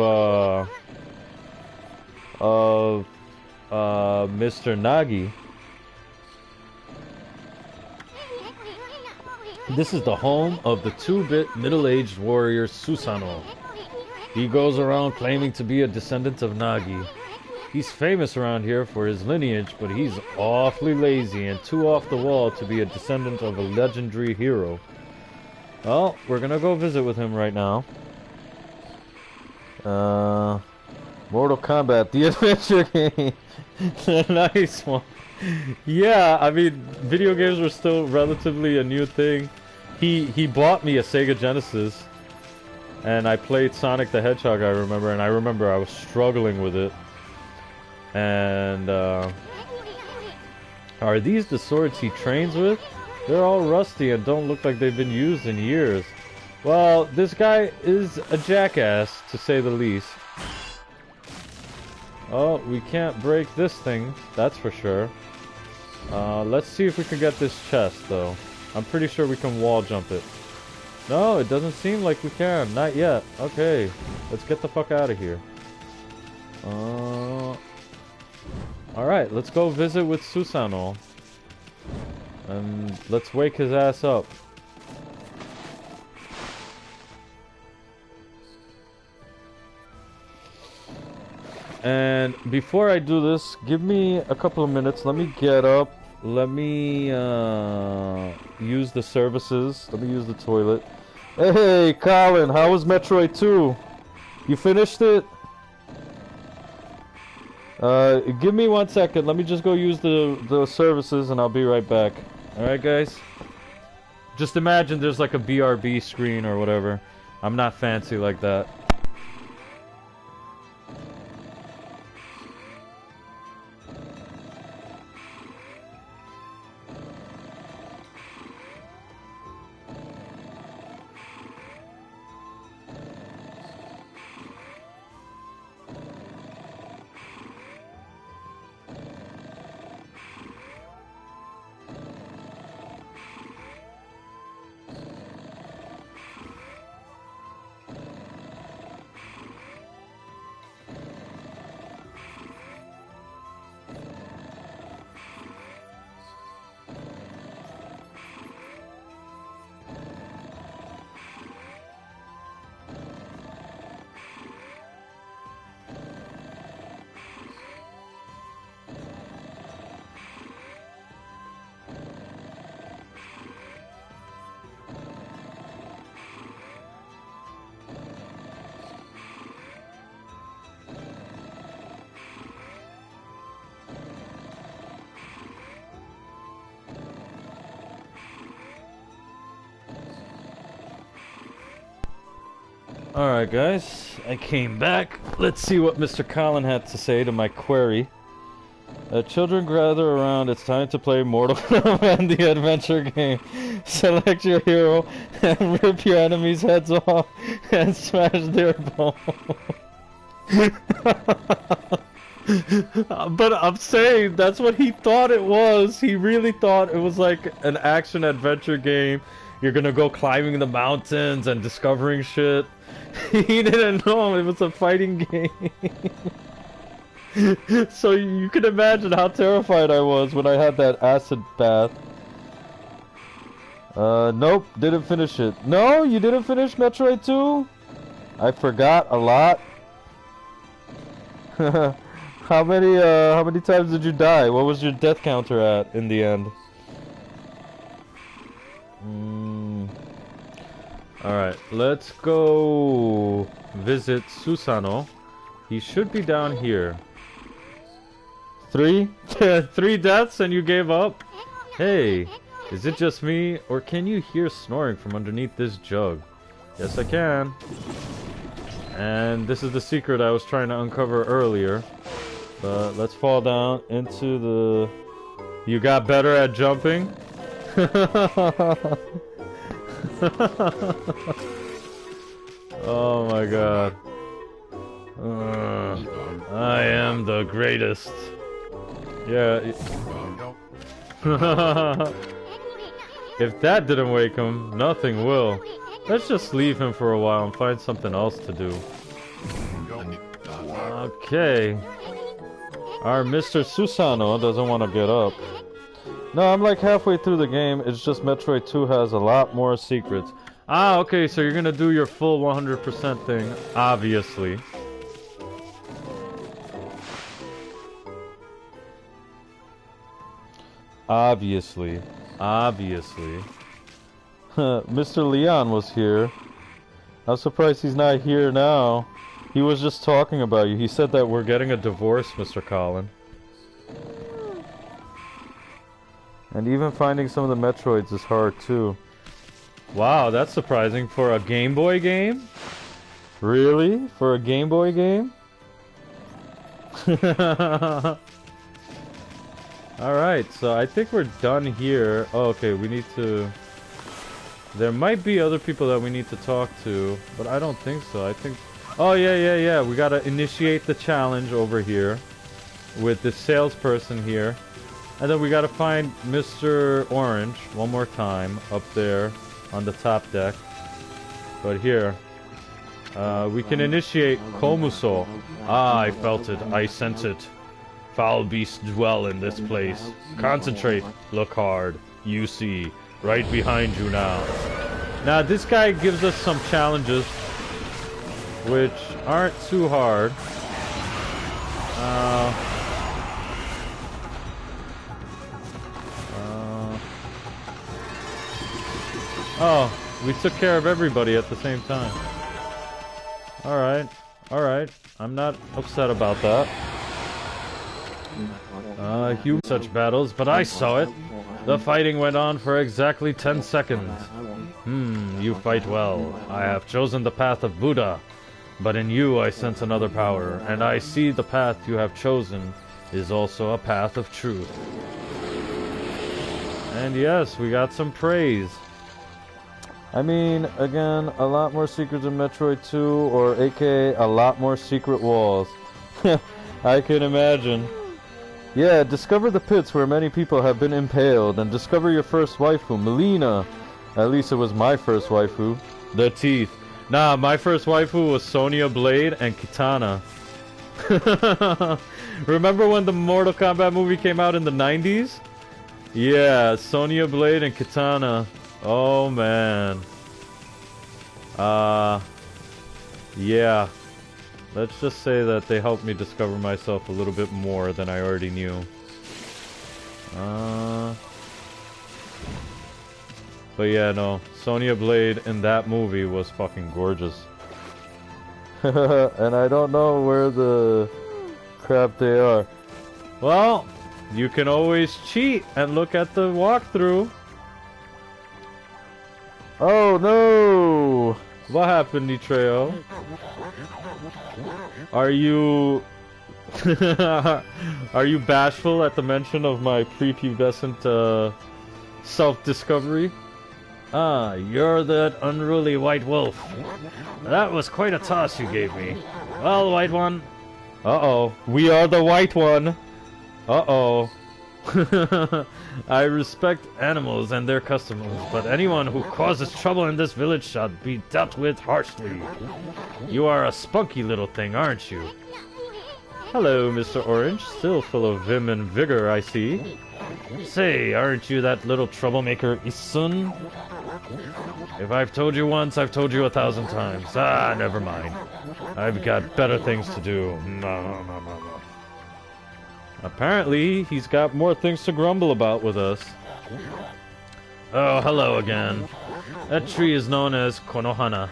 Mr. Nagi. This is the home of the 2-bit middle-aged warrior Susano. He goes around claiming to be a descendant of Nagi. He's famous around here for his lineage, but he's awfully lazy and too off the wall to be a descendant of a legendary hero. Well, we're gonna go visit with him right now. Mortal Kombat, the adventure game. Nice one. Yeah, I mean, video games were still relatively a new thing. He bought me a Sega Genesis, and I played Sonic the Hedgehog, I remember I was struggling with it. And, are these the swords he trains with? They're all rusty and don't look like they've been used in years. Well, this guy is a jackass, to say the least. Oh, we can't break this thing, that's for sure. Let's see if we can get this chest, though. I'm pretty sure we can wall jump it. No, it doesn't seem like we can. Not yet. Okay, let's get the fuck out of here. Alright, let's go visit with Susano. And let's wake his ass up. And before I do this, give me a couple of minutes. Let me get up. Let me use the services. Let me use the toilet. Hey, Colin, how was Metroid 2? You finished it? Give me 1 second. Let me just go use the services and I'll be right back. Alright, guys? Just imagine there's like a BRB screen or whatever. I'm not fancy like that. Alright guys, I came back. Let's see what Mr. Colin had to say to my query. Children gather around, it's time to play Mortal Kombat the adventure game. Select your hero and rip your enemies' heads off and smash their bones. But I'm saying, that's what he thought it was. He really thought it was like an action adventure game. You're gonna go climbing the mountains and discovering shit. He didn't know it was a fighting game. So you can imagine how terrified I was when I had that acid bath. Nope, didn't finish it. No, you didn't finish Metroid 2? I forgot a lot. How many times did you die? What was your death counter at in the end? Alright, let's go visit Susano. He should be down here. 3? 3 deaths and you gave up? Hey, is it just me, or can you hear snoring from underneath this jug? Yes, I can. And this is the secret I was trying to uncover earlier. But let's fall down into the... You got better at jumping? Oh my god. I am the greatest. Yeah. If that didn't wake him, nothing will. Let's just leave him for a while and find something else to do. Okay. Our Mr. Susano doesn't want to get up. No, I'm like halfway through the game. It's just Metroid 2 has a lot more secrets. Ah, okay, so you're gonna do your full 100% thing, obviously. Obviously. Mr. Leon was here. I'm surprised he's not here now. He was just talking about you. He said that we're getting a divorce, Mr. Colin. And even finding some of the Metroids is hard too. Wow, that's surprising for a Game Boy game? Really? For a Game Boy game? Alright, so I think we're done here. Oh, okay, we need to... There might be other people that we need to talk to, but I don't think so. I think... Oh, yeah. We gotta initiate the challenge over here with the salesperson here. And then we gotta find Mr. Orange one more time up there on the top deck. But here, we can initiate Komuso. Ah, I felt it. I sense it. Foul beasts dwell in this place. Concentrate. Look hard. You see. Right behind you now. Now, this guy gives us some challenges, which aren't too hard. Oh, we took care of everybody at the same time. Alright. I'm not upset about that. Such battles, but I saw it. The fighting went on for exactly 10 seconds. You fight well. I have chosen the path of Buddha, but in you I sense another power, and I see the path you have chosen is also a path of truth. And yes, we got some praise. I mean, again, a lot more secrets in Metroid 2, or aka a lot more secret walls. I can imagine. Yeah, discover the pits where many people have been impaled, and discover your first waifu, Melina. At least it was my first waifu. The teeth. Nah, my first waifu was Sonya Blade and Kitana. Remember when the Mortal Kombat movie came out in the 90s? Yeah, Sonya Blade and Kitana. Oh, man. Yeah. Let's just say that they helped me discover myself a little bit more than I already knew. But yeah, no. Sonya Blade in that movie was fucking gorgeous. And I don't know where the crap they are. Well, you can always cheat and look at the walkthrough. Oh no! What happened, Nitreo? Are you... Are you bashful at the mention of my prepubescent self-discovery? Ah, you're that unruly white wolf. That was quite a toss you gave me. Well, white one. Uh-oh. We are the white one. Uh-oh. I respect animals and their customers, but anyone who causes trouble in this village shall be dealt with harshly. You are a spunky little thing, aren't you? Hello, Mr. Orange. Still full of vim and vigor, I see. Say, aren't you that little troublemaker, Isun? If I've told you once, I've told you 1,000 times. Ah, never mind. I've got better things to do. No. Apparently, he's got more things to grumble about with us. Oh, hello again. That tree is known as Konohana.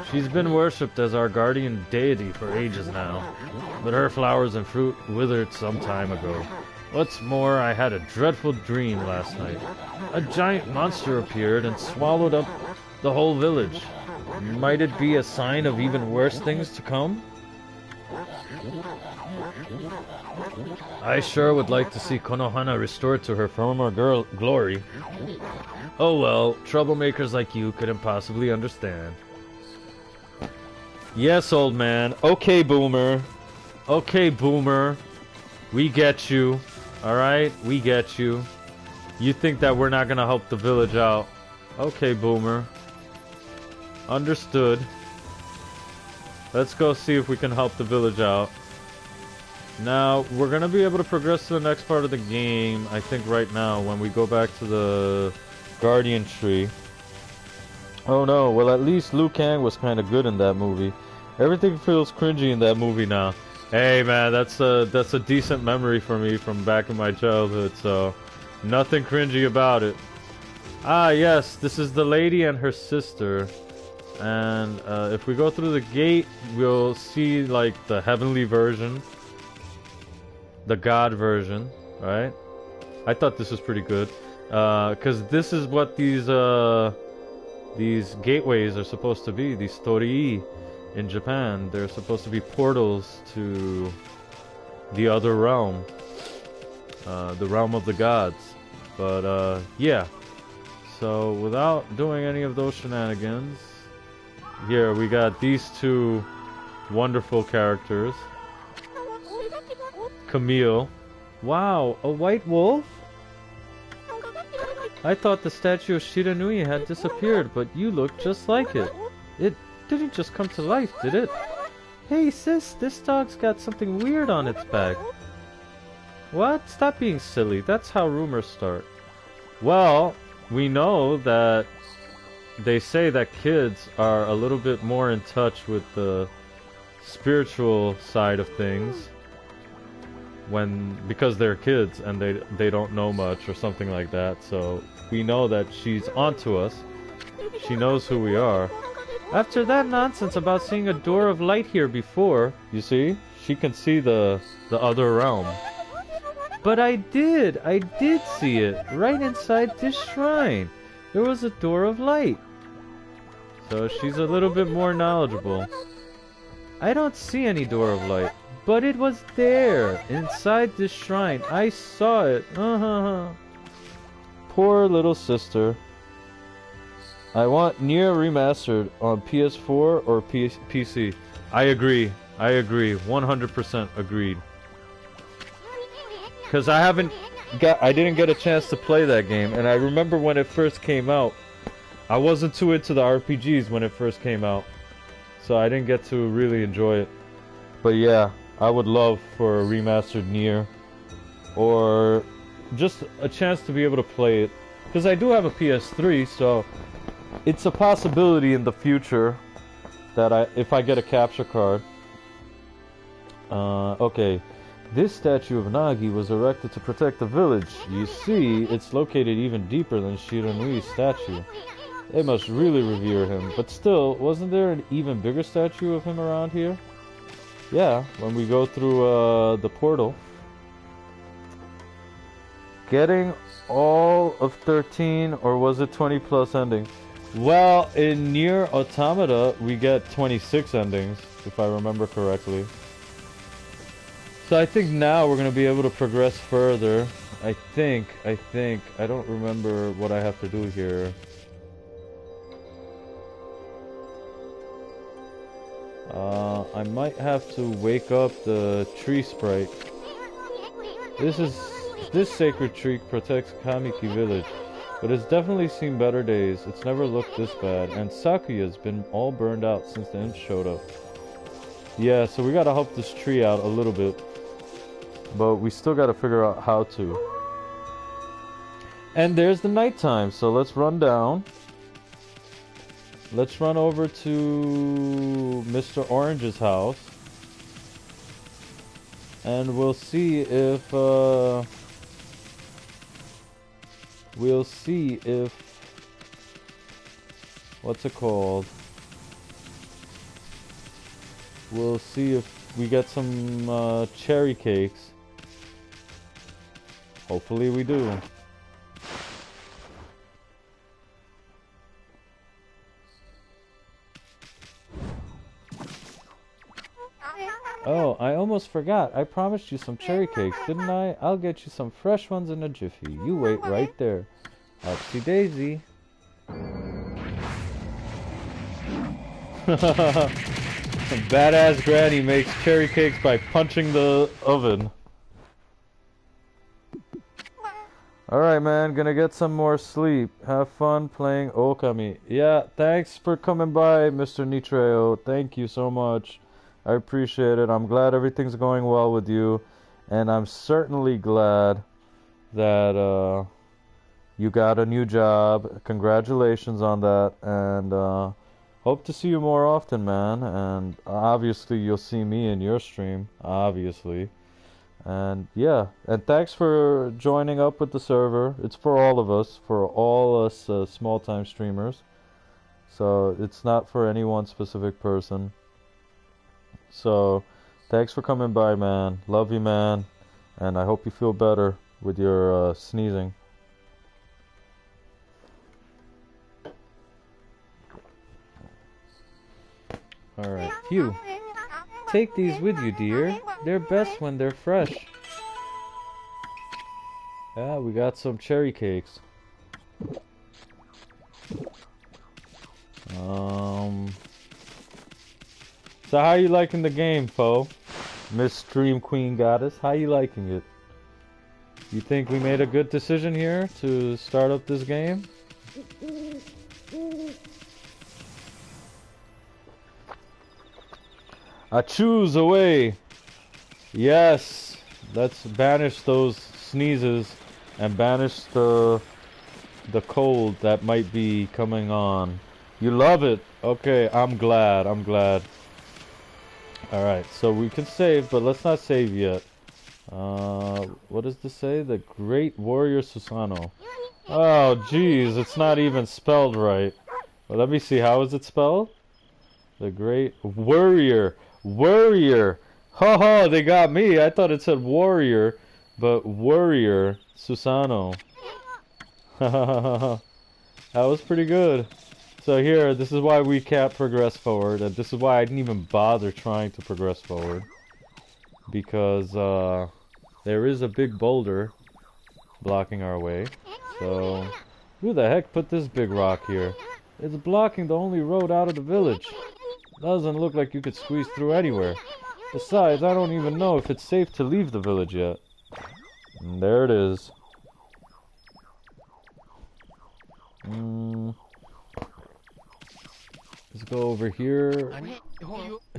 She's been worshipped as our guardian deity for ages now, but her flowers and fruit withered some time ago. What's more, I had a dreadful dream last night. A giant monster appeared and swallowed up the whole village. Might it be a sign of even worse things to come? I sure would like to see Konohana restored to her former glory. Oh well, troublemakers like you couldn't possibly understand. Yes, old man. Okay, boomer. Okay, boomer. We get you. Alright? We get you. You think that we're not gonna help the village out. Okay, boomer. Understood. Let's go see if we can help the village out. Now, we're gonna be able to progress to the next part of the game, I think right now, when we go back to the Guardian Tree. Oh no, well at least Liu Kang was kinda good in that movie. Everything feels cringy in that movie now. Hey man, that's a decent memory for me from back in my childhood, so nothing cringy about it. Ah yes, this is the lady and her sister. And if we go through the gate, we'll see like the heavenly version. The God version, right? I thought this was pretty good. Because this is what these gateways are supposed to be. These torii in Japan. They're supposed to be portals to the other realm. The realm of the gods. But yeah. So without doing any of those shenanigans, here we got these two wonderful characters. Camille. Wow, a white wolf? I thought the statue of Shiranui had disappeared, but you look just like it. It didn't just come to life, did it? Hey sis, this dog's got something weird on its back. What? Stop being silly. That's how rumors start. Well, we know that they say that kids are a little bit more in touch with the spiritual side of things because they're kids and they don't know much or something like that. So we know that she's onto us. She knows who we are. After that nonsense about seeing a door of light here before, you see, she can see the other realm. But I did see it right inside this shrine. There was a door of light. So she's a little bit more knowledgeable. I don't see any door of light, but it was there, inside this shrine. I saw it. Poor little sister. I want Nier Remastered on PS4 or PC. I agree. 100% agreed. Because I didn't get a chance to play that game, and I remember when it first came out, I wasn't too into the RPGs when it first came out, so I didn't get to really enjoy it. But yeah, I would love for a remastered Nier, or just a chance to be able to play it, because I do have a PS3, so it's a possibility in the future that if I get a capture card. Okay. This statue of Nagi was erected to protect the village. You see, it's located even deeper than Shiranui's statue. They must really revere him. But still, wasn't there an even bigger statue of him around here? Yeah, when we go through the portal. Getting all of 13, or was it 20 plus endings? Well, in Nier Automata, we get 26 endings, if I remember correctly. So I think now we're going to be able to progress further. I think. I don't remember what I have to do here. I might have to wake up the tree sprite. This sacred tree protects Kamiki village, but it's definitely seen better days. It's never looked this bad, and Sakuya's been all burned out since the imp showed up. Yeah, so we gotta help this tree out a little bit. But we still gotta figure out how to. And there's the nighttime, so let's run down. Let's run over to Mr. Orange's house. And we'll see if we'll see if... what's it called? We'll see if we get some cherry cakes. Hopefully we do. Oh, I almost forgot. I promised you some cherry cakes, didn't I? I'll get you some fresh ones in a jiffy. You wait right there. Upsy daisy. Some badass granny makes cherry cakes by punching the oven. Alright, man. Gonna get some more sleep. Have fun playing Ōkami. Yeah, thanks for coming by, Mr. Nitreo. Thank you so much. I appreciate it. I'm glad everything's going well with you. And I'm certainly glad that you got a new job. Congratulations on that. And hope to see you more often, man. And obviously you'll see me in your stream. Obviously. And yeah. And thanks for joining up with the server. It's for all of us. For all us small-time streamers. So it's not for any one specific person. So, thanks for coming by, man. Love you, man. And I hope you feel better with your sneezing. Alright, phew. Take these with you, dear. They're best when they're fresh. Yeah, we got some cherry cakes. So how you liking the game, Poe? Miss Stream Queen Goddess, how you liking it? You think we made a good decision here to start up this game? I choose away. Yes, let's banish those sneezes and banish the cold that might be coming on. You love it. Okay, I'm glad. I'm glad. Alright, so we can save, but let's not save yet. What does this say? The Great Warrior Susanoo. Oh, jeez, it's not even spelled right. Well, let me see, how is it spelled? The Great Warrior. Warrior! Ho ho, they got me. I thought it said warrior, but Warrior Susanoo. That was pretty good. So here, this is why we can't progress forward, and this is why I didn't even bother trying to progress forward. Because, there is a big boulder blocking our way. So, who the heck put this big rock here? It's blocking the only road out of the village. Doesn't look like you could squeeze through anywhere. Besides, I don't even know if it's safe to leave the village yet. And there it is. Let's go over here.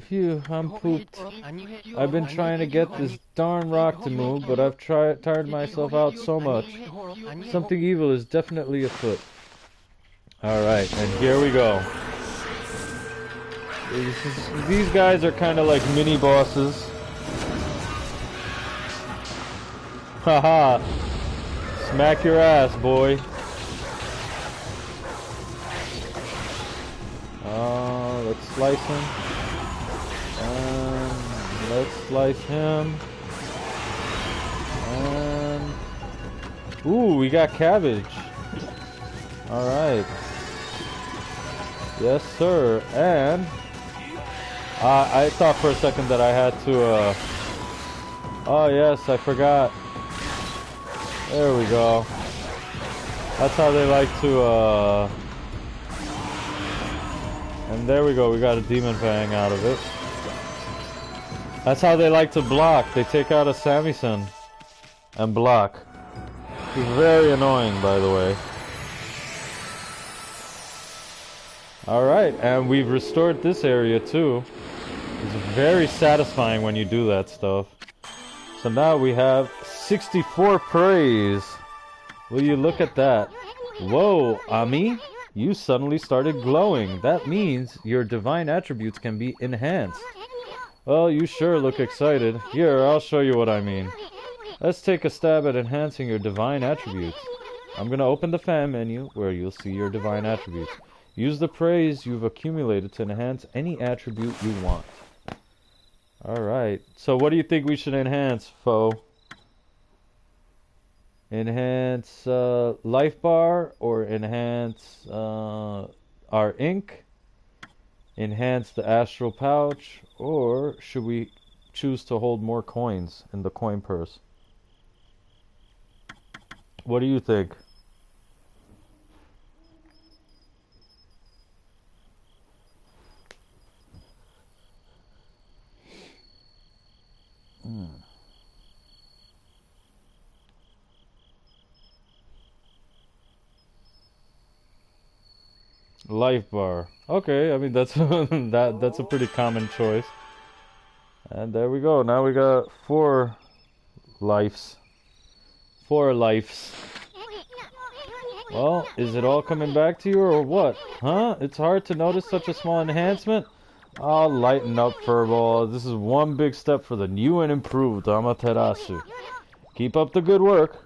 Phew, I'm pooped. I've been trying to get this darn rock to move, but I've tired myself out so much. Something evil is definitely afoot. Alright, and here we go. These guys are kind of like mini bosses. Haha. Smack your ass, boy. Let's slice him. And let's slice him. And ooh, we got cabbage. Alright. Yes, sir. And I thought for a second that I had to oh yes, I forgot. There we go. That's how they like to and there we go, we got a demon fang out of it. That's how they like to block. They take out a samisen and block. It's very annoying, by the way. Alright, and we've restored this area too. It's very satisfying when you do that stuff. So now we have 64 praise. Will you look at that? Whoa, Ami? You suddenly started glowing. That means your divine attributes can be enhanced. Well, you sure look excited. Here, I'll show you what I mean. Let's take a stab at enhancing your divine attributes. I'm gonna open the fan menu where you'll see your divine attributes. Use the praise you've accumulated to enhance any attribute you want. Alright, so what do you think we should enhance, foe? Enhance life bar or enhance our ink? Enhance the astral pouch, or should we choose to hold more coins in the coin purse? What do you think? Life bar. Okay, I mean that's that's a pretty common choice. And there we go. Now we got 4 lives. 4 lives. Well, is it all coming back to you or what? Huh? It's hard to notice such a small enhancement? I'll lighten up, Furball. This is one big step for the new and improved Amaterasu. Keep up the good work.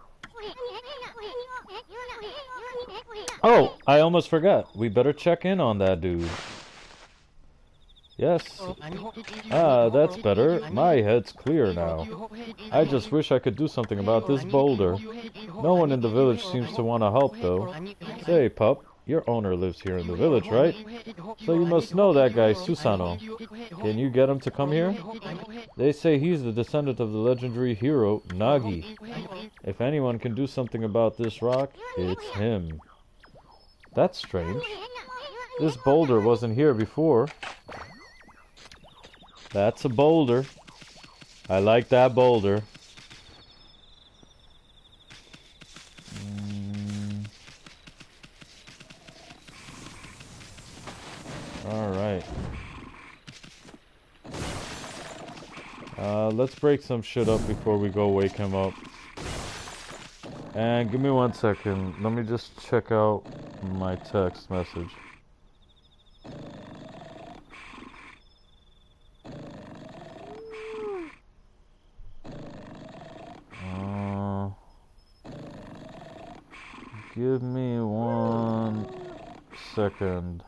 Oh, I almost forgot. We better check in on that dude. Yes. Ah, that's better. My head's clear now. I just wish I could do something about this boulder. No one in the village seems to want to help, though. Say, pup, your owner lives here in the village, right? So you must know that guy, Susano. Can you get him to come here? They say he's the descendant of the legendary hero, Nagi. If anyone can do something about this rock, it's him. That's strange. This boulder wasn't here before. That's a boulder. I like that boulder. Alright. Let's break some shit up before we go wake him up. And give me 1 second. Let me just check out my text message. Give me 1 second.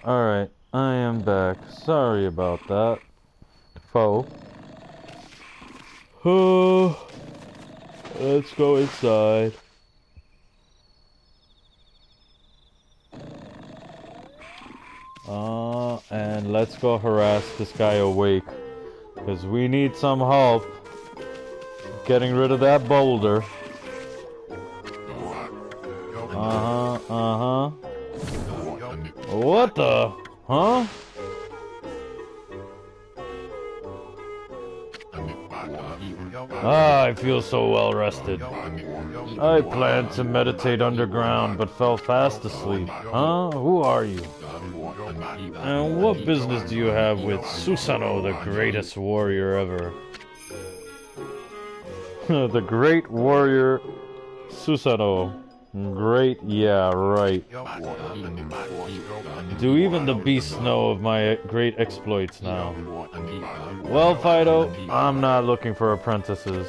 Alright, I am back. Sorry about that. Foe. Oh, let's go inside. And let's go harass this guy awake. Because we need some help getting rid of that boulder. What the? Huh? Ah, I feel so well rested. I planned to meditate underground, but fell fast asleep. Huh? Who are you? And what business do you have with Susano, the greatest warrior ever? The great warrior Susano. Great, yeah, right. Do even the beasts know of my great exploits now? Well, Fido, I'm not looking for apprentices.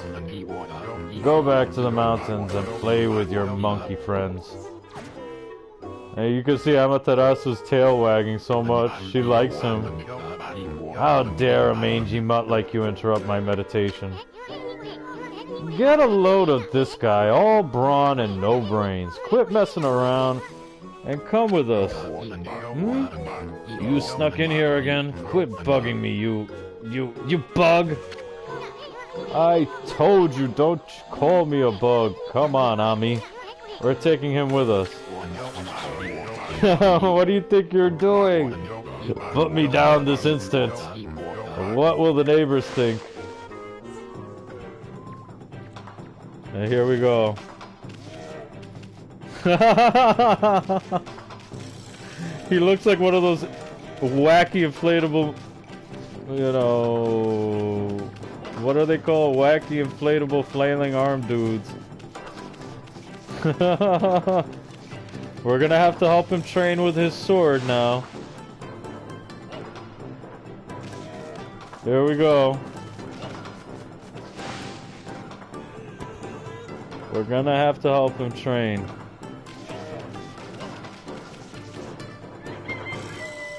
Go back to the mountains and play with your monkey friends. And you can see Amaterasu's tail wagging so much. She likes him. How dare a mangy mutt like you interrupt my meditation? Get a load of this guy, all brawn and no brains. Quit messing around and come with us. Hmm? You snuck in here again? Quit bugging me, you bug! I told you, don't call me a bug. Come on, Ami. We're taking him with us. What do you think you're doing? Put me down this instant. What will the neighbors think? And here we go. He looks like one of those wacky inflatable, you know, what are they called? Wacky inflatable flailing arm dudes. We're gonna have to help him train with his sword now. Here we go. We're gonna have to help him train.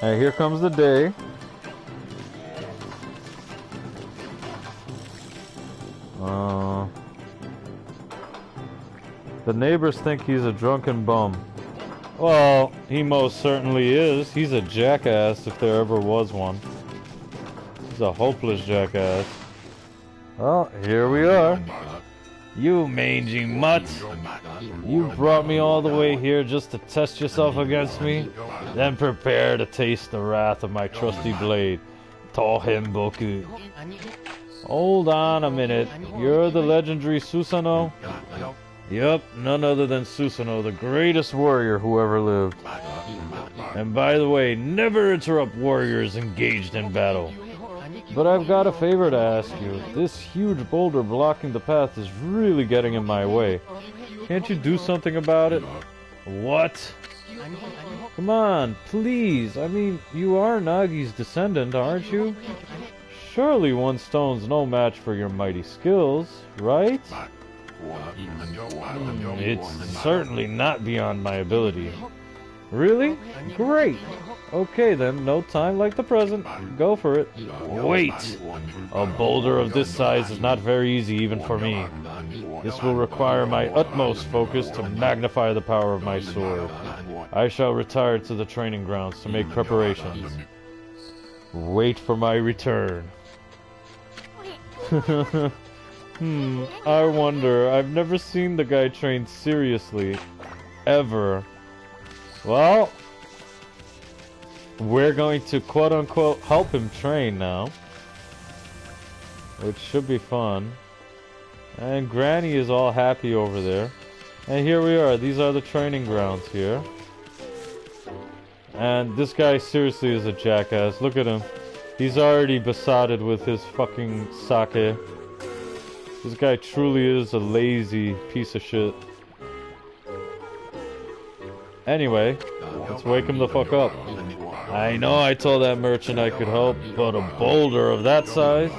And here comes the day. The neighbors think he's a drunken bum. Well, he most certainly is. He's a jackass if there ever was one. He's a hopeless jackass. Well, here we are. You mangy mutt! You brought me all the way here just to test yourself against me? Then prepare to taste the wrath of my trusty blade. Tohen Boku. Hold on a minute. You're the legendary Susanoo? Yup, none other than Susanoo, the greatest warrior who ever lived. And by the way, never interrupt warriors engaged in battle. But I've got a favor to ask you. This huge boulder blocking the path is really getting in my way. Can't you do something about it? What? Come on, please. I mean, you are Nagi's descendant, aren't you? Surely one stone's no match for your mighty skills, right? It's certainly not beyond my ability. Really? Great! Okay then, no time like the present. Go for it. Wait! A boulder of this size is not very easy even for me. This will require my utmost focus to magnify the power of my sword. I shall retire to the training grounds to make preparations. Wait for my return. I wonder. I've never seen the guy train seriously. Ever. Well, we're going to quote-unquote help him train now. Which should be fun. And Granny is all happy over there. And here we are. These are the training grounds here. And this guy seriously is a jackass. Look at him. He's already besotted with his fucking sake. This guy truly is a lazy piece of shit. Anyway, let's wake him the fuck up. I know I told that merchant I could help, but a boulder of that size?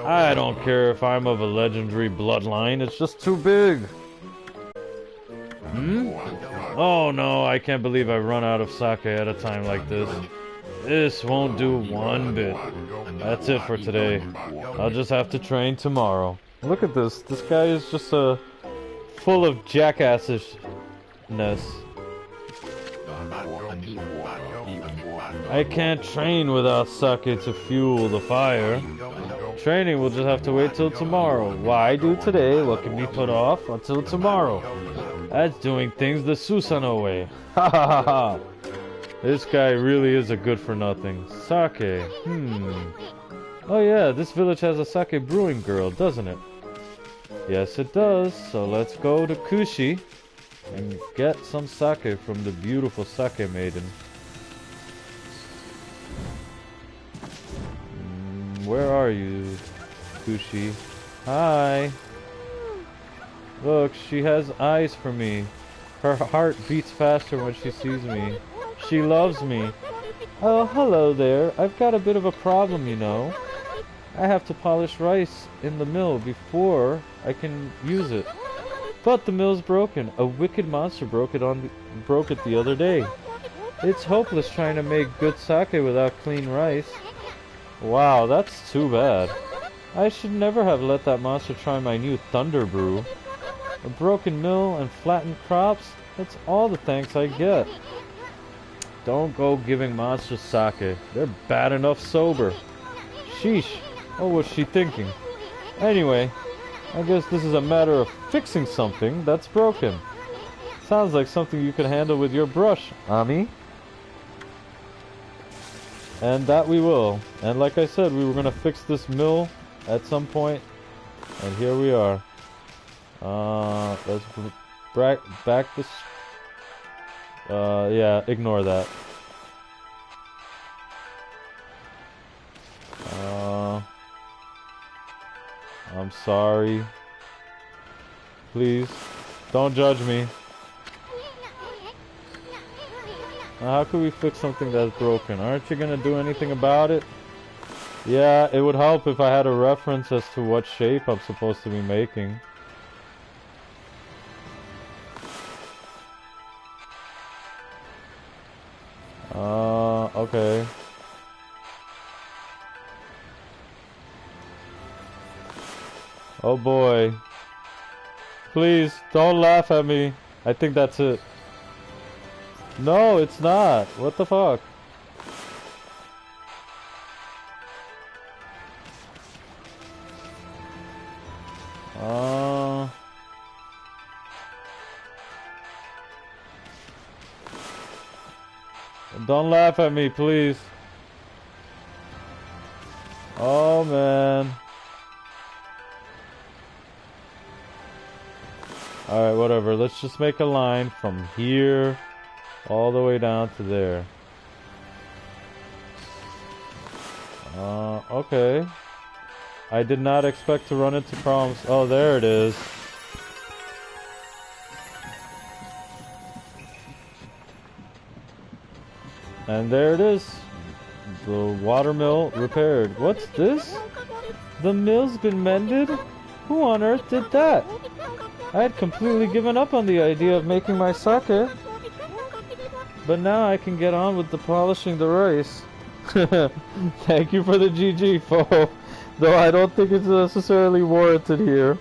I don't care if I'm of a legendary bloodline, it's just too big. Oh no, I can't believe I run out of sake at a time like this. This won't do one bit. That's it for today. I'll just have to train tomorrow. Look at this. This guy is just full of jackassishness. I can't train without sake to fuel the fire. Training will just have to wait till tomorrow. Why do today what can be put off until tomorrow? That's doing things the Susanoo way. Ha ha ha ha. This guy really is a good for nothing. Sake. Oh yeah, this village has a sake brewing girl, doesn't it? Yes, it does. So let's go to Kushi and get some sake from the beautiful sake maiden. Where are you, Kushi? Hi. Look, she has eyes for me. Her heart beats faster when she sees me. She loves me. Oh, hello there. I've got a bit of a problem, you know. I have to polish rice in the mill before I can use it. But the mill's broken. A wicked monster broke it the other day. It's hopeless trying to make good sake without clean rice. Wow, that's too bad. I should never have let that monster try my new thunder brew. A broken mill and flattened crops? That's all the thanks I get. Don't go giving monsters sake. They're bad enough sober. Sheesh. What was she thinking? Anyway, I guess this is a matter of fixing something that's broken. Sounds like something you can handle with your brush, Ami. And that we will. And like I said, we were going to fix this mill at some point. And here we are. Let's back this. Yeah, ignore that. I'm sorry. Please, don't judge me. How can we fix something that's broken? Aren't you gonna do anything about it? Yeah, it would help if I had a reference as to what shape I'm supposed to be making. Okay. Oh boy. Please, don't laugh at me. I think that's it. No, it's not. What the fuck? Don't laugh at me, please. Oh, man. Alright, whatever. Let's just make a line from here all the way down to there. Okay. I did not expect to run into problems. Oh, there it is. And there it is. The watermill repaired. What's this? The mill's been mended? Who on earth did that? I had completely given up on the idea of making my sake. But now I can get on with the polishing the rice. Thank you for the GG, foe. Though I don't think it's necessarily warranted here.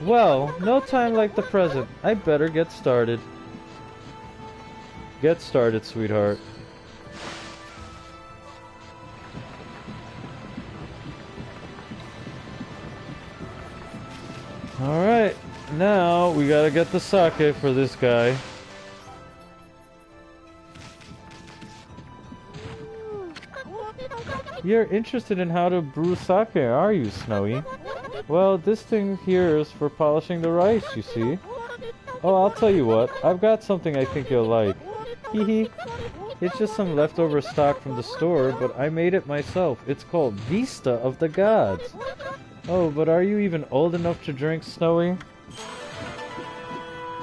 Well, no time like the present. I better get started. Get started, sweetheart. Alright, now we gotta get the sake for this guy. You're interested in how to brew sake, are you, Snowy? Well, this thing here is for polishing the rice, you see. Oh, I'll tell you what, I've got something I think you'll like. Hehe. It's just some leftover stock from the store, but I made it myself. It's called Vista of the Gods. Oh, but are you even old enough to drink, Snowy?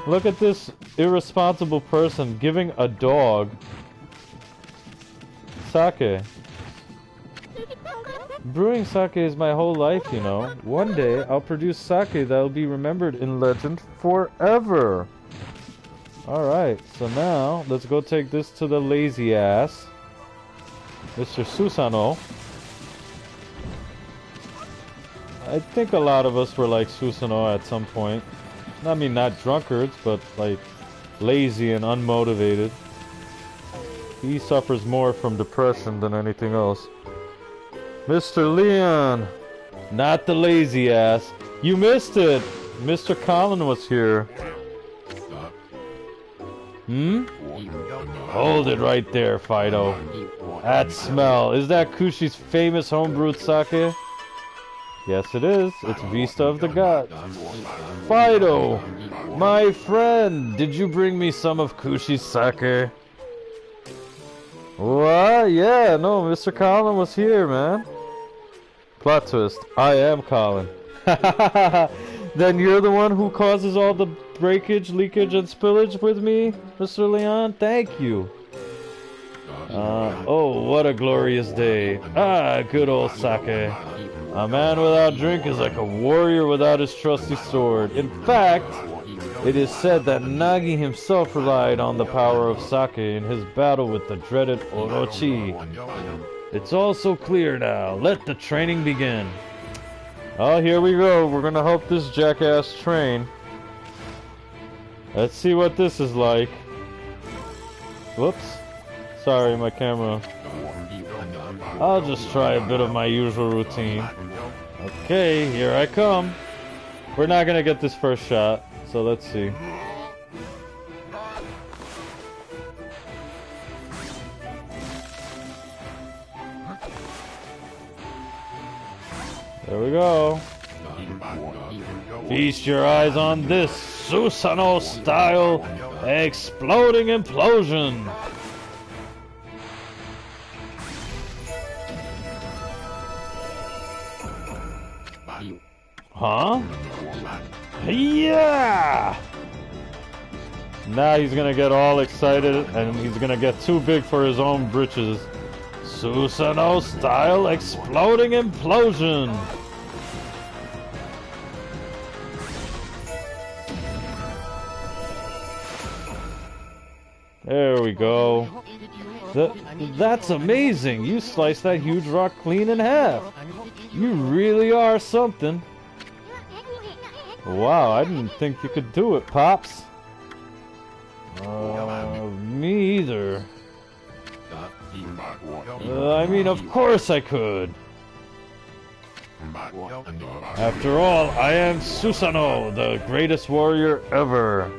Look at this irresponsible person giving a dog sake. Brewing sake is my whole life, you know. One day, I'll produce sake that'll be remembered in legend forever. Alright, so now, let's go take this to the lazy ass, Mr. Susano. I think a lot of us were like Susano at some point. I mean, not drunkards, but like lazy and unmotivated. He suffers more from depression than anything else. Mr. Leon! Not the lazy ass. You missed it! Mr. Colin was here. Hold it right there, Fido. That smell. Is that Kushi's famous homebrewed sake? Yes, it is. It's Vista of the Gods. Fido! My friend! Did you bring me some of Kushi's sake? What? Yeah, no, Mr. Colin was here, man. Plot twist. I am Colin. Then you're the one who causes all the breakage, leakage, and spillage with me, Mr. Leon? Thank you. Oh, what a glorious day. Ah, good old sake. A man without drink is like a warrior without his trusty sword. In fact, it is said that Nagi himself relied on the power of sake in his battle with the dreaded Orochi. It's all so clear now. Let the training begin. Oh, here we go. We're gonna help this jackass train. Let's see what this is like. Whoops. Sorry, my camera. I'll just try a bit of my usual routine. Okay, here I come. We're not gonna get this first shot, so let's see. There we go. Feast your eyes on this Susano style exploding implosion. Huh? Yeah! Now he's gonna get all excited and he's gonna get too big for his own britches. Susanoo style exploding implosion. There we go. That's amazing. You sliced that huge rock clean in half. You really are something. Wow, I didn't think you could do it, Pops. Me either. I mean, of course I could. After all, I am Susanoo, the greatest warrior ever.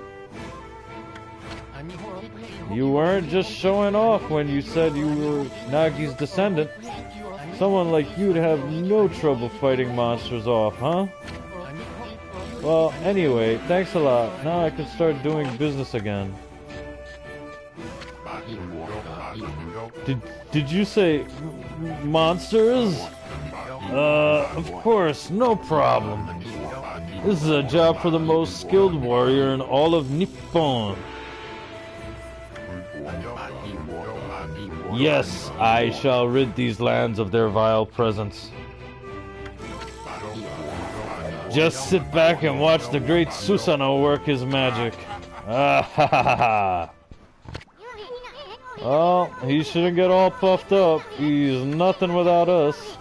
You weren't just showing off when you said you were Nagi's descendant. Someone like you'd have no trouble fighting monsters off, huh? Well, anyway, thanks a lot. Now I can start doing business again. Did you say monsters? Of course, no problem. This is a job for the most skilled warrior in all of Nippon. Yes, I shall rid these lands of their vile presence. Just sit back and watch the great Susanoo work his magic. Ah ha ha ha. Well, he shouldn't get all puffed up. He's nothing without us.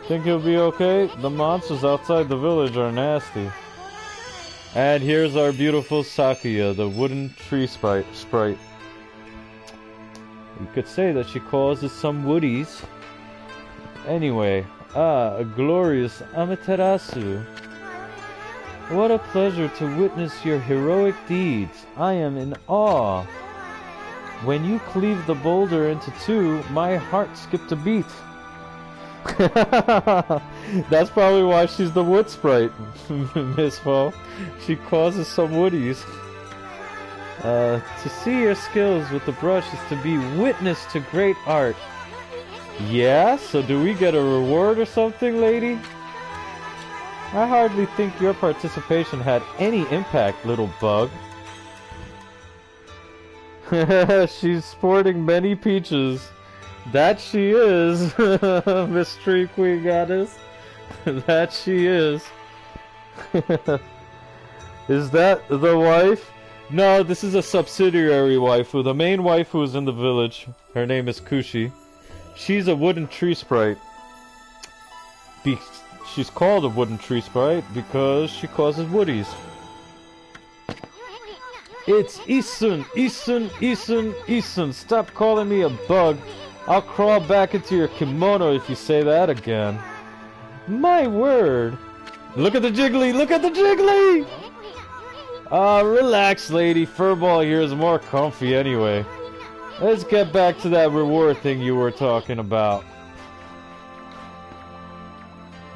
Think he'll be okay? The monsters outside the village are nasty. And here's our beautiful Sakuya, the wooden tree sprite. You could say that she causes some woodies. Anyway, a glorious Amaterasu. What a pleasure to witness your heroic deeds. I am in awe. When you cleaved the boulder into two, my heart skipped a beat. That's probably why she's the wood sprite, Miss Fo. She causes some woodies. To see your skills with the brush is to be witness to great art. Yeah? So do we get a reward or something, lady? I hardly think your participation had any impact, little bug. She's sporting many peaches. That she is, Miss Tree Queen Goddess. That she is. Is that the wife? No, this is a subsidiary waifu. The main waifu is in the village. Her name is Kushi. She's a wooden tree sprite. She's called a wooden tree sprite because she causes woodies. It's Isun, Isun, Isun, Isun. Stop calling me a bug. I'll crawl back into your kimono if you say that again. My word. Look at the jiggly, look at the jiggly! Relax, lady. Furball here is more comfy anyway. Let's get back to that reward thing you were talking about.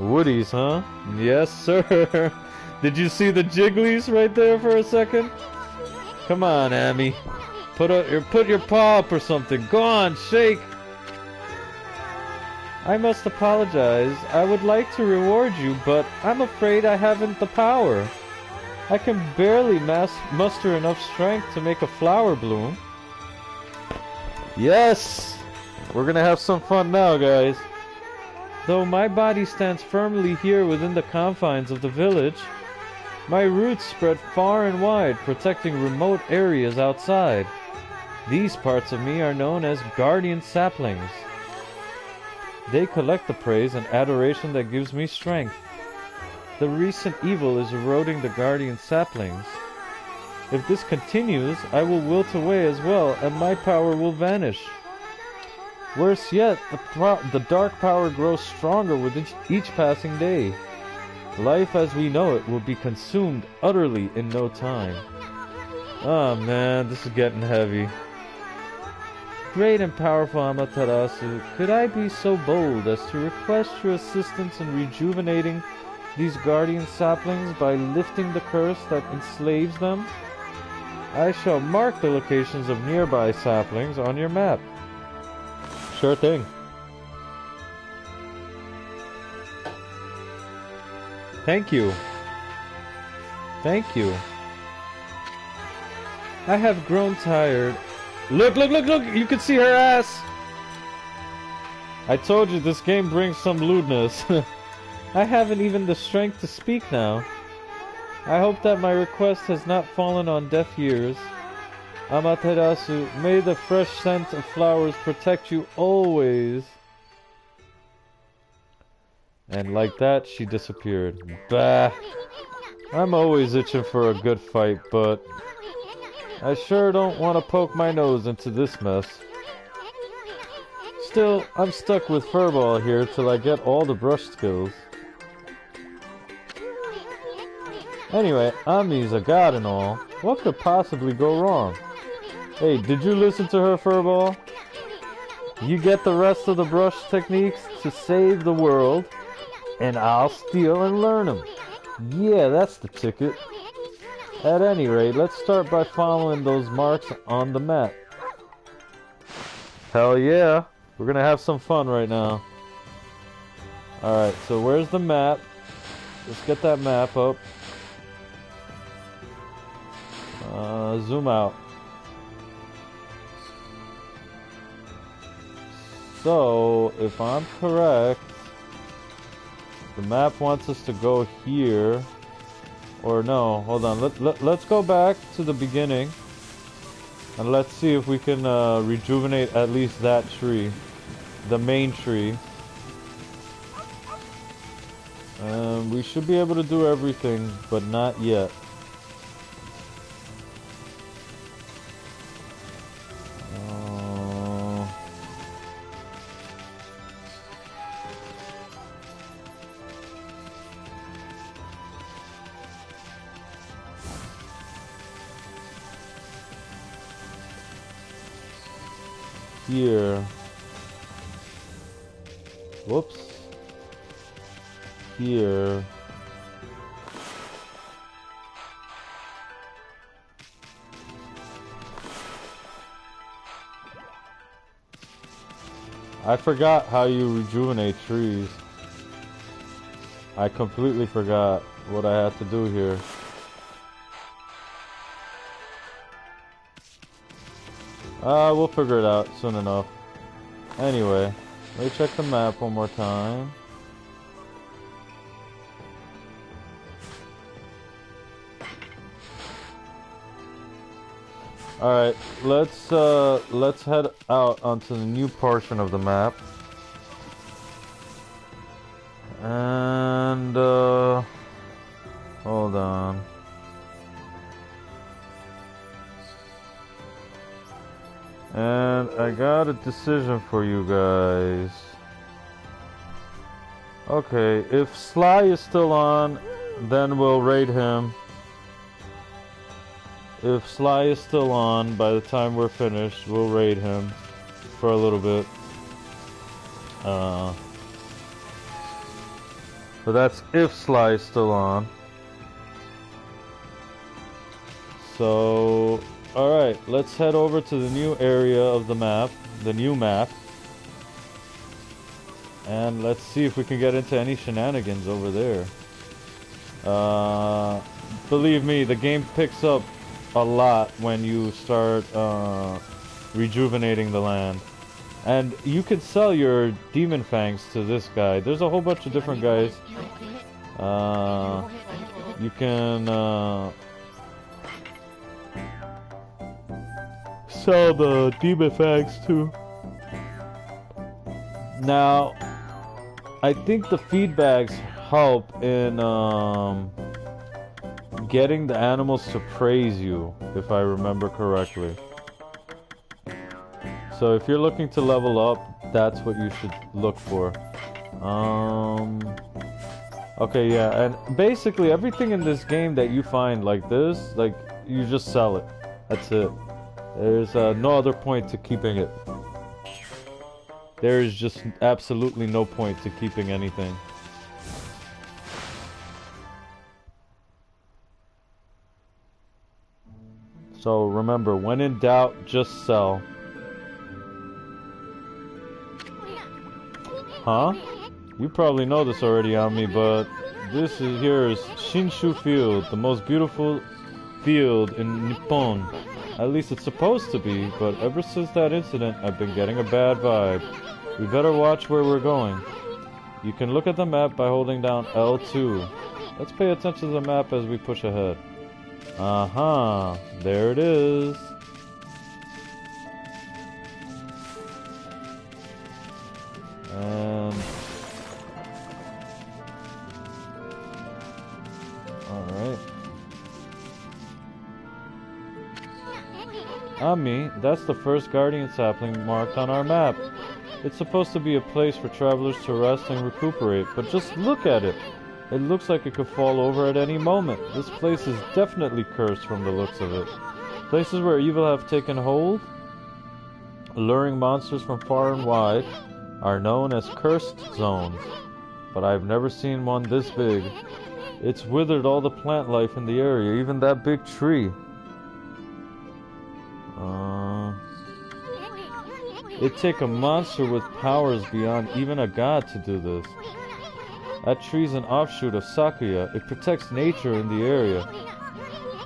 Woodies, huh? Yes, sir. Did you see the jigglies right there for a second? Come on, Amy. Put your paw up or something. Go on, shake. I must apologize. I would like to reward you, but I'm afraid I haven't the power. I can barely muster enough strength to make a flower bloom. Yes! We're gonna have some fun now, guys. Though my body stands firmly here within the confines of the village, my roots spread far and wide, protecting remote areas outside. These parts of me are known as guardian saplings. They collect the praise and adoration that gives me strength. The recent evil is eroding the guardian saplings. If this continues, I will wilt away as well, and my power will vanish. Worse yet, the dark power grows stronger with each passing day. Life as we know it will be consumed utterly in no time. Oh man, this is getting heavy. Great and powerful Amaterasu, could I be so bold as to request your assistance in rejuvenating these guardian saplings by lifting the curse that enslaves them? I shall mark the locations of nearby saplings on your map. Sure thing. Thank you. Thank you. I have grown tired. Look, look, look, look! You can see her ass! I told you this game brings some lewdness. I haven't even the strength to speak now. I hope that my request has not fallen on deaf ears. Amaterasu, may the fresh scent of flowers protect you always. And like that, she disappeared. Bah! I'm always itching for a good fight, but I sure don't want to poke my nose into this mess. Still, I'm stuck with Furball here till I get all the brush skills. Anyway, Ami's a god and all. What could possibly go wrong? Hey, did you listen to her, Furball? You get the rest of the brush techniques to save the world, and I'll steal and learn them. Yeah, that's the ticket. At any rate, let's start by following those marks on the map. Hell yeah, we're gonna have some fun right now. Alright, so where's the map? Let's get that map up. Zoom out. So, if I'm correct, the map wants us to go here. Or no, hold on. Let's go back to the beginning. And let's see if we can rejuvenate at least that tree. The main tree. We should be able to do everything, but not yet. Here. Whoops. Here. I forgot how you rejuvenate trees. I completely forgot what I had to do here. We'll figure it out soon enough. Anyway, let me check the map one more time. Alright, let's head out onto the new portion of the map. And hold on. And I got a decision for you guys. Okay, if Sly is still on, then we'll raid him. If Sly is still on, by the time we're finished, we'll raid him for a little bit. But that's if Sly is still on. So, alright, let's head over to the new area of the map, the new map. And let's see if we can get into any shenanigans over there. Believe me, the game picks up a lot when you start rejuvenating the land. And you can sell your demon fangs to this guy. There's a whole bunch of different guys. You can sell the demon fangs too. Now, I think the feedbacks help in getting the animals to praise you, if I remember correctly. So if you're looking to level up, that's what you should look for. Okay, yeah, and basically everything in this game that you find like this, like, you just sell it. That's it. There's no other point to keeping it. There is just absolutely no point to keeping anything. So remember, when in doubt, just sell. Huh? You probably know this already on me, but this is here is Shinshu Field, the most beautiful field in Nippon. At least it's supposed to be, but ever since that incident, I've been getting a bad vibe. We better watch where we're going. You can look at the map by holding down L2. Let's pay attention to the map as we push ahead. Uh-huh. There it is. And... alright. Ōkami, that's the first guardian sapling marked on our map. It's supposed to be a place for travelers to rest and recuperate, but just look at it. It looks like it could fall over at any moment. This place is definitely cursed from the looks of it. Places where evil have taken hold, luring monsters from far and wide, are known as cursed zones. But I've never seen one this big. It's withered all the plant life in the area, even that big tree. It'd take a monster with powers beyond even a god to do this. That tree's an offshoot of Sakuya. It protects nature in the area.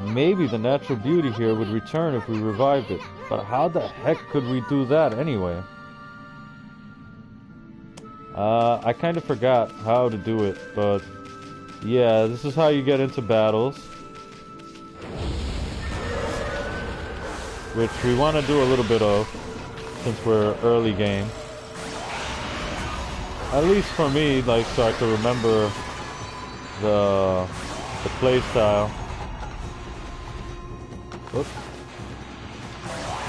Maybe the natural beauty here would return if we revived it. But how the heck could we do that anyway? I kind of forgot how to do it, but yeah, this is how you get into battles. Which we want to do a little bit of, since we're early game. At least for me, like, so I can remember the play style. Oops.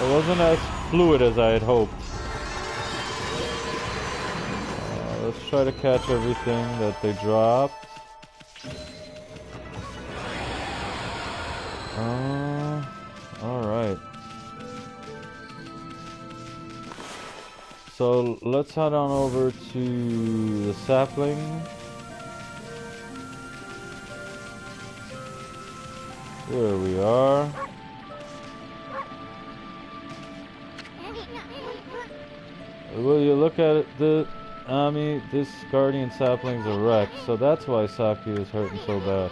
It wasn't as fluid as I had hoped. Let's try to catch everything that they dropped. Alright. So let's head on over to the sapling. There we are. Will you look at it? This guardian sapling's a wreck, so that's why Saki is hurting so bad.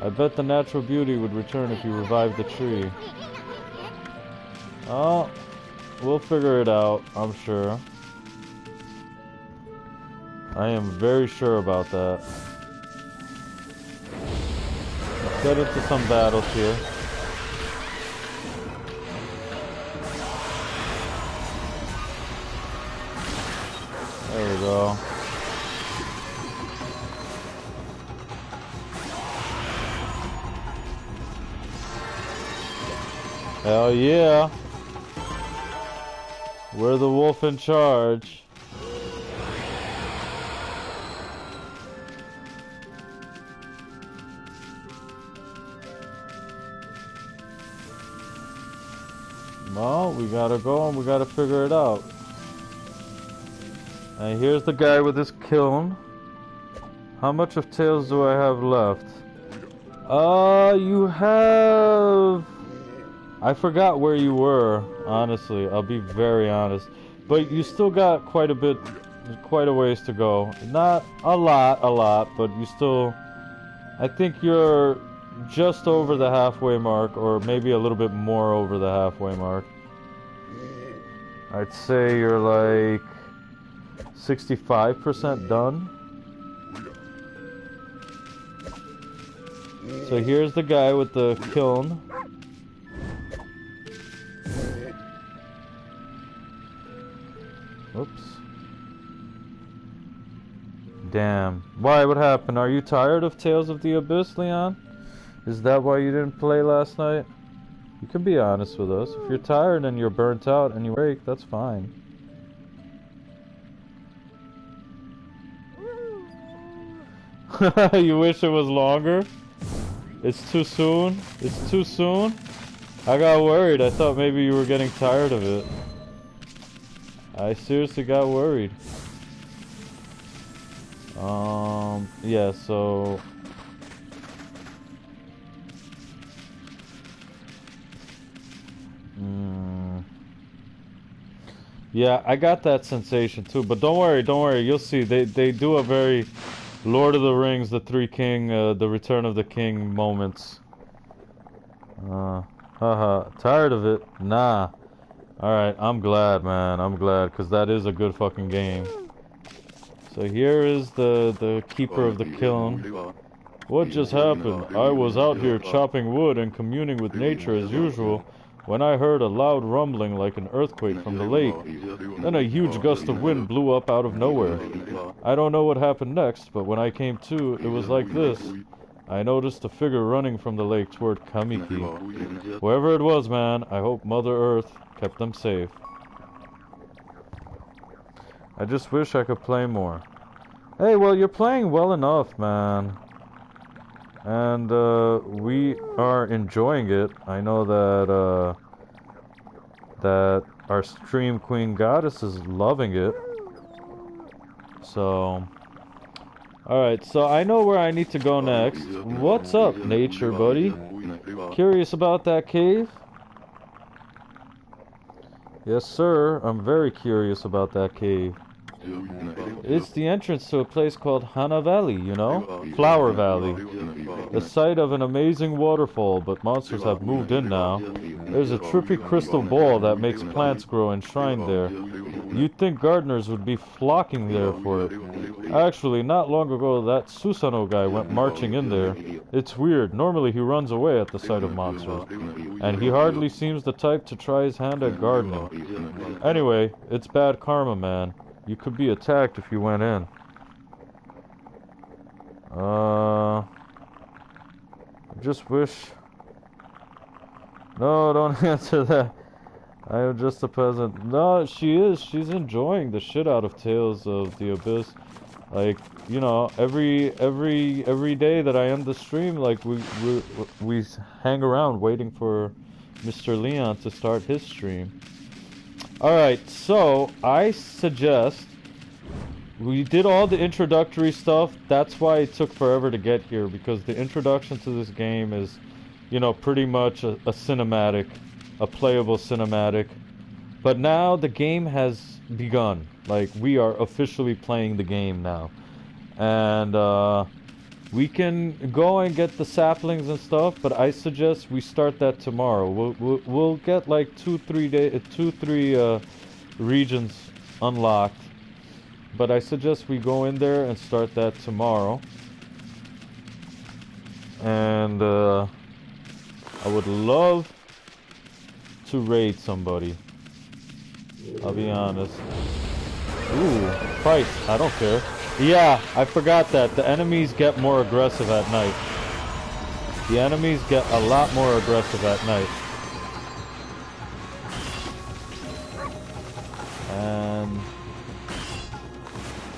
I bet the natural beauty would return if you revived the tree. Oh, we'll figure it out, I'm sure. I am very sure about that. Let's get into some battles here. There we go. Hell yeah. We're the wolf in charge. Well, we gotta go and we gotta figure it out. And here's the guy with his kiln. How much of tails do I have left? You have... I forgot where you were, honestly. I'll be very honest. But you still got quite a ways to go. Not a lot, but you still... I think you're just over the halfway mark, or maybe a little bit more over the halfway mark. I'd say you're like 65% done. So here's the guy with the kiln. Oops. Damn. Why? What happened? Are you tired of Tales of the Abyss, Leon? Is that why you didn't play last night? You can be honest with us. If you're tired and you're burnt out and you break, that's fine. You wish it was longer? It's too soon? It's too soon? I got worried. I thought maybe you were getting tired of it. I seriously got worried. Yeah, so... Yeah, I got that sensation too, but don't worry, you'll see. They do a very Lord of the Rings, the Three King, the Return of the King moments. Haha, tired of it? Nah. Alright, I'm glad, man. I'm glad, because that is a good fucking game. So here is the keeper of the kiln. What just happened? I was out here chopping wood and communing with nature as usual when I heard a loud rumbling like an earthquake from the lake. Then a huge gust of wind blew up out of nowhere. I don't know what happened next, but when I came to, it was like this. I noticed a figure running from the lake toward Kamiki. Whoever it was, man, I hope Mother Earth kept them safe. I just wish I could play more. Hey, well, you're playing well enough, man. And, we are enjoying it. I know that, that our stream queen goddess is loving it. So... Alright, so I know where I need to go next. What's up, nature buddy? Curious about that cave? Yes, sir. I'm very curious about that cave. It's the entrance to a place called Hana Valley, you know? Flower Valley. The site of an amazing waterfall, but monsters have moved in now. There's a trippy crystal ball that makes plants grow enshrined there. You'd think gardeners would be flocking there for it. Actually, not long ago, that Susano guy went marching in there. It's weird. Normally he runs away at the sight of monsters. And he hardly seems the type to try his hand at gardening. Anyway, it's bad karma, man. You could be attacked if you went in. I just wish... No, don't answer that. I am just a peasant. No, she is. She's enjoying the shit out of Tales of the Abyss. Like, you know, every day that I end the stream, like, we hang around waiting for Mr. Leon to start his stream. Alright, so I suggest we did all the introductory stuff. That's why it took forever to get here, because the introduction to this game is, you know, pretty much a cinematic, a playable cinematic. But now the game has begun. Like, we are officially playing the game now. And we can go and get the saplings and stuff, but I suggest we start that tomorrow. We'll get like 2-3 regions unlocked, but I suggest we go in there and start that tomorrow. And I would love to raid somebody. I'll be honest. Ooh, fight! I don't care. Yeah, I forgot that. The enemies get more aggressive at night. The enemies get a lot more aggressive at night. And...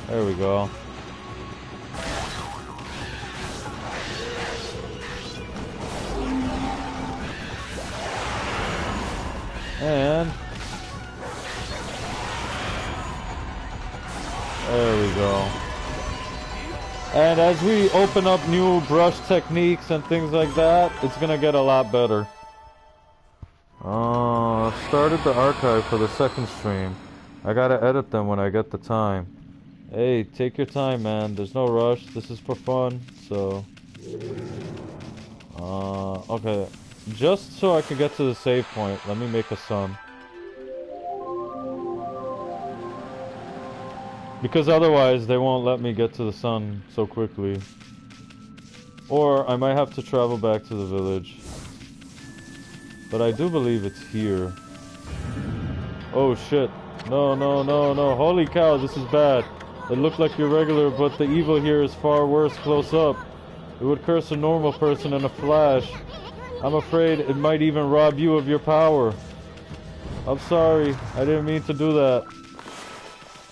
there we go. And... there we go. And as we open up new brush techniques and things like that, it's gonna get a lot better. Started the archive for the second stream. I gotta edit them when I get the time. Hey, take your time, man. There's no rush. This is for fun, so... okay. Just so I can get to the save point, let me make a sun. Because otherwise, they won't let me get to the sun so quickly. Or, I might have to travel back to the village. But I do believe it's here. Oh shit. No, no, no, no. Holy cow, this is bad. It looked like you're regular, but the evil here is far worse close up. It would curse a normal person in a flash. I'm afraid it might even rob you of your power. I'm sorry. I didn't mean to do that.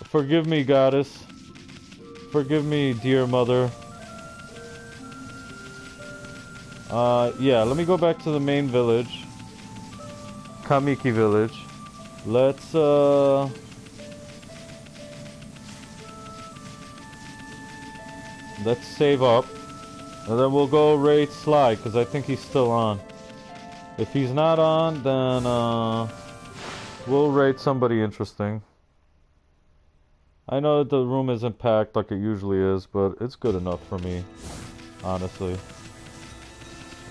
Forgive me, goddess. Forgive me, dear mother. Yeah, let me go back to the main village. Kamiki village. Let's save up. And then we'll go raid Sly, because I think he's still on. If he's not on, then we'll raid somebody interesting. I know that the room isn't packed like it usually is, but it's good enough for me, honestly.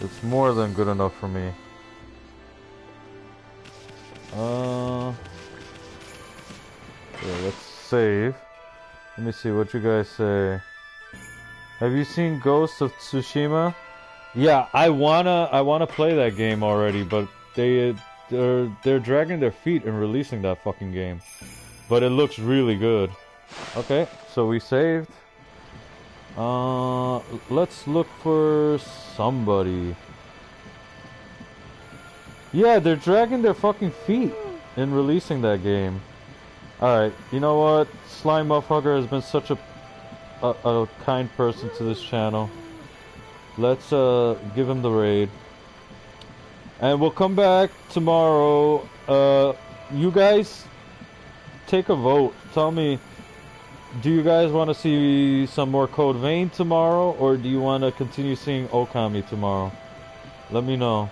It's more than good enough for me. let's save. Let me see what you guys say. Have you seen Ghost of Tsushima? Yeah, I wanna play that game already, but they're dragging their feet in releasing that fucking game. But it looks really good. Okay, so we saved. Let's look for somebody. Yeah, they're dragging their fucking feet in releasing that game. Alright, you know what? Slime Muffhugger has been such a kind person to this channel. Let's give him the raid. And we'll come back tomorrow. You guys take a vote. Tell me, do you guys want to see some more Code Vein tomorrow, or do you want to continue seeing Ōkami tomorrow? Let me know.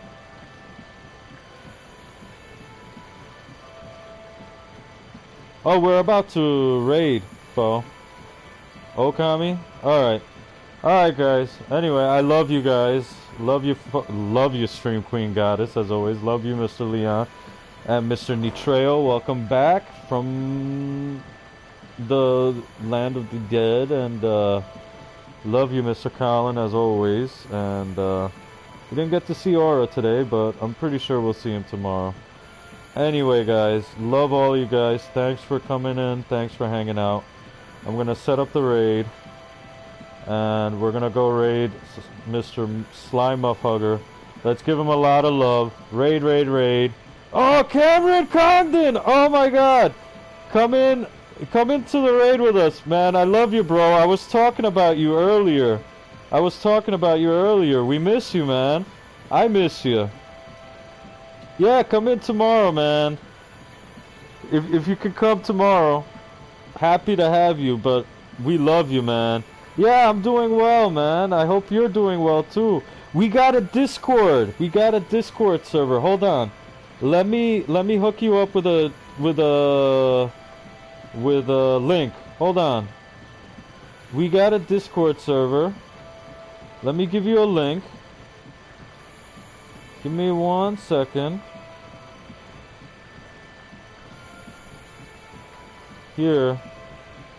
Oh, we're about to raid, Bo. Ōkami? Alright. Alright, guys. Anyway, I love you guys. Love you, Stream Queen Goddess, as always. Love you, Mr. Leon. And Mr. Nitreo, welcome back from the land of the dead. And love you, Mr. Colin, as always. And we didn't get to see Aura today, but I'm pretty sure we'll see him tomorrow. Anyway, guys, love all you guys. Thanks for coming in. Thanks for hanging out. I'm gonna set up the raid, and we're gonna go raid Mr. Slime Muffhugger. Let's give him a lot of love. Raid, raid, raid. Oh, Cameron Condon! Oh my God! Come into the raid with us, man. I love you, bro. I was talking about you earlier. We miss you, man. I miss you. Yeah, come in tomorrow, man. If you could come tomorrow, happy to have you, but we love you, man. Yeah, I'm doing well, man. I hope you're doing well too. We got a Discord. Server. Hold on. Let me hook you up with a link. Hold on. We got a Discord server. Let me give you a link. Give me 1 second. Here.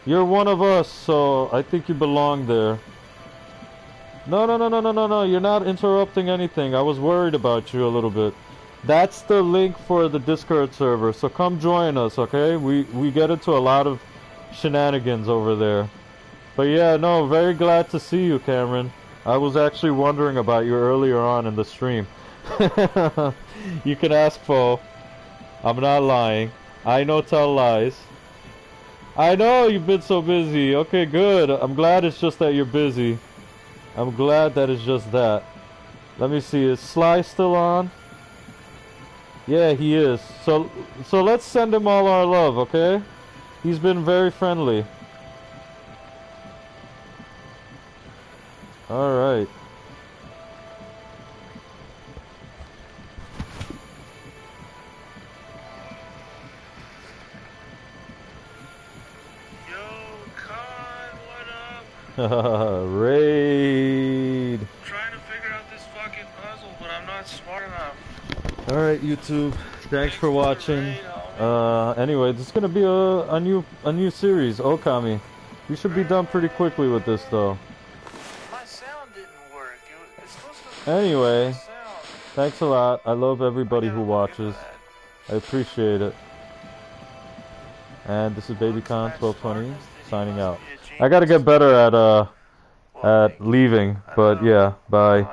You're one of us, so I think you belong there. No. You're not interrupting anything. I was worried about you a little bit. That's the link for the Discord server, so come join us, okay? We get into a lot of shenanigans over there. But yeah, no, very glad to see you, Cameron. I was actually wondering about you earlier on in the stream. You can ask Fo. I'm not lying. I know tell lies. I know you've been so busy. Okay, good. I'm glad it's just that you're busy. I'm glad that it's just that. Let me see. Is Sly still on? Yeah, he is. So let's send him all our love, okay? He's been very friendly. All right. Raid. I'm trying to figure out this fucking puzzle, but I'm not smart enough. Alright, YouTube. Thanks for watching. Anyway, this is gonna be a new series, Ōkami. We should be done pretty quickly with this though. My sound didn't work. It's supposed to Anyway, thanks a lot. I love everybody who watches. I appreciate it. And this is BabyCon1220 signing out. I gotta get better at leaving, but yeah, bye.